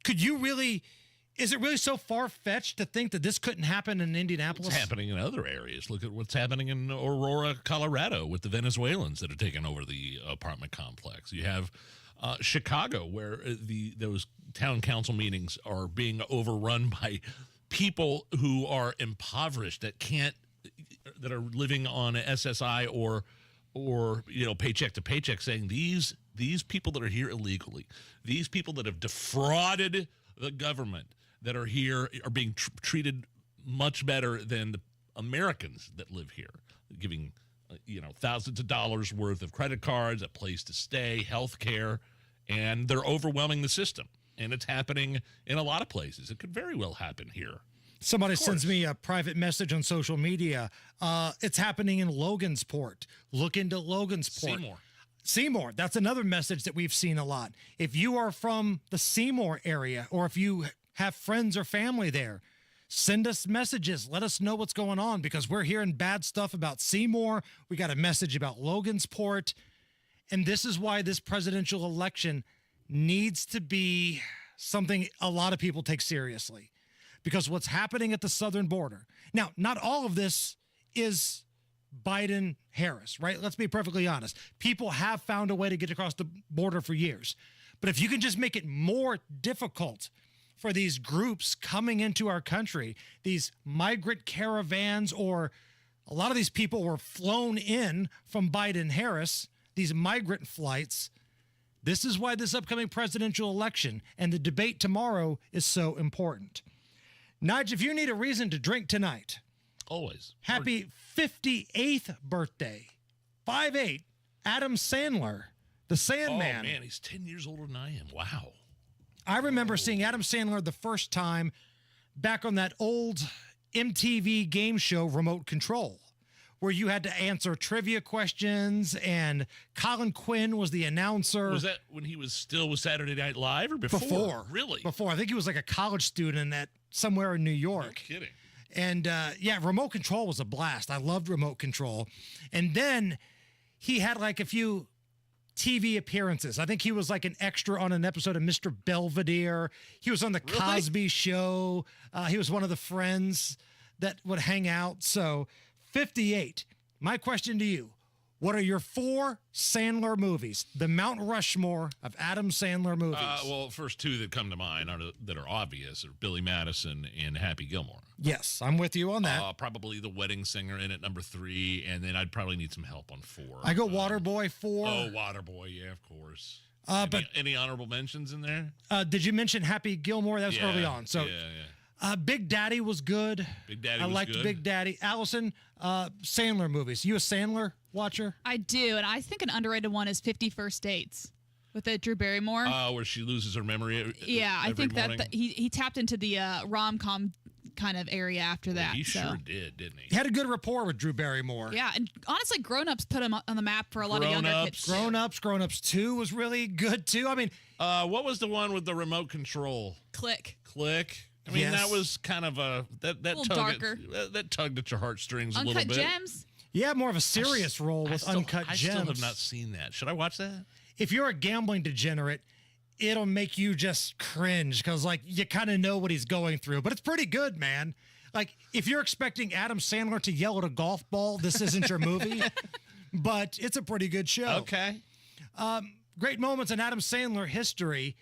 Is it really so far-fetched to think that this couldn't happen in Indianapolis? It's happening in other areos. Look at what's happening in Aurora, Colorado with the Venezuelans that are taking over the apartment complex. You have Chicago, where those town council meetings are being overrun by people who are impoverished that are living on SSI or paycheck to paycheck, saying these these people that are here illegally, these people that have defrauded the government that are here are being treated much better than the Americans that live here, giving thousands of dollars worth of credit cards, a place to stay, health care, and they're overwhelming the system. And it's happening in a lot of places. It could very well happen here. Somebody sends me a private message on social media. It's happening in Logansport. Look into Logansport. Seymour. That's another message that we've seen a lot. If you are from the Seymour area, or if you have friends or family there, send us messages. Let us know what's going on, because we're hearing bad stuff about Seymour. We got a message about Logansport. And this is why this presidential election needs to be something a lot of people take seriously. Because what's happening at the southern border. Now, not all of this is Biden-Harris, right? Let's be perfectly honest. People have found a way to get across the border for years. But if you can just make it more difficult for these groups coming into our country, these migrant caravans, or a lot of these people were flown in from Biden-Harris, these migrant flights, this is why this upcoming presidential election and the debate tomorrow is so important. Nigel, if you need a reason to drink tonight, always. Happy 58th birthday, 5'8", Adam Sandler, the Sandman. Oh, man, he's 10 years older than I am. Wow. I remember seeing Adam Sandler the first time back on that old MTV game show, Remote Control, where you had to answer trivia questions, and Colin Quinn was the announcer. Was that when he was still with Saturday Night Live, or before? Before. Really? Before. I think he was like a college student at somewhere in New York. No kidding. And Remote Control was a blast. I loved Remote Control. And then he had like a few TV appearances. I think he was like an extra on an episode of Mr. Belvedere. He was on the Cosby Show. He was one of the friends that would hang out. So 58. My question to you, what are your 4 Sandler movies? The Mount Rushmore of Adam Sandler movies. Well, first 2 that come to mind that are obvious are Billy Madison and Happy Gilmore. Yes, I'm with you on that. Probably The Wedding Singer in at number 3, and then I'd probably need some help on 4. I go Waterboy 4. Oh, Waterboy, yeah, of course. Any honorable mentions in there? Did you mention Happy Gilmore? That was early on. So yeah. Big Daddy was good. Big Daddy I was liked good. Big Daddy. Allison, Sandler movies. You a Sandler watcher? I do, and I think an underrated one is 50 First Dates with Drew Barrymore. Where she loses her memory. Yeah, I think morning. that he tapped into the rom-com kind of area after that. He sure did, didn't he? He had a good rapport with Drew Barrymore. Yeah, and honestly, Grown Ups put him on the map for a lot of younger kids. Grown Ups 2 was really good too. I mean, what was the one with the remote control? Click. I mean, that was kind of that little darker. That tugged at your heartstrings a little bit. Uncut Gems. Yeah, more of a serious role with Uncut Gems. I still have not seen that. Should I watch that? If you're a gambling degenerate, it'll make you just cringe because, like, you kind of know what he's going through. But it's pretty good, man. Like, if you're expecting Adam Sandler to yell at a golf ball, this isn't your movie. But it's a pretty good show. Okay. Great moments in Adam Sandler history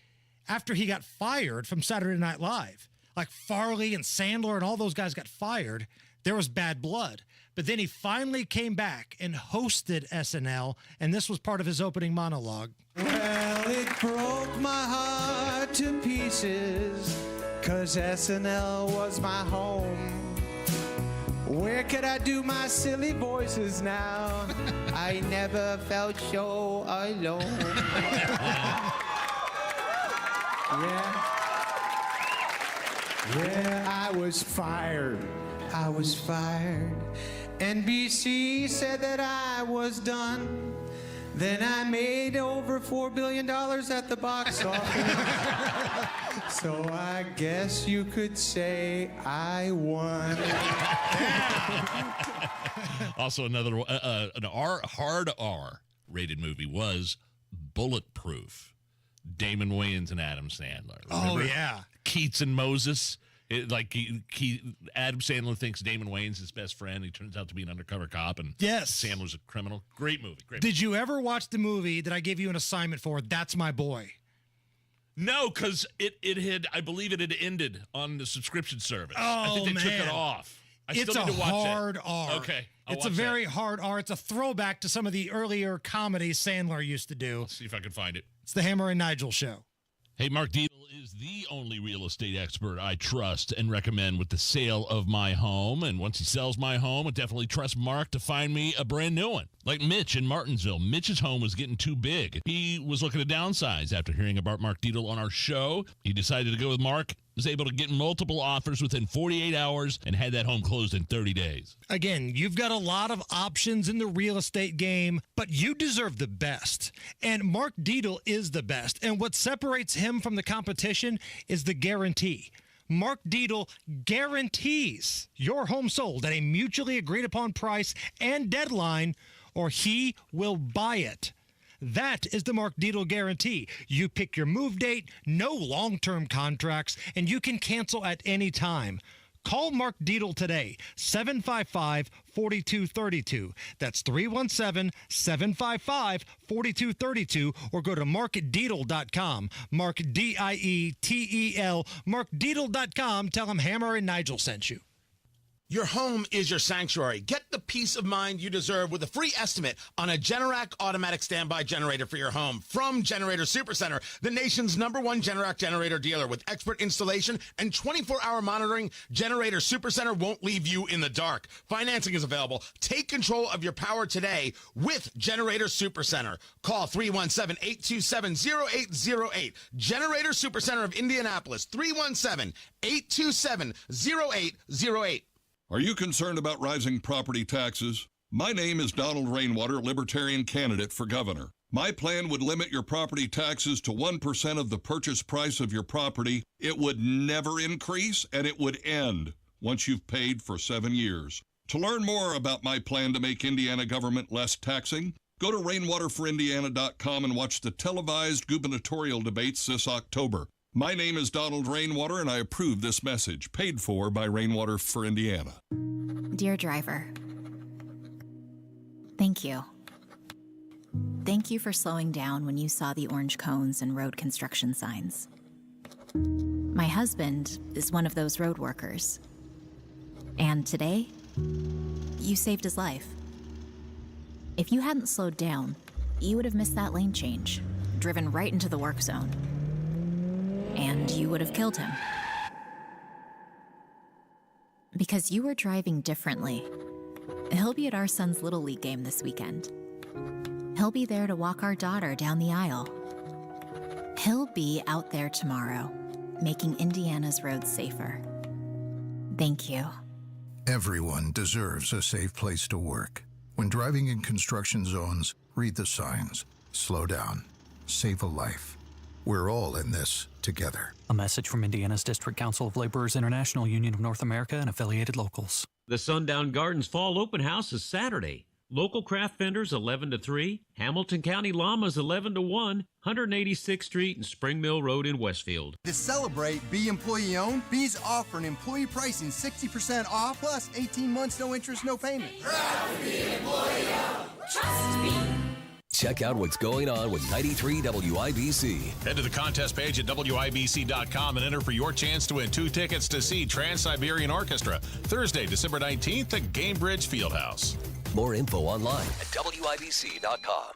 after he got fired from Saturday Night Live. Like Farley and Sandler and all those guys got fired. There was bad blood. But then he finally came back and hosted SNL, and this was part of his opening monologue. Well, it broke my heart to pieces, 'cause SNL was my home. Where could I do my silly voices now? I never felt so alone. Yeah, I was fired. NBC said that I was done. Then I made over $4 billion at the box office. So I guess you could say I won. Also, another an hard R rated movie was Bulletproof. Damon Wayans and Adam Sandler. Remember? Oh, yeah. Keats and Moses. Adam Sandler thinks Damon Wayans his best friend. He turns out to be an undercover cop, and Sandler's a criminal. Great movie. Did you ever watch the movie that I gave you an assignment for, That's My Boy? No, because it had, I believe it had ended on the subscription service. Oh, I think they man. took it off. still It's need a to watch hard it. R. Okay. It's a very hard R. It's a throwback to some of the earlier comedies Sandler used to do. See if I can find it. It's the Hammer and Nigel show. Hey, Mark Deedle is the only real estate expert I trust and recommend with the sale of my home. And once he sells my home, I definitely trust Mark to find me a brand new one. Like Mitch in Martinsville. Mitch's home was getting too big. He was looking to downsize after hearing about Mark Deedle on our show. He decided to go with Mark, was able to get multiple offers within 48 hours, and had that home closed in 30 days. Again, you've got a lot of options in the real estate game, but you deserve the best. And Mark Deedle is the best. And what separates him from the competition is the guarantee. Mark Deedle guarantees your home sold at a mutually agreed upon price and deadline, or he will buy it. That is the Mark Deedle guarantee. You pick your move date, no long-term contracts, and you can cancel at any time. Call Mark Deedle today, 755-4232. That's 317-755-4232, or go to markdeedle.com. Mark, D-I-E-T-E-L, markdeedle.com. Tell him Hammer and Nigel sent you. Your home is your sanctuary. Get the peace of mind you deserve with a free estimate on a Generac automatic standby generator for your home from Generator Supercenter, the nation's #1 Generac generator dealer. With expert installation and 24-hour monitoring, Generator Supercenter won't leave you in the dark. Financing is available. Take control of your power today with Generator Supercenter. Call 317-827-0808. Generator Supercenter of Indianapolis, 317-827-0808. Are you concerned about rising property taxes? My name is Donald Rainwater, Libertarian candidate for governor. My plan would limit your property taxes to 1% of the purchase price of your property. It would never increase, and it would end once you've paid for 7 years. To learn more about my plan to make Indiana government less taxing, go to rainwaterforindiana.com and watch the televised gubernatorial debates this October. My name is Donald Rainwater, and I approve this message, paid for by Rainwater for Indiana. Dear driver, thank you. Thank you for slowing down when you saw the orange cones and road construction signs. My husband is one of those road workers. And today, you saved his life. If you hadn't slowed down, you would have missed that lane change, driven right into the work zone. And you would have killed him. Because you were driving differently. He'll be at our son's Little League game this weekend. He'll be there to walk our daughter down the aisle. He'll be out there tomorrow, making Indiana's roads safer. Thank you. Everyone deserves a safe place to work. When driving in construction zones, read the signs. Slow down. Save a life. We're all in this together. A message from Indiana's District Council of Laborers International Union of North America and affiliated locals. The Sundown Gardens Fall Open House is Saturday. Local craft vendors 11 to 3, Hamilton County Llamas 11 to 1, 186th Street and Spring Mill Road in Westfield. To celebrate, Be Employee Owned, Be's offering employee pricing 60% off plus 18 months no interest, no payment. Proud to be employee owned. Trust me. Check out what's going on with 93 WIBC. Head to the contest page at WIBC.com and enter for your chance to win 2 tickets to see Trans-Siberian Orchestra Thursday, December 19th at Gamebridge Fieldhouse. More info online at WIBC.com.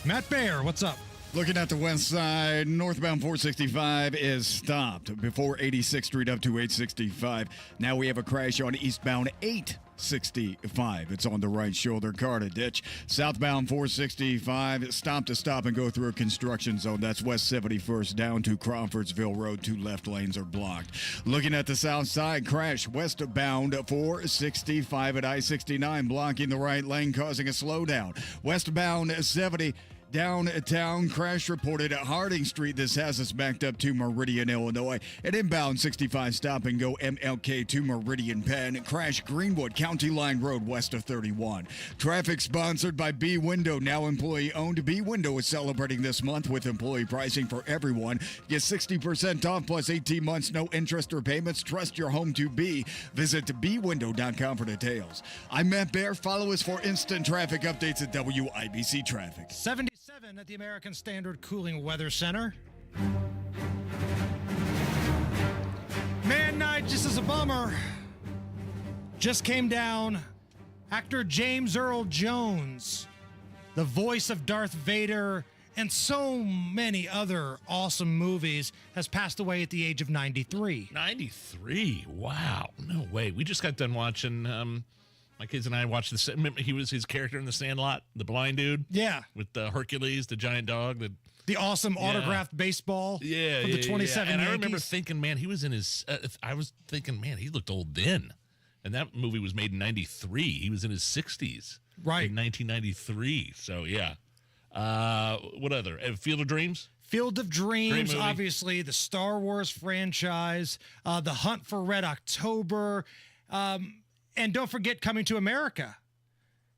Matt Baer, what's up? Looking at the west side, northbound 465 is stopped before 86th Street up to 865. Now we have a crash on eastbound 865. It's on the right shoulder, car to ditch. Southbound 465, stop to stop and go through a construction zone. That's West 71st down to Crawfordsville Road. 2 left lanes are blocked. Looking at the south side, crash westbound 465 at I-69, blocking the right lane, causing a slowdown. Westbound 70 downtown, crash reported at Harding Street. This has us backed up to Meridian, Illinois. At inbound 65, stop and go MLK to Meridian Penn. Crash Greenwood, County Line Road west of 31. Traffic sponsored by B Window, now employee owned. B Window is celebrating this month with employee pricing for everyone. Get 60% off plus 18 months, no interest or payments. Trust your home to B. Visit bwindow.com for details. I'm Matt Baer. Follow us for instant traffic updates at WIBC Traffic. 77 at the American Standard Cooling Weather Center. Man, Nige, this is a bummer. just came down. Actor James Earl Jones, the voice of Darth Vader and so many other awesome movies, has passed away at the age of 93. 93? Wow. No way. We just got done watching, my kids and I watched this. Remember, he was his character in The Sandlot, the blind dude? Yeah. With Hercules, the giant dog. The awesome autographed baseball from the 27 And Yankees. I remember thinking, man, he was in his, I was thinking, man, he looked old then. And that movie was made in 93. He was in his 60s. Right. In 1993. So, yeah. What other? Field of Dreams? Field of Dreams, obviously, the Star Wars franchise, The Hunt for Red October, and don't forget Coming to America.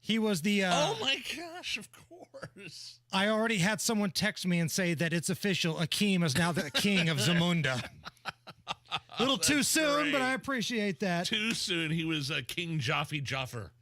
He was the... oh, my gosh, of course. I already had someone text me and say that it's official. Akeem is now the king of Zamunda. A little too soon, great. but I appreciate that. Too soon. He was King Jaffer.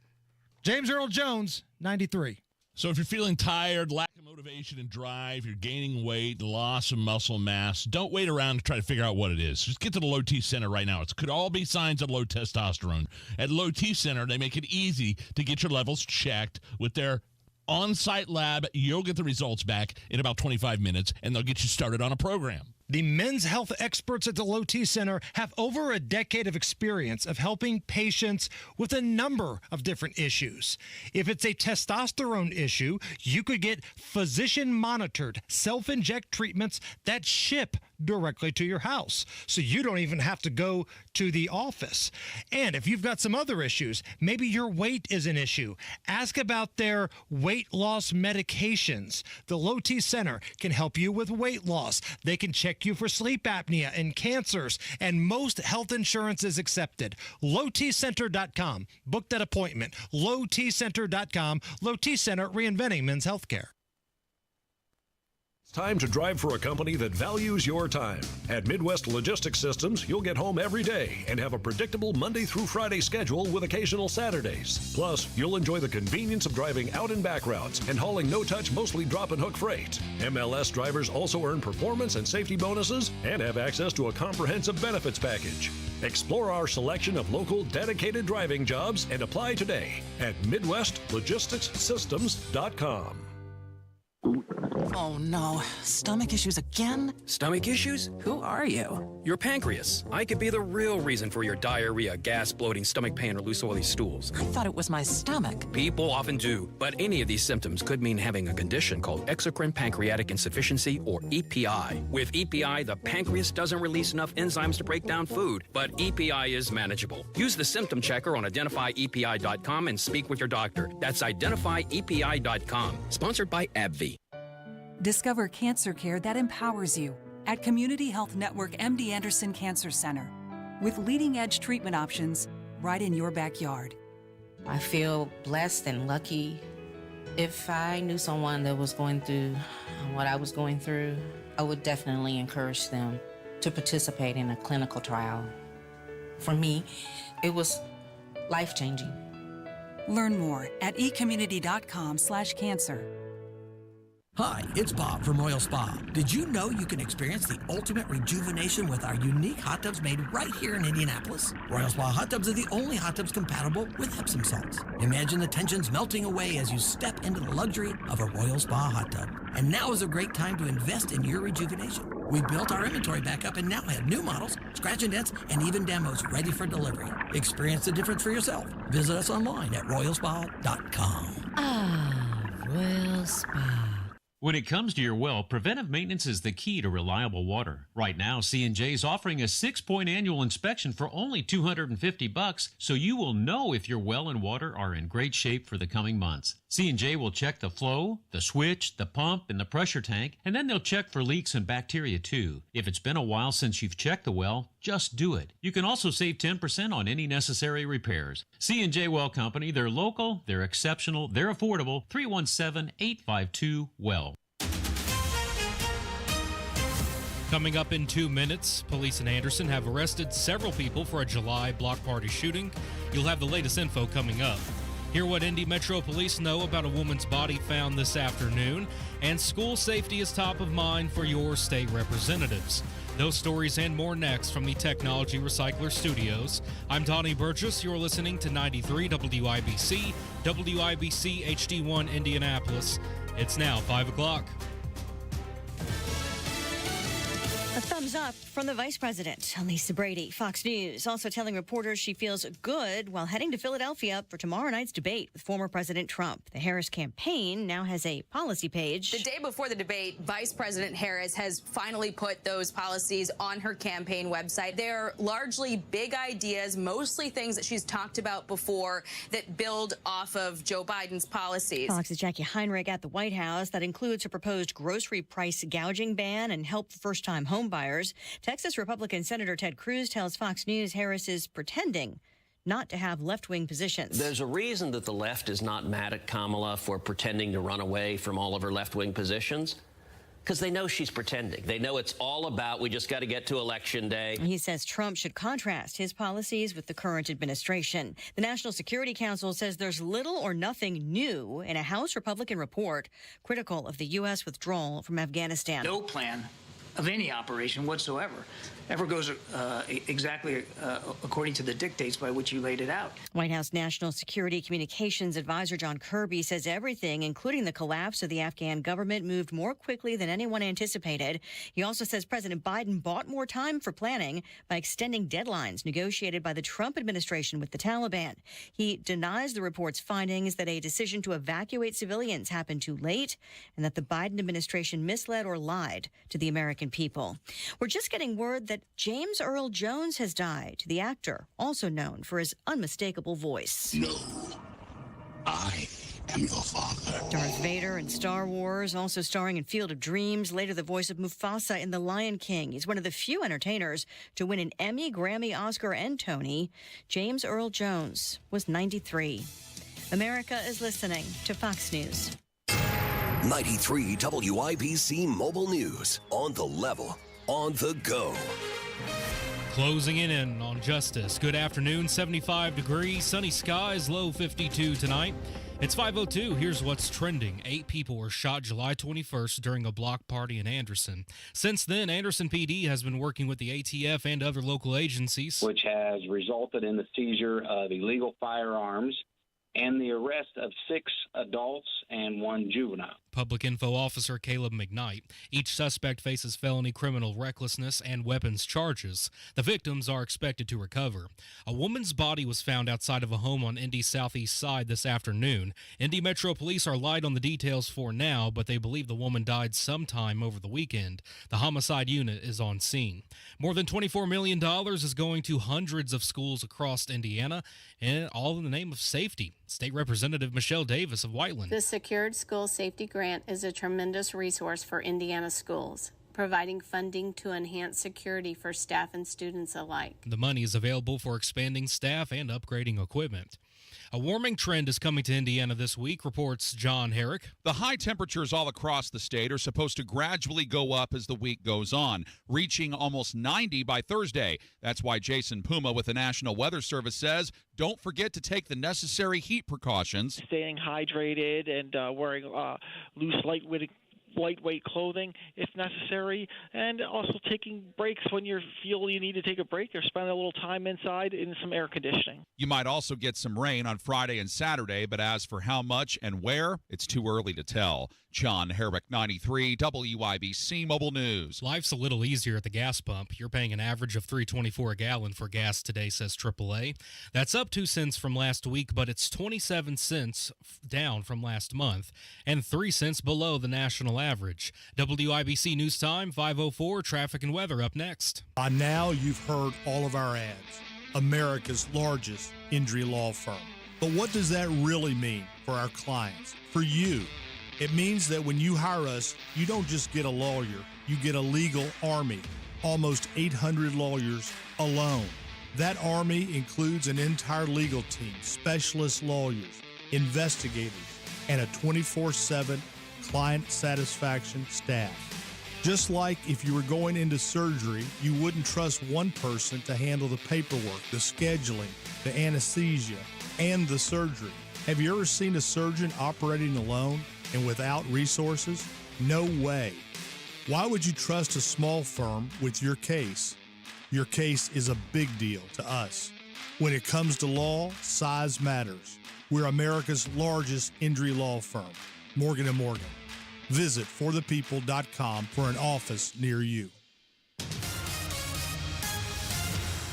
James Earl Jones, 93. So if you're feeling tired, lack of motivation and drive, you're gaining weight, loss of muscle mass, don't wait around to try to figure out what it is. Just get to the Low T Center right now. It could all be signs of low testosterone. At Low T Center, they make it easy to get your levels checked with their on-site lab. You'll get the results back in about 25 minutes, and they'll get you started on a program. The men's health experts at the Low T Center have over a decade of experience of helping patients with a number of different issues. If it's a testosterone issue, you could get physician-monitored self-inject treatments that ship directly to your house, so you don't even have to go to the office. And if you've got some other issues, maybe your weight is an issue, ask about their weight loss medications. The Low T Center can help you with weight loss. They can check you for sleep apnea and cancers, and most health insurance is accepted. LowTCenter.com. Book that appointment. LowTCenter.com. Low T Center, reinventing men's healthcare. It's time to drive for a company that values your time. At Midwest Logistics Systems, you'll get home every day and have a predictable Monday through Friday schedule with occasional Saturdays. Plus, you'll enjoy the convenience of driving out and back routes and hauling no-touch, mostly drop-and-hook freight. MLS drivers also earn performance and safety bonuses and have access to a comprehensive benefits package. Explore our selection of local, dedicated driving jobs and apply today at MidwestLogisticsSystems.com. Oh no, stomach issues again? Stomach issues? Who are you? Your pancreas. I could be the real reason for your diarrhea, gas, bloating, stomach pain, or loose oily stools. I thought it was my stomach. People often do, but any of these symptoms could mean having a condition called exocrine pancreatic insufficiency, or EPI. With EPI, the pancreas doesn't release enough enzymes to break down food, but EPI is manageable. Use the symptom checker on identifyepi.com and speak with your doctor. That's identifyepi.com. Sponsored by AbbVie. Discover cancer care that empowers you at Community Health Network MD Anderson Cancer Center, with leading-edge treatment options right in your backyard. I feel blessed and lucky. If I knew someone that was going through what I was going through, I would definitely encourage them to participate in a clinical trial. For me, it was life-changing. Learn more at ecommunity.com/cancer. Hi, it's Bob from Royal Spa. Did you know you can experience the ultimate rejuvenation with our unique hot tubs made right here in Indianapolis? Royal Spa hot tubs are the only hot tubs compatible with Epsom salts. Imagine the tensions melting away as you step into the luxury of a Royal Spa hot tub. And now is a great time to invest in your rejuvenation. We built our inventory back up and now have new models, scratch and dents, and even demos ready for delivery. Experience the difference for yourself. Visit us online at royalspa.com. Ah, Royal Spa. When it comes to your well, preventive maintenance is the key to reliable water. Right now, C&J is offering a 6-point annual inspection for only $250, so you will know if your well and water are in great shape for the coming months. C&J will check the flow, the switch, the pump, and the pressure tank, and then they'll check for leaks and bacteria too. If it's been a while since you've checked the well, just do it. You can also save 10% on any necessary repairs. C&J Well Company, they're local, they're exceptional, they're affordable. 317-852-WELL. Coming up in 2 minutes, police in Anderson have arrested several people for a July block party shooting. You'll have the latest info coming up. Hear what Indy Metro Police know about a woman's body found this afternoon. And school safety is top of mind for your state representatives. Those stories and more next from the Technology Recycler Studios. I'm Donnie Burgess. You're listening to 93 WIBC, WIBC HD1 Indianapolis. It's now 5 o'clock. A thumbs up from the Vice President, Lisa Brady, Fox News, also telling reporters she feels good while heading to Philadelphia for tomorrow night's debate with former President Trump. The Harris campaign now has a policy page. The day before the debate, Vice President Harris has finally put those policies on her campaign website. They're largely big ideas, mostly things that she's talked about before that build off of Joe Biden's policies. Fox's Jackie Heinrich at the White House. That includes a proposed grocery price gouging ban and help for first-time home buyers. Texas Republican Senator Ted Cruz tells Fox News Harris is pretending not to have left-wing positions. There's a reason that the left is not mad at Kamala for pretending to run away from all of her left-wing positions, because they know she's pretending. They know it's all about, we just got to get to Election Day. He says Trump should contrast his policies with the current administration. The National Security Council says there's little or nothing new in a House Republican report critical of the U.S. withdrawal from Afghanistan. No plan of any operation whatsoever ever goes exactly according to the dictates by which you laid it out. White House National Security Communications Advisor John Kirby says everything, including the collapse of the Afghan government, moved more quickly than anyone anticipated. He also says President Biden bought more time for planning by extending deadlines negotiated by the Trump administration with the Taliban. He denies the report's findings that a decision to evacuate civilians happened too late and that the Biden administration misled or lied to the American people. We're just getting word that James Earl Jones has died, the actor, also known for his unmistakable voice. No, I am your father. Darth Vader in Star Wars, also starring in Field of Dreams, later the voice of Mufasa in The Lion King. He's one of the few entertainers to win an Emmy, Grammy, Oscar, and Tony. James Earl Jones was 93. America is listening to Fox News. 93 WIBC Mobile News. On the level, on the go. Closing in on Justice. Good afternoon, 75 degrees, sunny skies, low 52 tonight. It's 5:02. Here's what's trending. 8 people were shot July 21st during a block party in Anderson. Since then, Anderson PD has been working with the ATF and other local agencies, which has resulted in the seizure of illegal firearms and the arrest of 6 adults and 1 juvenile. Public Info Officer Caleb McKnight. Each suspect faces felony criminal recklessness and weapons charges. The victims are expected to recover. A woman's body was found outside of a home on Indy's southeast side this afternoon. Indy Metro Police are light on the details for now, but they believe the woman died sometime over the weekend. The homicide unit is on scene. More than $24 million is going to hundreds of schools across Indiana, and all in the name of safety. State Representative Michelle Davis of Whiteland. The Secured School Safety Grant is a tremendous resource for Indiana schools, providing funding to enhance security for staff and students alike. The money is available for expanding staff and upgrading equipment. A warming trend is coming to Indiana this week, reports John Herrick. The high temperatures all across the state are supposed to gradually go up as the week goes on, reaching almost 90 by Thursday. That's why Jason Puma with the National Weather Service says, don't forget to take the necessary heat precautions. Staying hydrated and wearing loose, lightweight clothing if necessary, and also taking breaks when you feel you need to take a break or spend a little time inside in some air conditioning. You might also get some rain on Friday and Saturday, but as for how much and where, it's too early to tell. John Herrick, 93 WIBC Mobile News. Life's a little easier at the gas pump. You're paying an average of $3.24 a gallon for gas today, says AAA. That's up 2 cents from last week, but it's 27 cents down from last month and 3 cents below the national average. WIBC News Time, 5:04. Traffic and weather up next. By now, you've heard all of our ads. America's largest injury law firm. But what does that really mean for our clients, for you? It means that when you hire us, you don't just get a lawyer, you get a legal army, almost 800 lawyers alone. That army includes an entire legal team, specialist lawyers, investigators, and a 24/7 client satisfaction staff. Just like if you were going into surgery, you wouldn't trust one person to handle the paperwork, the scheduling, the anesthesia, and the surgery. Have you ever seen a surgeon operating alone and without resources? No way. Why would you trust a small firm with your case? Your case is a big deal to us. When it comes to law, size matters. We're America's largest injury law firm, Morgan & Morgan. Visit forthepeople.com for an office near you.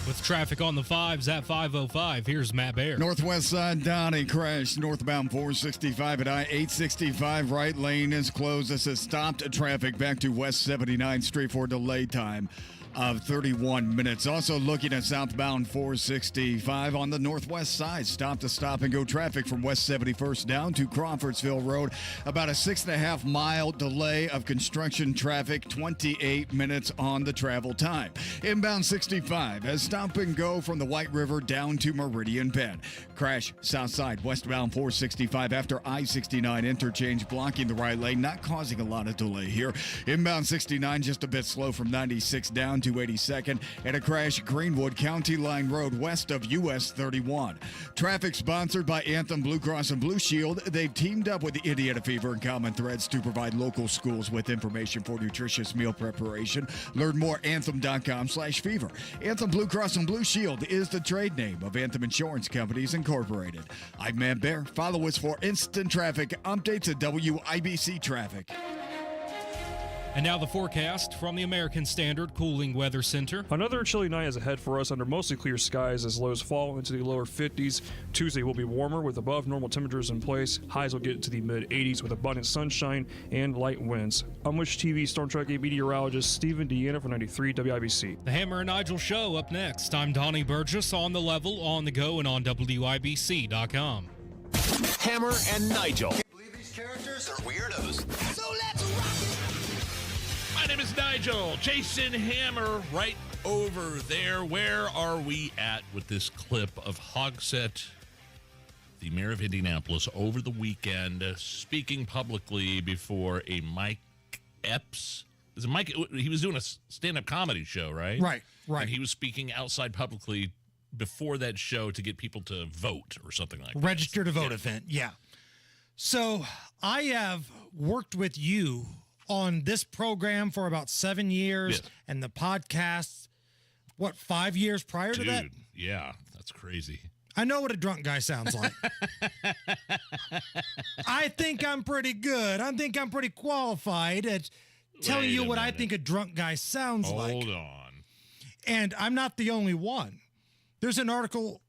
With traffic on the 5s at 5:05, here's Matt Baer. Northwest side, Donnie crash northbound 465 at I-865. Right lane is closed. This has stopped traffic back to West 79th Street for delay time of 31 minutes. Also looking at southbound 465 on the northwest side. Stop to stop and go traffic from West 71st down to Crawfordsville Road. About a 6.5 mile delay of construction traffic, 28 minutes on the travel time. Inbound 65 has stop and go from the White River down to Meridian Bend. Crash south side westbound 465 after I-69 interchange, blocking the right lane, not causing a lot of delay here. Inbound 69 just a bit slow from 96 down to 82nd, and a crash Greenwood County Line Road west of US 31. Traffic sponsored by Anthem Blue Cross and Blue Shield. They've teamed up with the Indiana Fever and Common Threads to provide local schools with information for nutritious meal preparation. Learn more at anthem.com/fever. Anthem Blue Cross and Blue Shield is the trade name of Anthem Insurance Companies Incorporated. I'm Matt Baer. Follow us for instant traffic updates at WIBC Traffic. And now the forecast from the American Standard Cooling Weather Center. Another chilly night is ahead for us under mostly clear skies as lows fall into the lower 50s. Tuesday will be warmer with above normal temperatures in place. Highs will get to the mid-80s with abundant sunshine and light winds. I'm Wish TV Storm Track 8 meteorologist Stephen Deanna for 93 WIBC. The Hammer and Nigel Show up next. I'm Donnie Burgess on the level, on the go, and on WIBC.com. Hammer and Nigel. I can't believe these characters are weirdos. So let's rock it. My name is Nigel. Jason Hammer right over there. Where are we at with this clip of Hogsett, the mayor of Indianapolis, over the weekend, speaking publicly before a Mike Epps? Is it Mike? He was doing a stand-up comedy show, right? Right. And he was speaking outside publicly before that show to get people to vote or something like that. Register to vote event, yeah. So I have worked with you on this program for about 7 years, and the podcast, 5 years prior to that? Yeah, that's crazy. I know what a drunk guy sounds like. I think I'm pretty good. I think I'm pretty qualified at telling you what I think a drunk guy sounds like. Hold on. And I'm not the only one. There's an article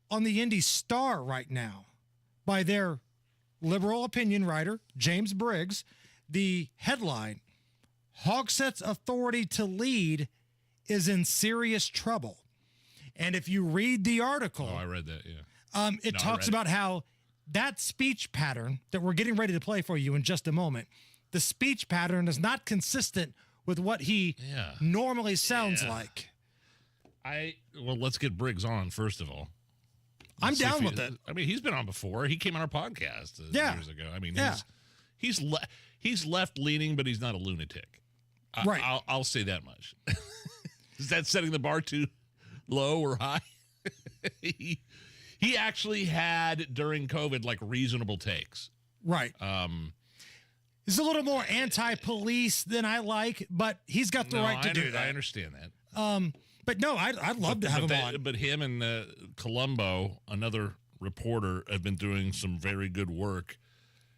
on the Indy Star right now by their liberal opinion writer, James Briggs. The headline, Hogsett's authority to lead is in serious trouble. And if you read the article... Oh, I read that, yeah. It talks about how that speech pattern that we're getting ready to play for you in just a moment, the speech pattern is not consistent with what he normally sounds like. Well, let's get Briggs on, first of all. I'm down with it. I mean, he's been on before. He came on our podcast years ago. I mean, he's left-leaning, but he's not a lunatic. Right. I'll say that much. Is that setting the bar too low or high? He actually had, during COVID, like reasonable takes. Right. He's a little more anti-police than I like, but he's got the right to do that. I understand that. But no, I'd love to have him on. But him and Colombo, another reporter, have been doing some very good work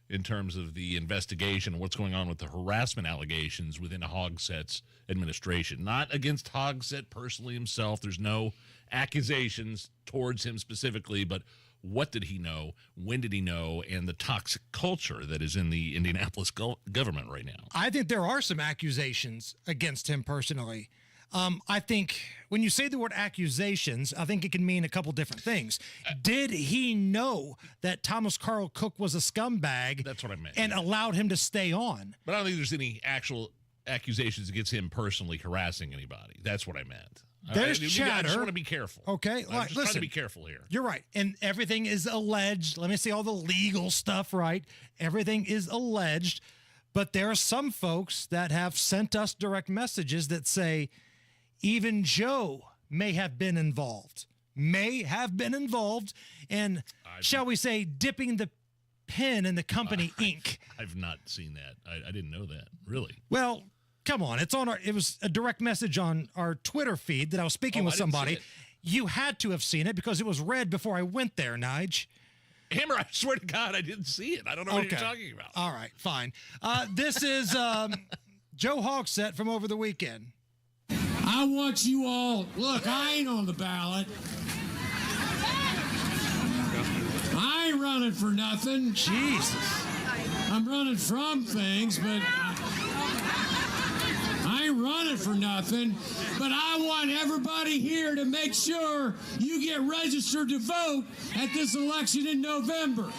in terms of the investigation and what's going on with the harassment allegations within Hogsett's administration. Not against Hogsett personally himself. There's no accusations towards him specifically, but what did he know? When did he know? And the toxic culture that is in the Indianapolis government right now. I think there are some accusations against him personally. I think when you say the word accusations, I think it can mean a couple different things. Did he know that Thomas Carl Cook was a scumbag? That's what I meant. And allowed him to stay on? But I don't think there's any actual accusations against him personally harassing anybody. That's what I meant. There's chatter. I just want to be careful. Okay. I'm just trying to be careful here. You're right. And everything is alleged. Let me say all the legal stuff right. Everything is alleged. But there are some folks that have sent us direct messages that say, even Joe may have been involved, and shall we say, dipping the pen in the company ink. I've not seen that. I didn't know that, really. Well, Come on, it was a direct message on our Twitter feed that I was speaking with somebody. You had to have seen it because it was read before I went there, Nige. Hammer, I swear to God, I didn't see it. I don't know what you're talking about. All right, fine. This is Joe Hogsett from over the weekend. I want you all, look, I ain't on the ballot. I ain't running for nothing. Jesus. I'm running from things, but I ain't running for nothing. But I want everybody here to make sure you get registered to vote at this election in November.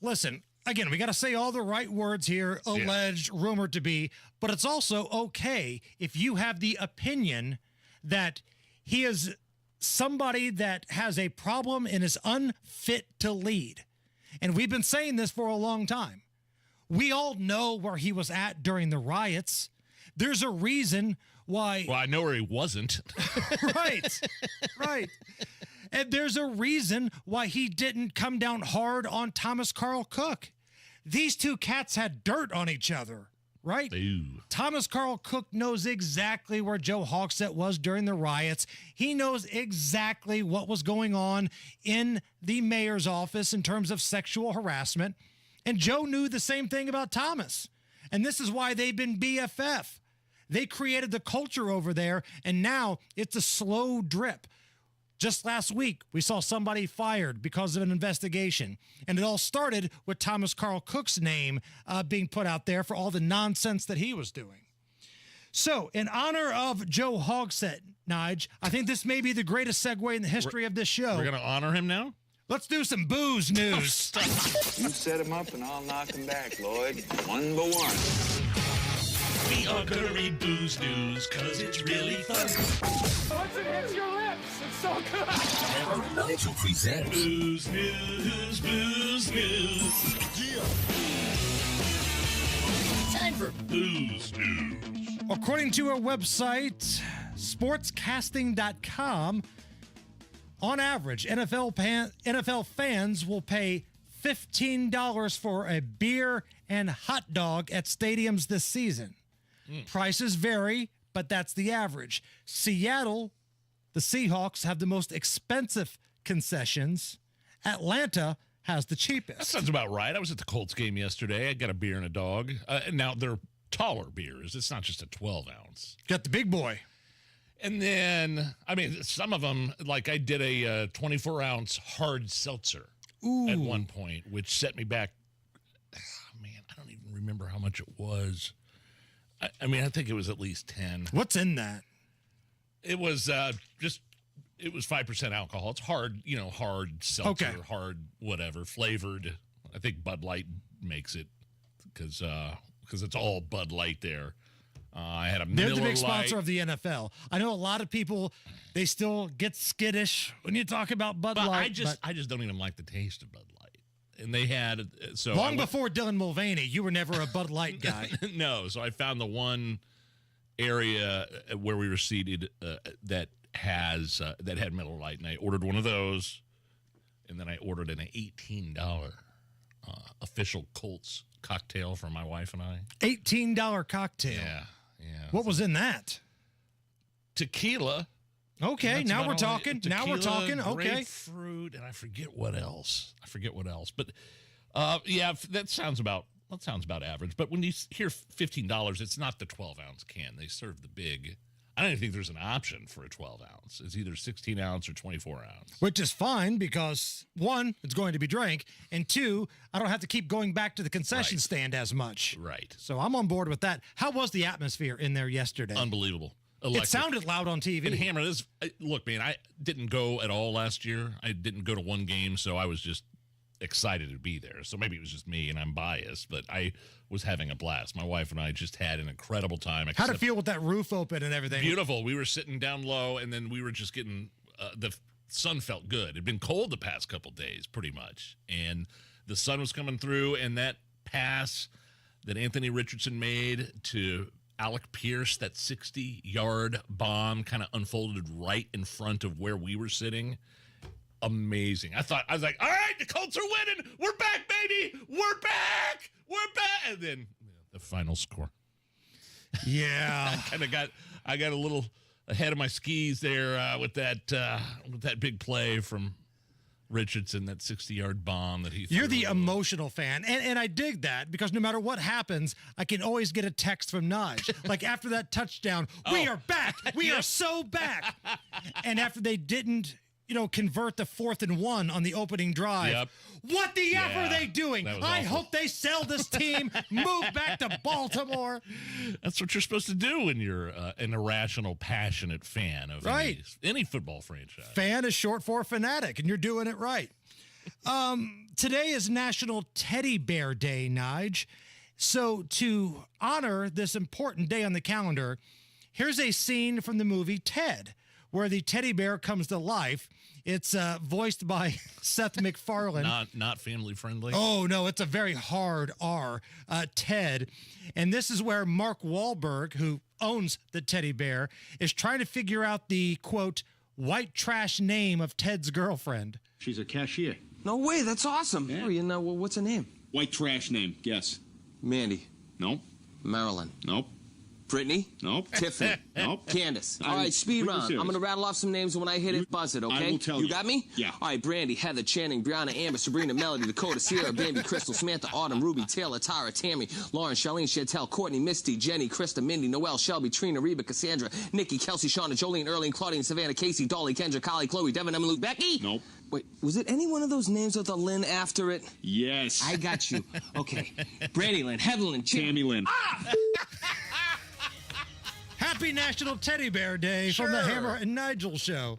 Listen, again, we got to say all the right words here, alleged, rumored to be, but it's also okay if you have the opinion that he is somebody that has a problem and is unfit to lead. And we've been saying this for a long time. We all know where he was at during the riots. There's a reason why. Well, I know where he wasn't. Right. And there's a reason why he didn't come down hard on Thomas Carl Cook. These two cats had dirt on each other, right? Ew. Thomas Carl Cook knows exactly where Joe Hogsett was during the riots. He knows exactly what was going on in the mayor's office in terms of sexual harassment. And Joe knew the same thing about Thomas. And this is why they've been BFF. They created the culture over there, and now it's a slow drip. Just last week, we saw somebody fired because of an investigation. And it all started with Thomas Carl Cook's name being put out there for all the nonsense that he was doing. So, in honor of Joe Hogsett, Nige, I think this may be the greatest segue in the history of this show. We're going to honor him now? Let's do some booze news. You set him up and I'll knock him back, Lloyd. 1 by 1. We are gonna read booze news, cause it's really fun. Once it hits your lips, it's so good. Hammer and Nigel present Booze News, Booze News. Time for Booze News. According to our website, sportscasting.com, on average, NFL fans will pay $15 for a beer and hot dog at stadiums this season. Prices vary, but that's the average. Seattle, the Seahawks, have the most expensive concessions. Atlanta has the cheapest. That sounds about right. I was at the Colts game yesterday. I got a beer and a dog. Now, they're taller beers. It's not just a 12-ounce. Got the big boy. And then, I mean, some of them, like I did a 24-ounce hard seltzer at one point, which set me back. Oh, man, I don't even remember how much it was. I mean, I think it was at least 10. What's in that? It was it was 5% alcohol. It's hard, hard seltzer, hard whatever, flavored. I think Bud Light makes it because it's all Bud Light there. I had a Miller They're the big Lite. sponsor of the NFL. I know a lot of people, they still get skittish when you talk about Bud Light. I just don't even like the taste of Bud Light. And they had long before Dylan Mulvaney, you were never a Bud Light guy. No, so I found the one area where we were seated that had Miller Lite, and I ordered one of those, and then I ordered an $18 official Colts cocktail for my wife and I. $18 cocktail. Yeah. What was in that? Tequila. Okay, now we're talking. Tequila, Now we're talking. Okay. Grapefruit, and I forget what else. But that sounds about average. But when you hear $15, it's not the 12-ounce can. They serve the big. I don't even think there's an option for a 12-ounce. It's either 16-ounce or 24-ounce. Which is fine because, one, it's going to be drank, and two, I don't have to keep going back to the concession stand as much. Right. So I'm on board with that. How was the atmosphere in there yesterday? Unbelievable. Electric. It sounded loud on TV. And Hammer, look, man, I didn't go at all last year. I didn't go to one game, so I was just excited to be there. So maybe it was just me and I'm biased, but I was having a blast. My wife and I just had an incredible time. How'd it feel with that roof open and everything? Beautiful. We were sitting down low, and then we were just getting the sun felt good. It'd been cold the past couple days, pretty much, and the sun was coming through. And that pass that Anthony Richardson made to Alec Pierce, that 60-yard bomb, kind of unfolded right in front of where we were sitting. Amazing. I was like, all right, the Colts are winning. We're back, baby. We're back. And then the final score. Yeah. I got a little ahead of my skis there with that big play from Richardson, that 60-yard bomb that he threw. You're the emotional fan, and I dig that because no matter what happens, I can always get a text from Nige. Like after that touchdown, we are back. We are so back. And after they didn't, convert the 4th and 1 on the opening drive. What the F are they doing? I hope they sell this team, move back to Baltimore. That's what you're supposed to do when you're an irrational, passionate fan of any football franchise. Fan is short for fanatic, and you're doing it right. Today is National Teddy Bear Day, Nige. So to honor this important day on the calendar, here's a scene from the movie Ted, where the teddy bear comes to life. It's voiced by Seth MacFarlane. Not family friendly. Oh, no, it's a very hard R, Ted. And this is where Mark Wahlberg, who owns the teddy bear, is trying to figure out the, quote, white trash name of Ted's girlfriend. She's a cashier. No way, that's awesome. Yeah. Oh, what's her name? White trash name, guess. Mandy. Nope. Marilyn. Nope. Brittany? Nope. Tiffany? Nope. Candace. All right, speed round. I'm going to rattle off some names, and when I hit it, buzz it, okay? I will tell you. You got me? Yeah. All right, Brandy, Heather, Channing, Brianna, Amber, Sabrina, Melody, Dakota, Sierra, Bambi, Crystal, Samantha, Autumn, Ruby, Taylor, Tara, Tammy, Lauren, Charlene, Chantel, Courtney, Misty, Jenny, Krista, Mindy, Noelle, Shelby, Trina, Reba, Cassandra, Nikki, Kelsey, Shauna, Jolene, Erling, Claudine, Savannah, Casey, Dolly, Kendra, Kylie, Chloe, Devin, Emma, Luke, Becky? Nope. Wait, was it any one of those names with a Lynn after it? Yes. I got you. Okay. Brandy Lynn, Heather Lynn, Tammy Lynn. Happy National Teddy Bear Day from the Hammer and Nigel Show.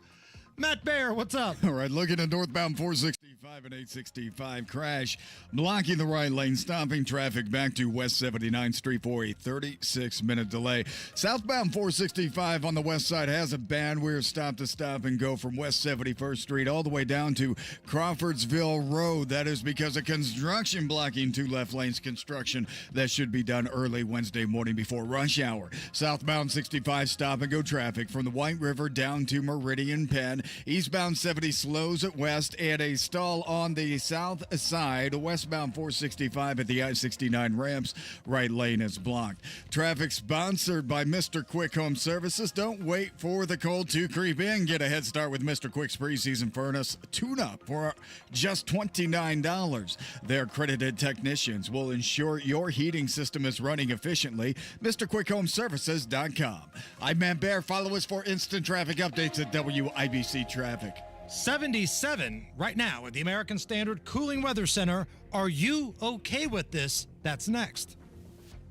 Matt Bear, what's up? All right, looking at northbound 465 and 865 crash, blocking the right lane, stopping traffic back to West 79th Street for a 36-minute delay. Southbound 465 on the west side has a bad we're stop to stop and go from West 71st Street all the way down to Crawfordsville Road. That is because of construction blocking two left lanes. Construction that should be done early Wednesday morning before rush hour. Southbound 65 stop and go traffic from the White River down to Meridian Penn. Eastbound 70 slows at west and a stall on the south side. Westbound 465 at the I-69 ramps. Right lane is blocked. Traffic sponsored by Mr. Quick Home Services. Don't wait for the cold to creep in. Get a head start with Mr. Quick's preseason furnace tune-up for just $29. Their accredited technicians will ensure your heating system is running efficiently. MrQuickHomeServices.com. I'm Matt Bear. Follow us for instant traffic updates at WIBC Traffic. 77 right now at the American Standard Cooling Weather Center. Are you okay with this? That's next.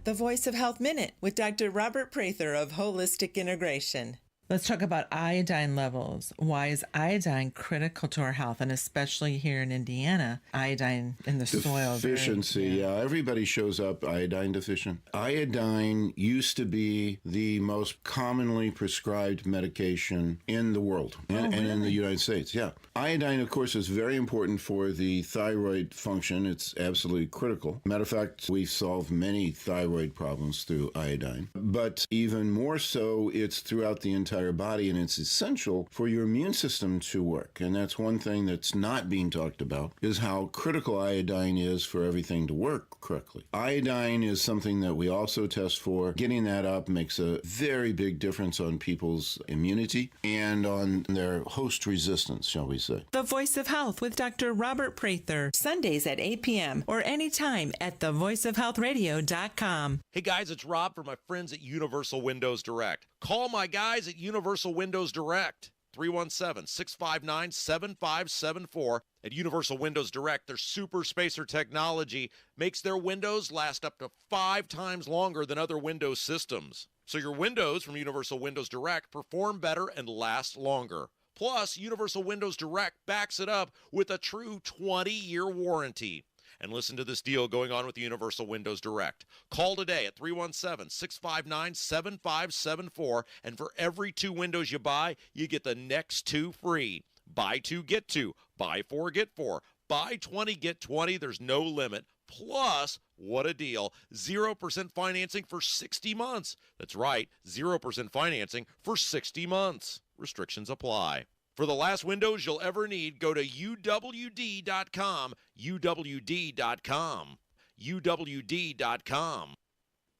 The Voice of Health Minute with Dr. Robert Prather of Holistic Integration. Let's talk about iodine levels. Why is iodine critical to our health, and especially here in Indiana? Iodine in the soil. Deficiency, everybody shows up iodine deficient. Iodine used to be the most commonly prescribed medication in the world and in the United States. Yeah. Iodine, of course, is very important for the thyroid function. It's absolutely critical. Matter of fact, we've solved many thyroid problems through iodine. But even more so, it's throughout the entire body, and it's essential for your immune system to work. And that's one thing that's not being talked about, is how critical iodine is for everything to work correctly. Iodine is something that we also test for. Getting that up makes a very big difference on people's immunity and on their host resistance, shall we say. The Voice of Health with Dr. Robert Prather. Sundays at 8 p.m. or anytime at thevoiceofhealthradio.com. Hey guys, it's Rob from my friends at Universal Windows Direct. Call my guys at Universal Windows Direct. 317-659-7574. At Universal Windows Direct, their super spacer technology makes their windows last up to 5 times longer than other Windows systems. So your windows from Universal Windows Direct perform better and last longer. Plus, Universal Windows Direct backs it up with a true 20-year warranty. And listen to this deal going on with Universal Windows Direct. Call today at 317-659-7574, and for every 2 windows you buy, you get the next 2 free. Buy 2, get 2. Buy 4, get 4. Buy 20, get 20. There's no limit. Plus, what a deal, 0% financing for 60 months. That's right, 0% financing for 60 months. Restrictions apply. For the last windows you'll ever need, go to UWD.com, UWD.com, UWD.com.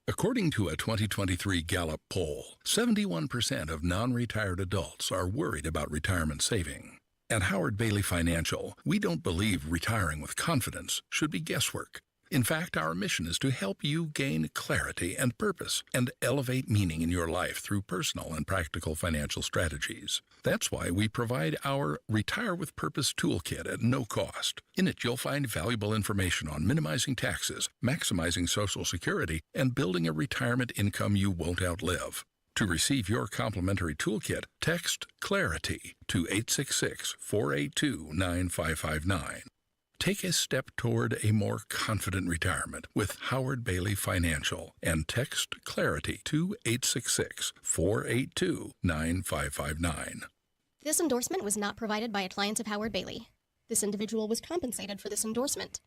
According to a 2023 Gallup poll, 71% of non-retired adults are worried about retirement saving. At Howard Bailey Financial, we don't believe retiring with confidence should be guesswork. In fact, our mission is to help you gain clarity and purpose and elevate meaning in your life through personal and practical financial strategies. That's why we provide our Retire with Purpose toolkit at no cost. In it, you'll find valuable information on minimizing taxes, maximizing Social Security, and building a retirement income you won't outlive. To receive your complimentary toolkit, text CLARITY to 866-482-9559. Take a step toward a more confident retirement with Howard Bailey Financial and text CLARITY to 866-482-9559. This endorsement was not provided by a client of Howard Bailey. This individual was compensated for this endorsement.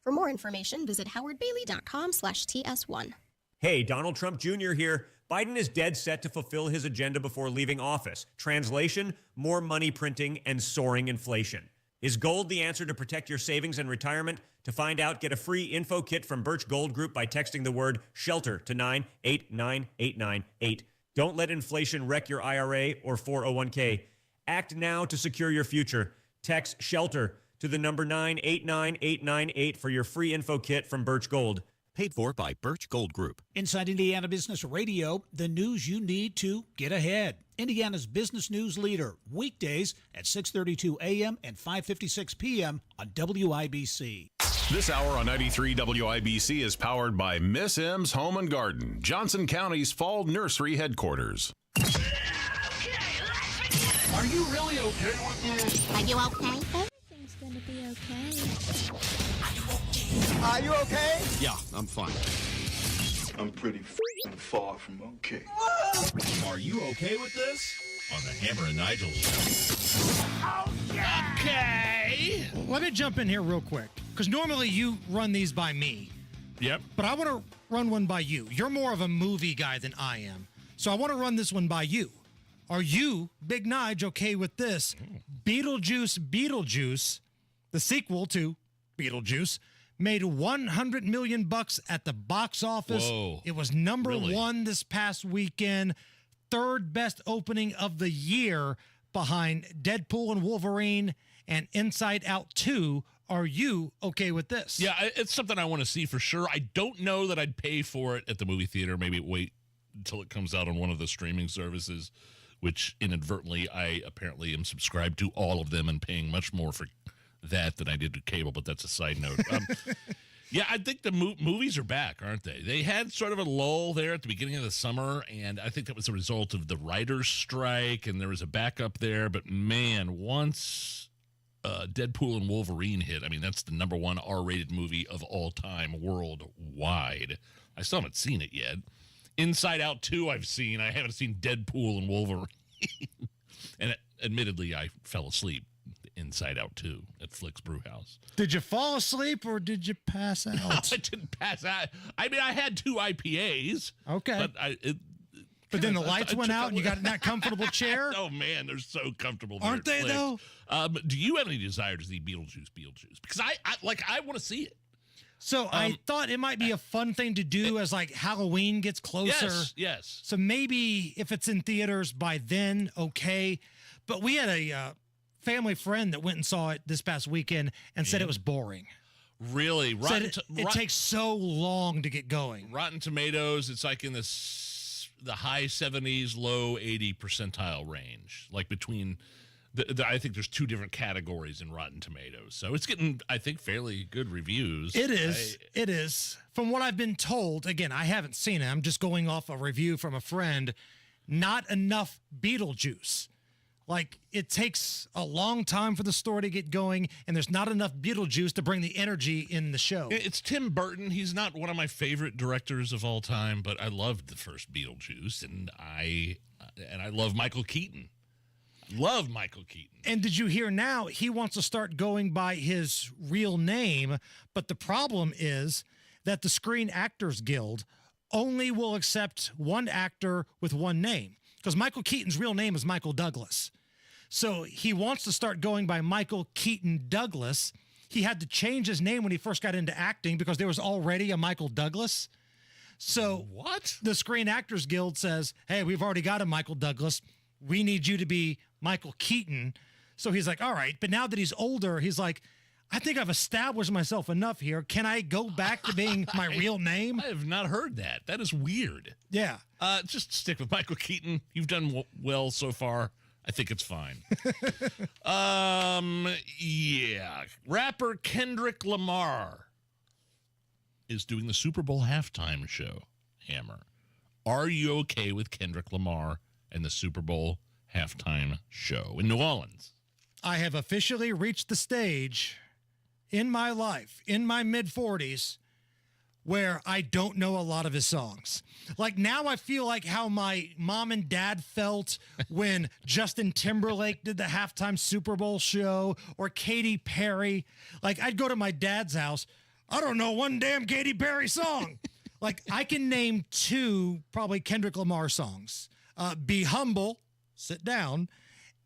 For more information, visit howardbailey.com/TS1. Hey, Donald Trump Jr. here. Biden is dead set to fulfill his agenda before leaving office. Translation, more money printing and soaring inflation. Is gold the answer to protect your savings and retirement? To find out, get a free info kit from Birch Gold Group by texting the word SHELTER to 989898. Don't let inflation wreck your IRA or 401k. Act now to secure your future. Text SHELTER to the number 989898 for your free info kit from Birch Gold. Paid for by Birch Gold Group. Inside Indiana Business Radio, the news you need to get ahead. Indiana's business news leader, weekdays at 6:32 a.m. and 5:56 p.m. on WIBC. This hour on 93 WIBC is powered by Miss M's Home and Garden, Johnson County's fall nursery headquarters. Are you really okay with this? Are you okay? Everything's gonna be okay. Are you okay? Yeah, I'm fine. I'm pretty far from okay. Are you okay with this? On the Hammer and Nigel show. Okay. Let me jump in here real quick, because normally you run these by me. Yep. But I want to run one by you. You're more of a movie guy than I am. So I want to run this one by you. Are you, Big Nige, okay with this? Beetlejuice, the sequel to Beetlejuice, made $100 million at the box office. Whoa. It was number Really? one this past weekend. Third best opening of the year behind Deadpool and Wolverine and Inside Out 2. Are you okay with this? Yeah, it's something I want to see for sure. I don't know that I'd pay for it at the movie theater. Maybe wait until it comes out on one of the streaming services, which inadvertently I apparently am subscribed to all of them and paying much more for that than I did to cable, but that's a side note. Yeah, I think the movies are back, aren't they? They had sort of a lull there at the beginning of the summer, and I think that was a result of the writer's strike, and there was a backup there. But, man, once Deadpool and Wolverine hit, I mean, that's the number one R-rated movie of all time worldwide. I still haven't seen it yet. Inside Out 2 I've seen. I haven't seen Deadpool and Wolverine. And admittedly, I fell asleep Inside Out 2 at Flick's Brewhouse. Did you fall asleep or did you pass out? No, I didn't pass out. I mean, I had 2 IPAs. Okay. But then the lights went out and you got in that comfortable chair? Oh, man, they're so comfortable there. Aren't they, Flick's. though? Do you have any desire to see Beetlejuice? Because I want to see it. So I thought it might be a fun thing to do as like Halloween gets closer. Yes. So maybe if it's in theaters by then, okay. But we had a family friend that went and saw it this past weekend and said it was boring. Really? Said it takes so long to get going. Rotten Tomatoes, it's like in the high 70s, low 80 percentile range. Like between, I think there's 2 different categories in Rotten Tomatoes. So it's getting, I think, fairly good reviews. It is. It is. From what I've been told, again, I haven't seen it. I'm just going off a review from a friend. Not enough Beetlejuice. Like, it takes a long time for the story to get going, and there's not enough Beetlejuice to bring the energy in the show. It's Tim Burton. He's not one of my favorite directors of all time, but I loved the first Beetlejuice, and I love Michael Keaton. Love Michael Keaton. And did you hear now he wants to start going by his real name, but the problem is that the Screen Actors Guild only will accept one actor with one name. Because Michael Keaton's real name is Michael Douglas. So he wants to start going by Michael Keaton Douglas. He had to change his name when he first got into acting because there was already a Michael Douglas. So what? The Screen Actors Guild says, hey, we've already got a Michael Douglas. We need you to be Michael Keaton. So he's like, all right. But now that he's older, he's like, I think I've established myself enough here. Can I go back to being my real name? I have not heard that. That is weird. Yeah. Just stick with Michael Keaton. You've done well so far. I think it's fine. Yeah. Rapper Kendrick Lamar is doing the Super Bowl halftime show, Hammer. Are you okay with Kendrick Lamar and the Super Bowl halftime show in New Orleans? I have officially reached the stage in my life, in my mid-40s, where I don't know a lot of his songs. Like now I feel like how my mom and dad felt when Justin Timberlake did the halftime Super Bowl show or Katy Perry. Like I'd go to my dad's house. I don't know one damn Katy Perry song. Like I can name 2 probably Kendrick Lamar songs. Be Humble, Sit Down,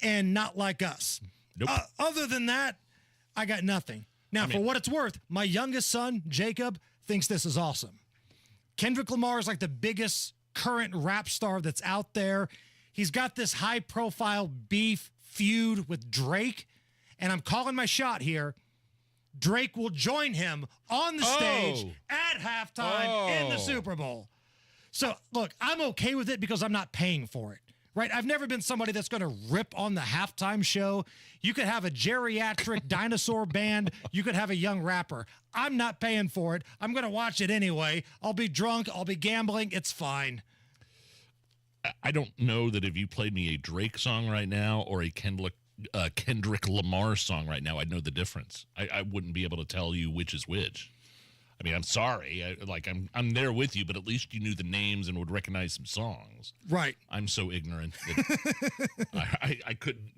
and Not Like Us. Nope. Other than that, I got nothing. Now, for what it's worth, my youngest son, Jacob, thinks this is awesome. Kendrick Lamar is like the biggest current rap star that's out there. He's got this high-profile beef feud with Drake, and I'm calling my shot here. Drake will join him on the stage at halftime in the Super Bowl. So, look, I'm okay with it because I'm not paying for it. Right? I've never been somebody that's going to rip on the halftime show. You could have a geriatric dinosaur band. You could have a young rapper. I'm not paying for it. I'm going to watch it anyway. I'll be drunk. I'll be gambling. It's fine. I don't know that if you played me a Drake song right now or a Kendrick Lamar song right now, I'd know the difference. I wouldn't be able to tell you which is which. I mean, I'm sorry. I'm there with you, but at least you knew the names and would recognize some songs. Right. I'm so ignorant that I couldn't,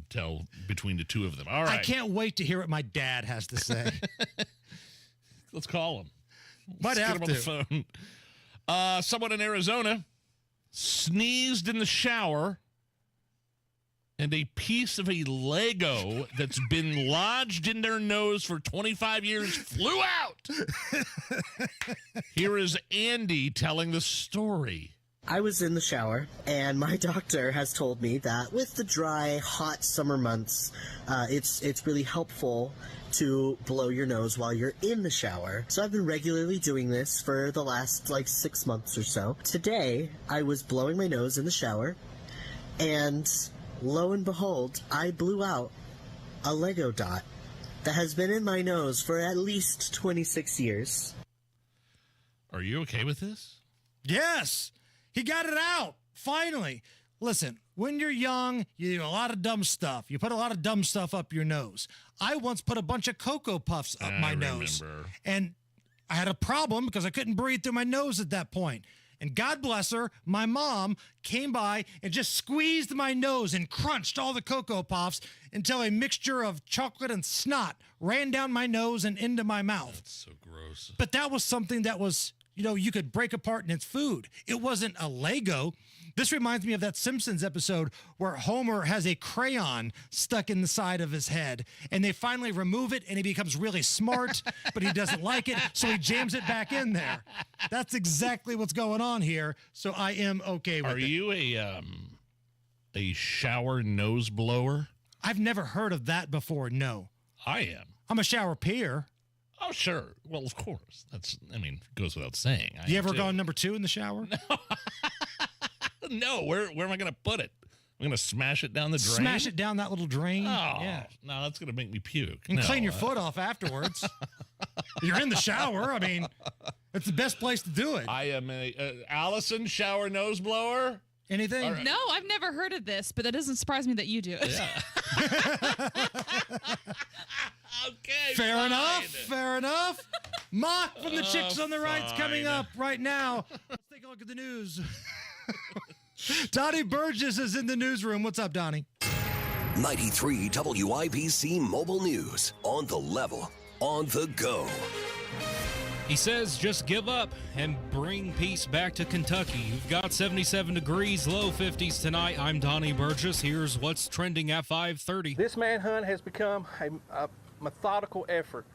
tell between the 2 of them. All right. I can't wait to hear what my dad has to say. Let's call him. Might have get him on the phone. Someone in Arizona sneezed in the shower, and a piece of a Lego that's been lodged in their nose for 25 years flew out. Here is Andy telling the story. I was in the shower, and my doctor has told me that with the dry, hot summer months, it's really helpful to blow your nose while you're in the shower. So I've been regularly doing this for the last, 6 months or so. Today, I was blowing my nose in the shower, and lo and behold, I blew out a Lego dot that has been in my nose for at least 26 years. Are you okay with this? Yes! He got it out! Finally! Listen, when you're young, you do a lot of dumb stuff. You put a lot of dumb stuff up your nose. I once put a bunch of Cocoa Puffs up my nose. And I had a problem because I couldn't breathe through my nose at that point. And God bless her, my mom came by and just squeezed my nose and crunched all the Cocoa Puffs until a mixture of chocolate and snot ran down my nose and into my mouth. That's so gross. But that was something that was, you could break apart and it's food. It wasn't a Lego. This reminds me of that Simpsons episode where Homer has a crayon stuck in the side of his head, and they finally remove it, and he becomes really smart, but he doesn't like it, so he jams it back in there. That's exactly what's going on here, so I am okay with it. Are you a shower nose blower? I've never heard of that before, no. I am. I'm a shower peer. Oh, sure. Well, of course. Goes without saying. You ever gone number 2 in the shower? No, where am I going to put it? I'm going to smash it down the drain? Smash it down that little drain? Oh, yeah. No, that's going to make me puke. And clean your foot off afterwards. You're in the shower. It's the best place to do it. I am a Allison shower nose blower. Anything? Right. No, I've never heard of this, but that doesn't surprise me that you do it. Yeah. Okay. Fair enough. Mock from the Chicks on the Right's coming up right now. Let's take a look at the news. Donnie Burgess is in the newsroom. What's up, Donnie? 93 WIBC Mobile News. On the level, on the go. He says just give up and bring peace back to Kentucky. You've got 77 degrees, low 50s tonight. I'm Donnie Burgess. Here's what's trending at 5:30. This manhunt has become a methodical effort,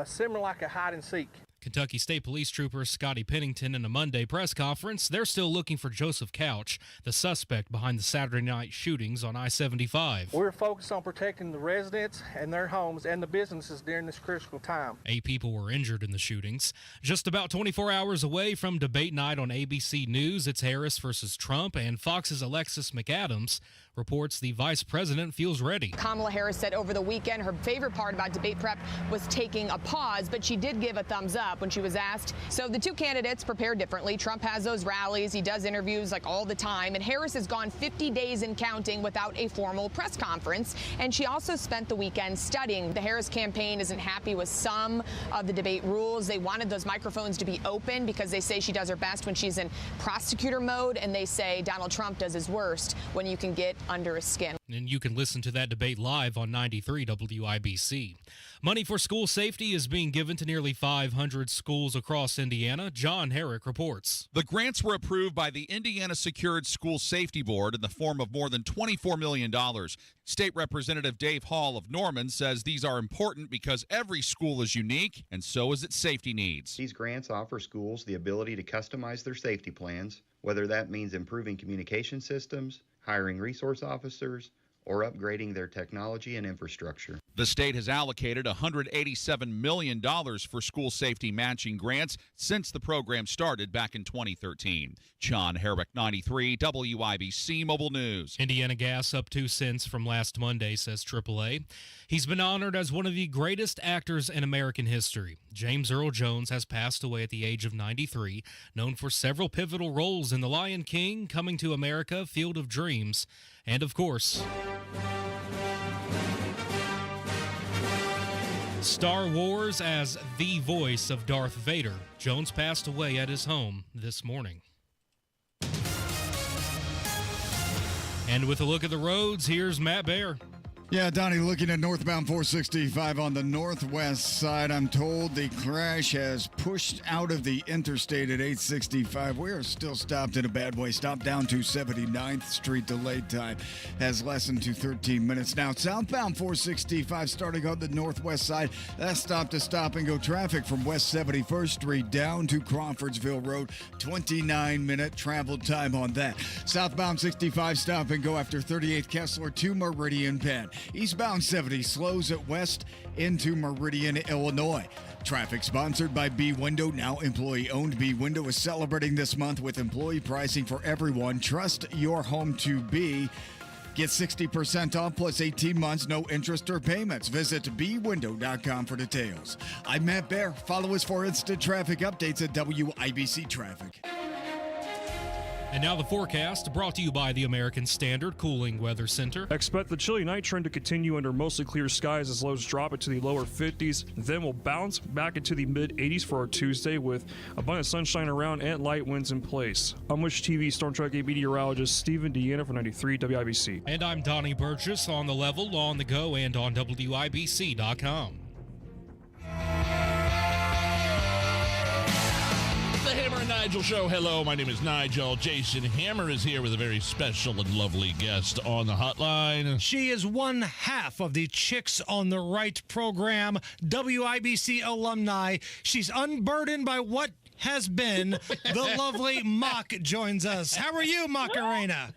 similar like a hide and seek. Kentucky State Police Trooper Scotty Pennington in a Monday press conference. They're still looking for Joseph Couch, the suspect behind the Saturday night shootings on I-75. We're focused on protecting the residents and their homes and the businesses during this critical time. 8 people were injured in the shootings. Just about 24 hours away from debate night on ABC News, it's Harris versus Trump, and Fox's Alexis McAdams reports the vice president feels ready. Kamala Harris said over the weekend her favorite part about debate prep was taking a pause, but she did give a thumbs up when she was asked. So the two candidates prepare differently. Trump has those rallies. He does interviews like all the time. And Harris has gone 50 days and counting without a formal press conference. And she also spent the weekend studying. The Harris campaign isn't happy with some of the debate rules. They wanted those microphones to be open because they say she does her best when she's in prosecutor mode. And they say Donald Trump does his worst when you can get under his skin. And you can listen to that debate live on 93 WIBC. Money for school safety is being given to nearly 500 schools across Indiana. John Herrick reports. The grants were approved by the Indiana Secured School Safety Board in the form of more than $24 million. State Representative Dave Hall of Norman says these are important because every school is unique, and so is its safety needs. These grants offer schools the ability to customize their safety plans, whether that means improving communication systems, hiring resource officers, or upgrading their technology and infrastructure. The state has allocated $187 million for school safety matching grants since the program started back in 2013. John Herrick, 93 WIBC Mobile News. Indiana gas up 2 cents from last Monday, says AAA. He's been honored as one of the greatest actors in American history. James Earl Jones has passed away at the age of 93, known for several pivotal roles in The Lion King, Coming to America, Field of Dreams, and of course, Star Wars as the voice of Darth Vader. Jones passed away at his home this morning. And with a look at the roads, here's Matt Baer. Yeah, Donnie, looking at northbound 465 on the northwest side, I'm told the crash has pushed out of the interstate at 865. We are still stopped in a bad way. Stopped down to 79th Street. Delayed time has lessened to 13 minutes. Now, southbound 465 starting on the northwest side. That's stop to stop and go traffic from West 71st Street down to Crawfordsville Road. 29-minute travel time on that. Southbound 65 stop and go after 38th Kessler to Meridian Penn. Eastbound 70 slows at west into Meridian, Illinois. Traffic sponsored by B Window, now employee-owned. B Window is celebrating this month with employee pricing for everyone. Trust your home to B. Get 60% off plus 18 months, no interest or payments. Visit bwindow.com for details. I'm Matt Baer. Follow us for instant traffic updates at WIBC Traffic. And now the forecast, brought to you by the American Standard Cooling Weather Center. Expect the chilly night trend to continue under mostly clear skies as lows drop into the lower 50s. Then we'll bounce back into the mid-80s for our Tuesday with abundant sunshine around and light winds in place. I'm Wish TV Storm Track 8 meteorologist Stephen Deanna for 93 WIBC. And I'm Donnie Burgess, on the level, on the go, and on WIBC.com. The Hammer and Nigel Show. Hello, my name is Nigel. Jason Hammer is here with a very special and lovely guest on the hotline. She is one half of the Chicks on the Right program, WIBC alumni. She's unburdened by what has been. The lovely Mock joins us. How are you, Macarena?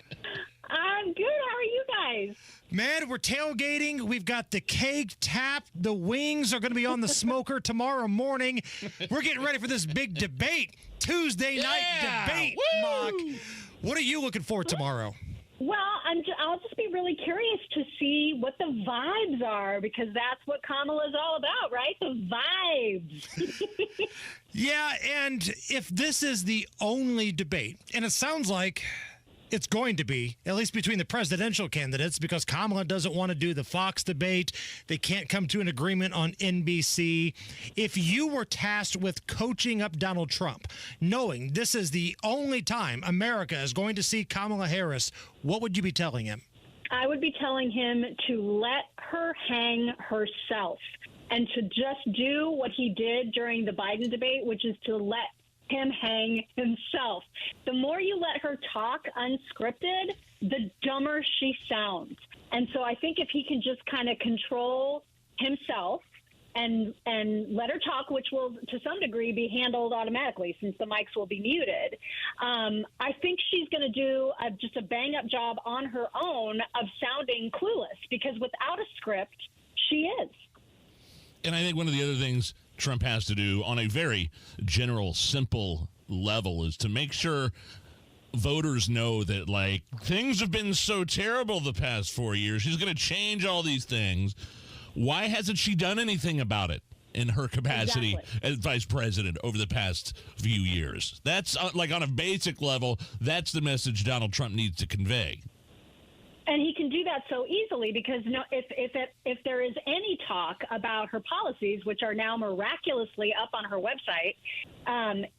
I'm good. How are you guys? Man, we're tailgating. We've got the cake tapped. The wings are going to be on the smoker tomorrow morning. We're getting ready for this big debate. Tuesday night debate, Woo! Mock. What are you looking for tomorrow? Well, I'll just be really curious to see what the vibes are, because that's what Kamala's all about, right? The vibes. Yeah, and if this is the only debate, and it sounds like it's going to be, at least between the presidential candidates, because Kamala doesn't want to do the Fox debate. They can't come to an agreement on NBC. If you were tasked with coaching up Donald Trump, knowing this is the only time America is going to see Kamala Harris, what would you be telling him? I would be telling him to let her hang herself and to just do what he did during the Biden debate, which is to let him hang himself. The more you let her talk unscripted, the dumber she sounds. And so I think if he can just kind of control himself and let her talk, which will to some degree be handled automatically since the mics will be muted. I think she's going to do just a bang-up job on her own of sounding clueless, because without a script, she is. And I think one of the other things Trump has to do on a very general, simple level is to make sure voters know that, like, things have been so terrible the past 4 years. She's going to change all these things. Why hasn't she done anything about it in her capacity as vice president over the past few years? That's like on a basic level, that's the message Donald Trump needs to convey. And he can do that so easily because if there is any talk about her policies, which are now miraculously up on her website,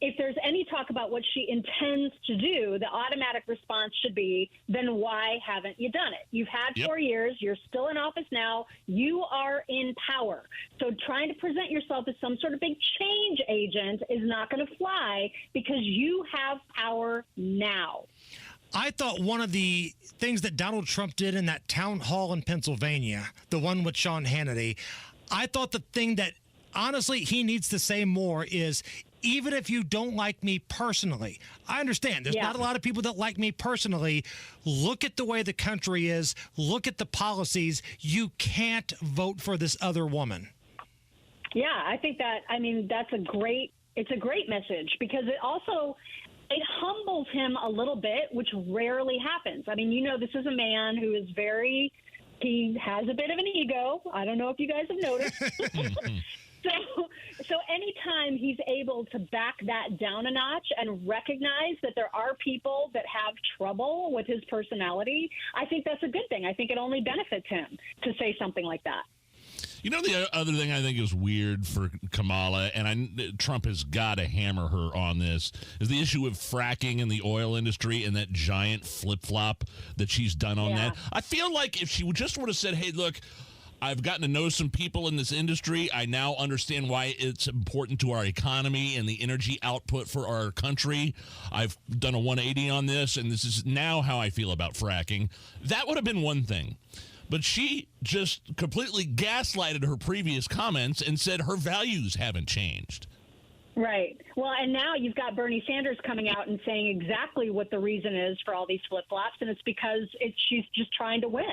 if there's any talk about what she intends to do, the automatic response should be, then why haven't you done it? You've had 4 years. You're still in office now. You are in power. So trying to present yourself as some sort of big change agent is not going to fly because you have power now. I thought one of the things that Donald Trump did in that town hall in Pennsylvania, the one with Sean Hannity, I thought the thing that honestly he needs to say more is, even if you don't like me personally, I understand there's not a lot of people that like me personally. Look at the way the country is. Look at the policies. You can't vote for this other woman. Yeah, I think that's a great message because it humbles him a little bit, which rarely happens. I mean, this is a man who is he has a bit of an ego. I don't know if you guys have noticed. So anytime he's able to back that down a notch and recognize that there are people that have trouble with his personality, I think that's a good thing. I think it only benefits him to say something like that. You know, the other thing I think is weird for Kamala, and Trump has got to hammer her on this, is the issue of fracking in the oil industry and that giant flip-flop that she's done on that. I feel like if she just would have said, hey, look, I've gotten to know some people in this industry. I now understand why it's important to our economy and the energy output for our country. I've done a 180 on this, and this is now how I feel about fracking. That would have been one thing. But she just completely gaslighted her previous comments and said her values haven't changed. Right. Well, and now you've got Bernie Sanders coming out and saying exactly what the reason is for all these flip-flops, and it's because she's just trying to win.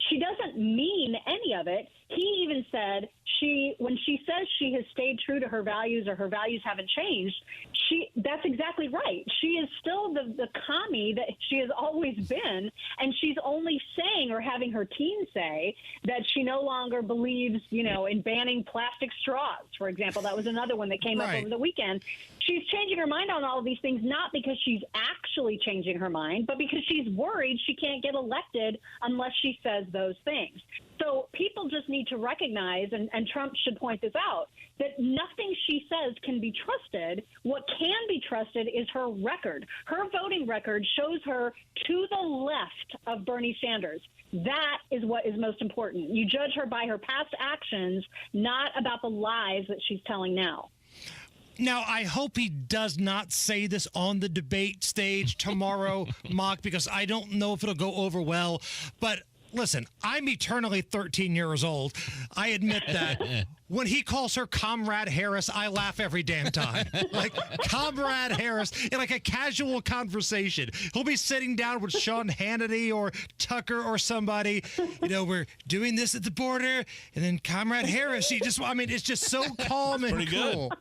She doesn't mean any of it. He even said when she says she has stayed true to her values or her values haven't changed, that's exactly right. She is still the commie that she has always been, and she's only saying or having her team say that she no longer believes, in banning plastic straws, for example. That was another one that came up over the weekend. She's changing her mind on all of these things, not because she's actually changing her mind, but because she's worried she can't get elected unless she says those things. So people just need to recognize, and Trump should point this out, that nothing she says can be trusted. What can be trusted is her record. Her voting record shows her to the left of Bernie Sanders. That is what is most important. You judge her by her past actions, not about the lies that she's telling now. Now, I hope he does not say this on the debate stage tomorrow, Mock, because I don't know if it'll go over well. But listen, I'm eternally 13 years old. I admit that. When he calls her Comrade Harris, I laugh every damn time. Like, Comrade Harris, in like a casual conversation. He'll be sitting down with Sean Hannity or Tucker or somebody. We're doing this at the border. And then Comrade Harris, it's just so calm and cool.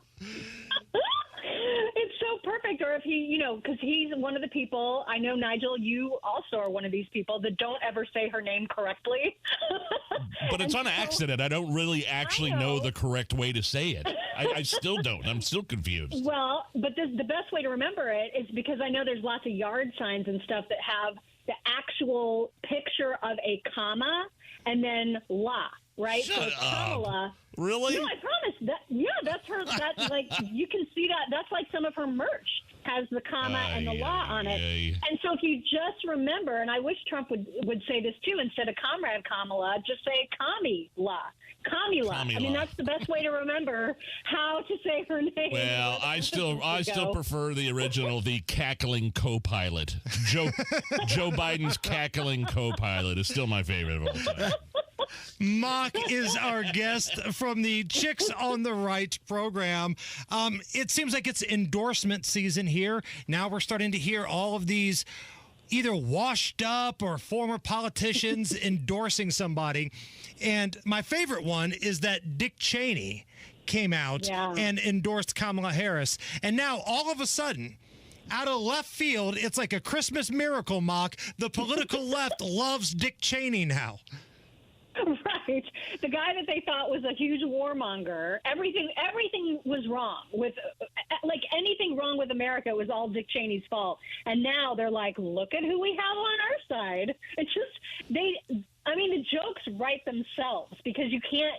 It's so perfect. Or if he, because he's one of the people, I know, Nigel, you also are one of these people that don't ever say her name correctly. But it's on accident. I don't really actually know the correct way to say it. I still don't. I'm still confused. Well, but the best way to remember it is because I know there's lots of yard signs and stuff that have the actual picture of a comma and then la. Right? Shut so Kamala, really? No, I promise. That's her. That's like, you can see that. That's like some of her merch has the comma and the law on it. And so if you just remember, and I wish Trump would say this too, instead of Comrade Kamala, just say Kamala. I mean, that's the best way to remember how to say her name. Well, I still prefer the original, the cackling co-pilot. Joe Biden's cackling co-pilot is still my favorite of all time. Mock is our guest from the Chicks on the Right program. It seems like it's endorsement season here. Now we're starting to hear all of these either washed up or former politicians endorsing somebody. And my favorite one is that Dick Cheney came out and endorsed Kamala Harris. And now all of a sudden, out of left field, it's like a Christmas miracle, Mock. The political left loves Dick Cheney now. Right. The guy that they thought was a huge warmonger. Everything was wrong with, like, anything wrong with America was all Dick Cheney's fault. And now they're like, look at who we have on our side. It's just, the jokes write themselves because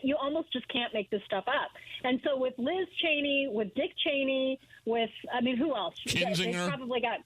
you almost just can't make this stuff up. And so with Liz Cheney, with Dick Cheney, with, who else? Kinzinger. They probably got...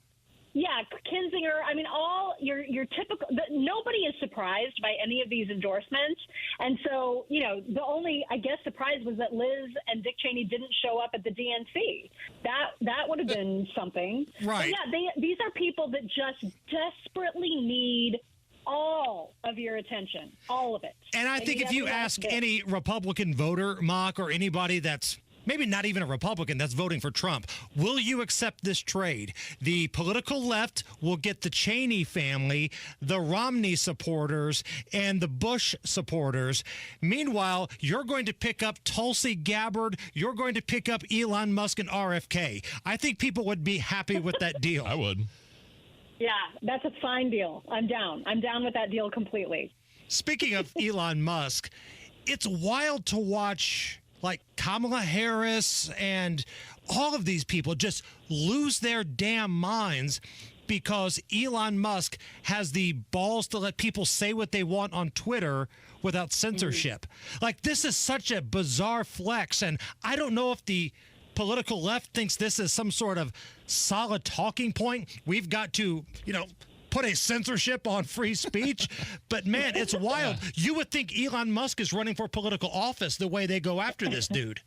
Yeah, Kinzinger. All your typical. Nobody is surprised by any of these endorsements, and so the only surprise was that Liz and Dick Cheney didn't show up at the DNC. That would have been something. Right. But yeah, these are people that just desperately need all of your attention, all of it. And I think if you ask any Republican voter, Mock, or anybody that's maybe not even a Republican that's voting for Trump, will you accept this trade? The political left will get the Cheney family, the Romney supporters, and the Bush supporters. Meanwhile, you're going to pick up Tulsi Gabbard. You're going to pick up Elon Musk and RFK. I think people would be happy with that deal. I would. Yeah, that's a fine deal. I'm down. I'm down with that deal completely. Speaking of Elon Musk, it's wild to watch like Kamala Harris and all of these people just lose their damn minds because Elon Musk has the balls to let people say what they want on Twitter without censorship. Like, this is such a bizarre flex, and I don't know if the political left thinks this is some sort of solid talking point. We've got to, put a censorship on free speech. But, man, it's wild. You would think Elon Musk is running for political office the way they go after this dude.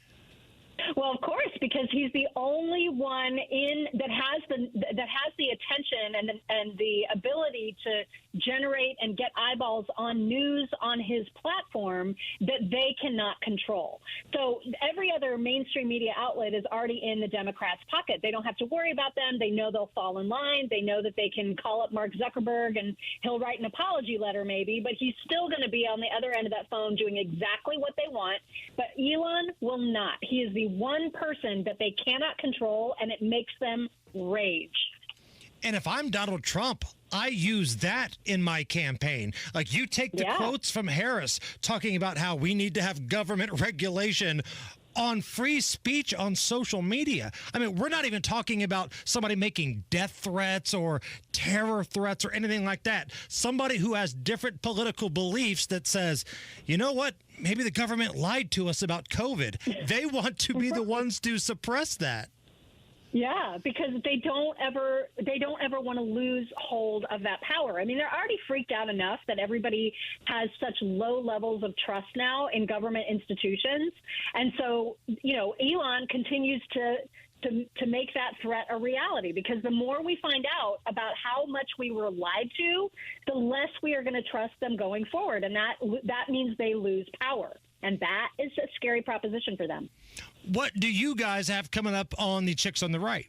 Well, of course, because he's the only one that has the attention and the ability to generate and get eyeballs on news on his platform that they cannot control. So every other mainstream media outlet is already in the Democrats' pocket. They don't have to worry about them. They know they'll fall in line. They know that they can call up Mark Zuckerberg and he'll write an apology letter maybe, but he's still going to be on the other end of that phone doing exactly what they want. But Elon will not. He is the one person that they cannot control, and it makes them rage. And if I'm Donald Trump, I use that in my campaign. Like, you take the quotes from Harris talking about how we need to have government regulation on free speech on social media. I mean, we're not even talking about somebody making death threats or terror threats or anything like that. Somebody who has different political beliefs that says, you know what, maybe the government lied to us about COVID. They want to be the ones to suppress that. Yeah, because they don't ever want to lose hold of that power. I mean, they're already freaked out enough that everybody has such low levels of trust now in government institutions. And so, Elon continues to make that threat a reality, because the more we find out about how much we were lied to, the less we are going to trust them going forward. And that means they lose power. And that is a scary proposition for them. What do you guys have coming up on the Chicks on the Right?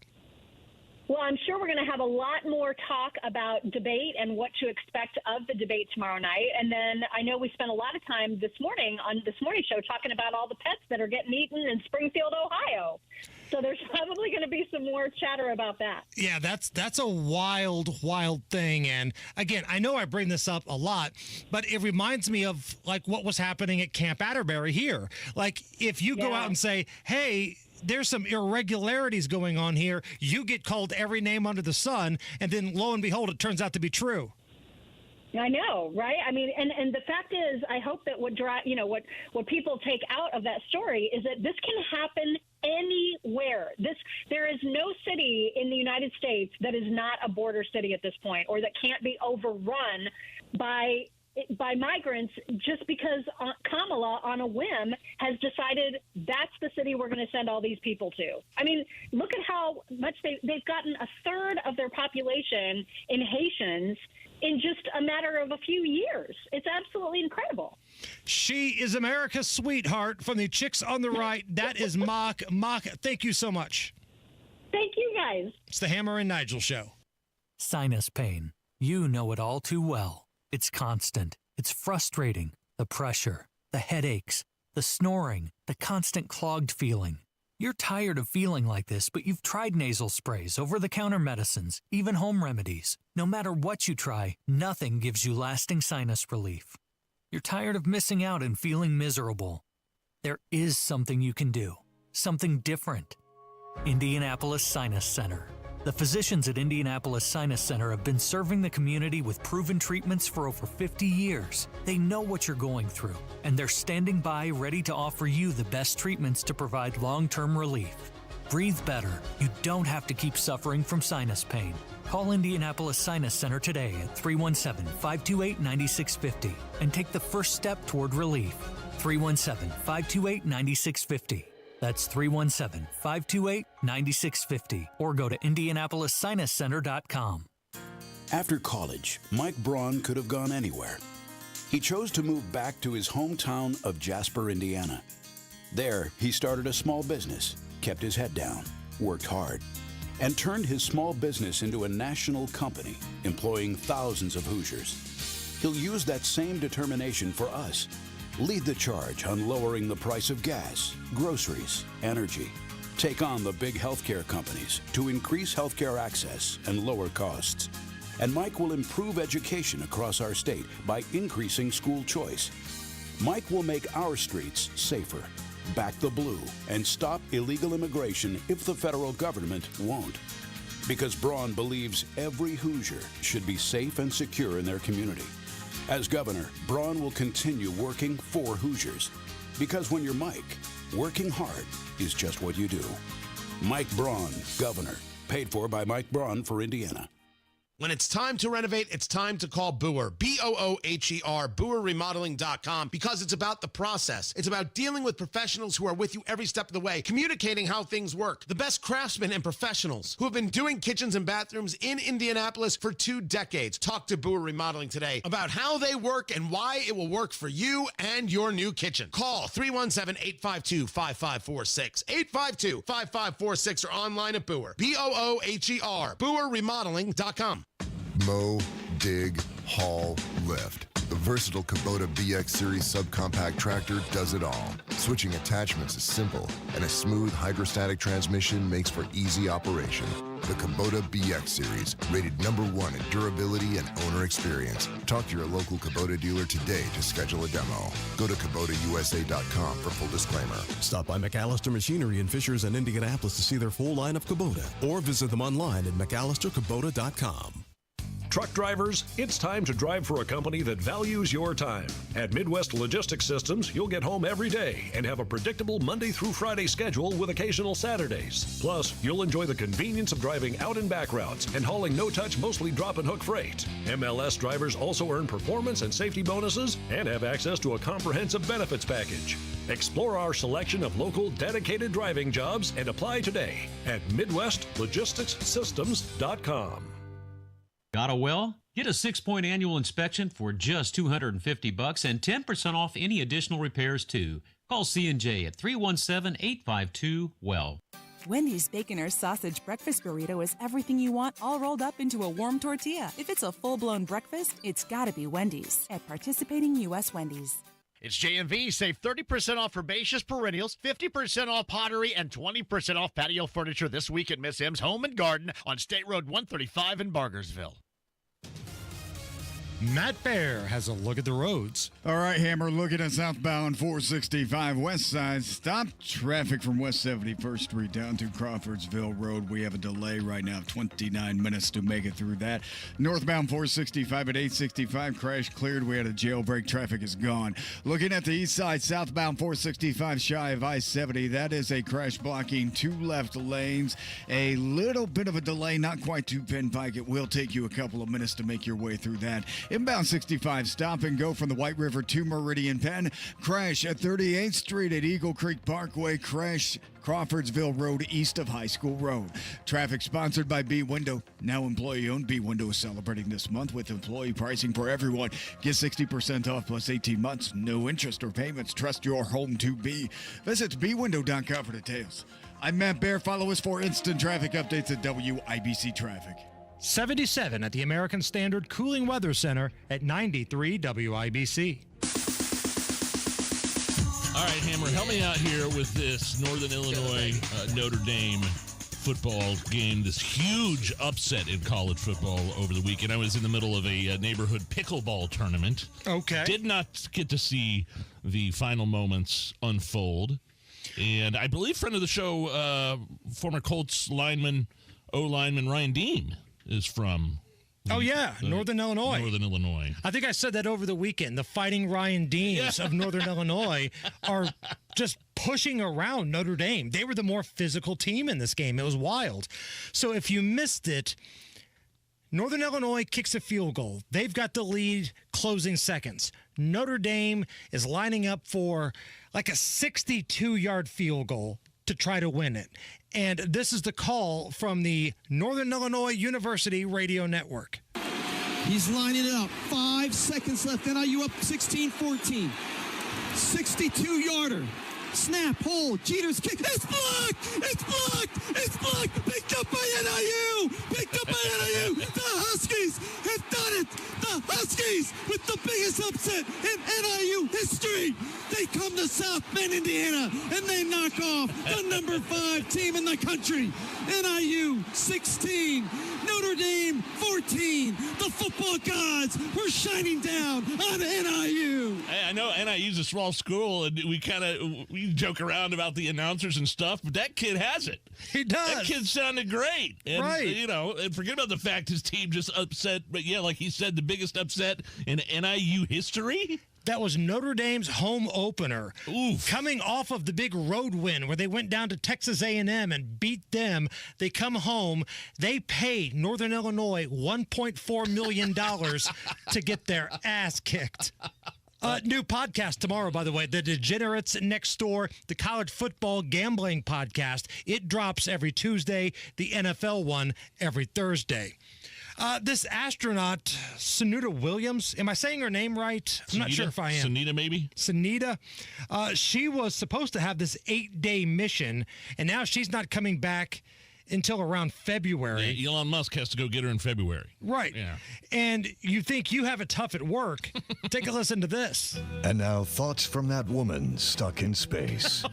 Well, I'm sure we're going to have a lot more talk about debate and what to expect of the debate tomorrow night. And then I know we spent a lot of time this morning on this morning show talking about all the pets that are getting eaten in Springfield, Ohio. So there's probably going to be some more chatter about that. Yeah, that's a wild thing. And again, I know I bring this up a lot, but it reminds me of like what was happening at Camp Atterbury here. Like, if you go out and say, hey, there's some irregularities going on here, you get called every name under the sun, and then lo and behold, it turns out to be true. I know, right? I mean, and the fact is, I hope that what people take out of that story is that this can happen anywhere. There is no city in the United States that is not a border city at this point, or that can't be overrun by migrants just because Kamala, on a whim, has decided that's the city we're going to send all these people to. I mean, look at how much they've gotten a third of their population in Haitians in just a matter of a few years. It's absolutely incredible. She is America's sweetheart from the Chicks on the Right. That is Mock. Mock, thank you so much. Thank you, guys. It's the Hammer and Nigel Show. Sinus pain. You know it all too well. It's constant. It's frustrating. The pressure, the headaches, the snoring, the constant clogged feeling. You're tired of feeling like this, but you've tried nasal sprays, over-the-counter medicines, even home remedies. No matter what you try, nothing gives you lasting sinus relief. You're tired of missing out and feeling miserable. There is something you can do. Something different. Indianapolis Sinus Center. The physicians at Indianapolis Sinus Center have been serving the community with proven treatments for over 50 years. They know what you're going through, and they're standing by ready to offer you the best treatments to provide long-term relief. Breathe better. You don't have to keep suffering from sinus pain. Call Indianapolis Sinus Center today at 317-528-9650 and take the first step toward relief. 317-528-9650. That's 317-528-9650 or go to IndianapolisSinusCenter.com. After college, Mike Braun could have gone anywhere. He chose to move back to his hometown of Jasper, Indiana. There, he started a small business, kept his head down, worked hard, and turned his small business into a national company, employing thousands of Hoosiers. He'll use that same determination for us. Lead the charge on lowering the price of gas, groceries, energy. Take on the big healthcare companies to increase healthcare access and lower costs. And Mike will improve education across our state by increasing school choice. Mike will make our streets safer, back the blue, and stop illegal immigration if the federal government won't. Because Braun believes every Hoosier should be safe and secure in their community. As governor, Braun will continue working for Hoosiers. Because when you're Mike, working hard is just what you do. Mike Braun, governor. Paid for by Mike Braun for Indiana. When it's time to renovate, it's time to call Booher, B-O-O-H-E-R, BooherRemodeling.com, because it's about the process. It's about dealing with professionals who are with you every step of the way, communicating how things work. The best craftsmen and professionals who have been doing kitchens and bathrooms in Indianapolis for 2 decades. Talk to Booher Remodeling today about how they work and why it will work for you and your new kitchen. Call 317-852-5546, 852-5546, or online at Booher, B-O-O-H-E-R, BooherRemodeling.com. Mow, dig, haul, lift. The versatile Kubota BX Series subcompact tractor does it all. Switching attachments is simple, and a smooth hydrostatic transmission makes for easy operation. The Kubota BX Series, rated #1 in durability and owner experience. Talk to your local Kubota dealer today to schedule a demo. Go to KubotaUSA.com for full disclaimer. Stop by McAllister Machinery in Fishers and Indianapolis to see their full line of Kubota, or visit them online at McAllisterKubota.com. Truck drivers, it's time to drive for a company that values your time. At Midwest Logistics Systems, you'll get home every day and have a predictable Monday through Friday schedule with occasional Saturdays. Plus, you'll enjoy the convenience of driving out and back routes and hauling no-touch, mostly drop-and-hook freight. MLS drivers also earn performance and safety bonuses and have access to a comprehensive benefits package. Explore our selection of local dedicated driving jobs and apply today at MidwestLogisticsSystems.com. Got a well? Get a 6-point annual inspection for just $250 and 10% off any additional repairs too. Call C&J at 317-852-WELL. Wendy's Baconator Sausage Breakfast Burrito is everything you want all rolled up into a warm tortilla. If it's a full-blown breakfast, it's gotta be Wendy's at participating U.S. Wendy's. It's JMV. Save 30% off herbaceous perennials, 50% off pottery, and 20% off patio furniture this week at Miss M's Home and Garden on State Road 135 in Bargersville. Matt Bear has a look at the roads. All right, Hammer, looking at southbound 465 west side. Stop traffic from West 71st Street down to Crawfordsville Road. We have a delay right now of 29 minutes to make it through that. Northbound 465 at 865, crash cleared. We had a jailbreak. Traffic is gone. Looking at the east side, southbound 465 shy of I-70. That is a crash blocking 2 left lanes. A little bit of a delay, not quite to Penn Pike. It will take you a couple of minutes to make your way through that. Inbound 65, stop and go from the White River to Meridian Penn. Crash at 38th Street at Eagle Creek Parkway. Crash Crawfordsville Road east of High School Road. Traffic sponsored by B Window. Now employee-owned. B Window is celebrating this month with employee pricing for everyone. Get 60% off plus 18 months. No interest or payments. Trust your home to B. Visit bwindow.com for details. I'm Matt Bear. Follow us for instant traffic updates at WIBC Traffic. 77 at the American Standard Cooling Weather Center at 93 WIBC. All right, Hammer, help me out here with this Northern Illinois Notre Dame football game, this huge upset in college football over the weekend. I was in the middle of a neighborhood pickleball tournament. Okay. Did not get to see the final moments unfold. And I believe friend of the show, former Colts lineman, O-lineman Ryan Deem is from... Northern Illinois. Northern Illinois. I think I said that over the weekend. The Fighting Ryan Deans of Northern Illinois are just pushing around Notre Dame. They were the more physical team in this game. It was wild. So if you missed it, Northern Illinois kicks a field goal. They've got the lead closing seconds. Notre Dame is lining up for like a 62-yard field goal to try to win it. And this is the call from the Northern Illinois University Radio Network. He's lining it up. 5 seconds left. NIU up 16-14. 62-yarder. Snap, hold, Jeter's kick. It's blocked! It's blocked! It's blocked! Picked up by NIU! Picked up by NIU! The Huskies have done it! The Huskies with the biggest upset in NIU history! They come to South Bend, Indiana, and they knock off the number 5 team in the country. NIU 16, Notre Dame 14. The football gods were shining down on NIU. Hey, I know NIU's a small school, and we joke around about the announcers and stuff, but that kid has it. He does. That kid sounded great. And, right. And forget about the fact his team just upset, but yeah, like he said, the biggest upset in NIU history. That was Notre Dame's home opener. Oof. Coming off of the big road win where they went down to Texas A&M and beat them. They come home. They paid Northern Illinois $1.4 million to get their ass kicked. New podcast tomorrow, by the way, The Degenerates Next Door, the college football gambling podcast. It drops every Tuesday, the NFL one every Thursday. This astronaut, Sunita Williams, am I saying her name right? I'm not sure if I am. Sunita, maybe? Sunita. She was supposed to have this 8-day mission, and now she's not coming back until around February. Yeah, Elon Musk has to go get her in February. Right. Yeah. And you think you have it tough at work. Take a listen to this. And now, thoughts from that woman stuck in space.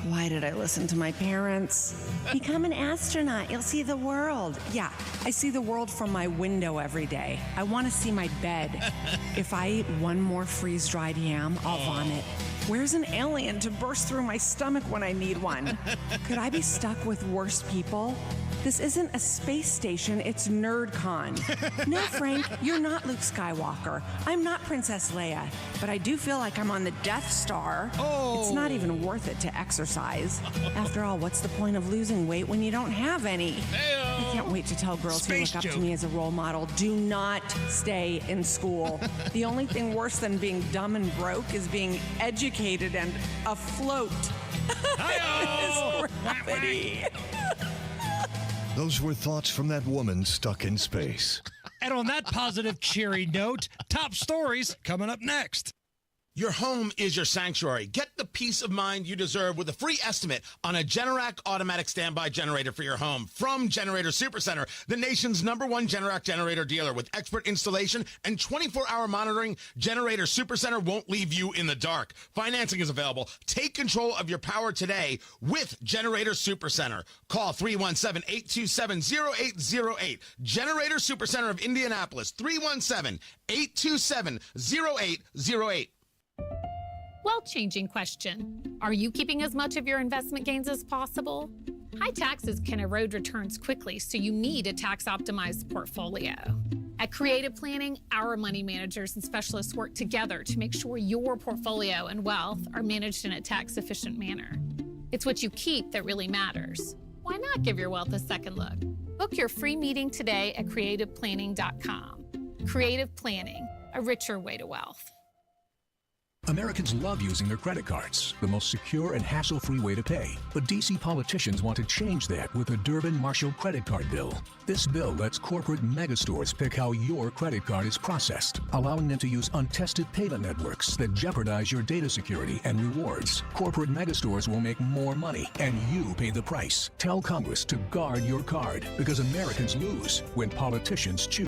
Why did I listen to my parents? Become an astronaut. You'll see the world. Yeah, I see the world from my window every day. I want to see my bed. If I eat one more freeze-dried yam, I'll vomit. Where's an alien to burst through my stomach when I need one? Could I be stuck with worse people? This isn't a space station, it's NerdCon. No, Frank, you're not Luke Skywalker. I'm not Princess Leia, but I do feel like I'm on the Death Star. Oh. It's not even worth it to exercise. After all, what's the point of losing weight when you don't have any? I can't wait to tell girls who look up to me as a role model, do not stay in school. The only thing worse than being dumb and broke is being educated and afloat. Those were thoughts from that woman stuck in space. And on that positive, cheery note, top stories coming up next. Your home is your sanctuary. Get the peace of mind you deserve with a free estimate on a Generac automatic standby generator for your home from Generator Supercenter, the nation's #1 Generac generator dealer. With expert installation and 24-hour monitoring, Generator Supercenter won't leave you in the dark. Financing is available. Take control of your power today with Generator Supercenter. Call 317-827-0808. Generator Supercenter of Indianapolis, 317-827-0808. Well-changing question. Are you keeping as much of your investment gains as possible? High taxes can erode returns quickly, so you need a tax-optimized portfolio. At Creative Planning, our money managers and specialists work together to make sure your portfolio and wealth are managed in a tax-efficient manner. It's what you keep that really matters. Why not give your wealth a second look? Book your free meeting today at creativeplanning.com. Creative planning, a richer way to wealth. Americans love using their credit cards, the most secure and hassle-free way to pay. But D.C. politicians want to change that with the Durbin-Marshall credit card bill. This bill lets corporate megastores pick how your credit card is processed, allowing them to use untested payment networks that jeopardize your data security and rewards. Corporate megastores will make more money, and you pay the price. Tell Congress to guard your card, because Americans lose when politicians choose.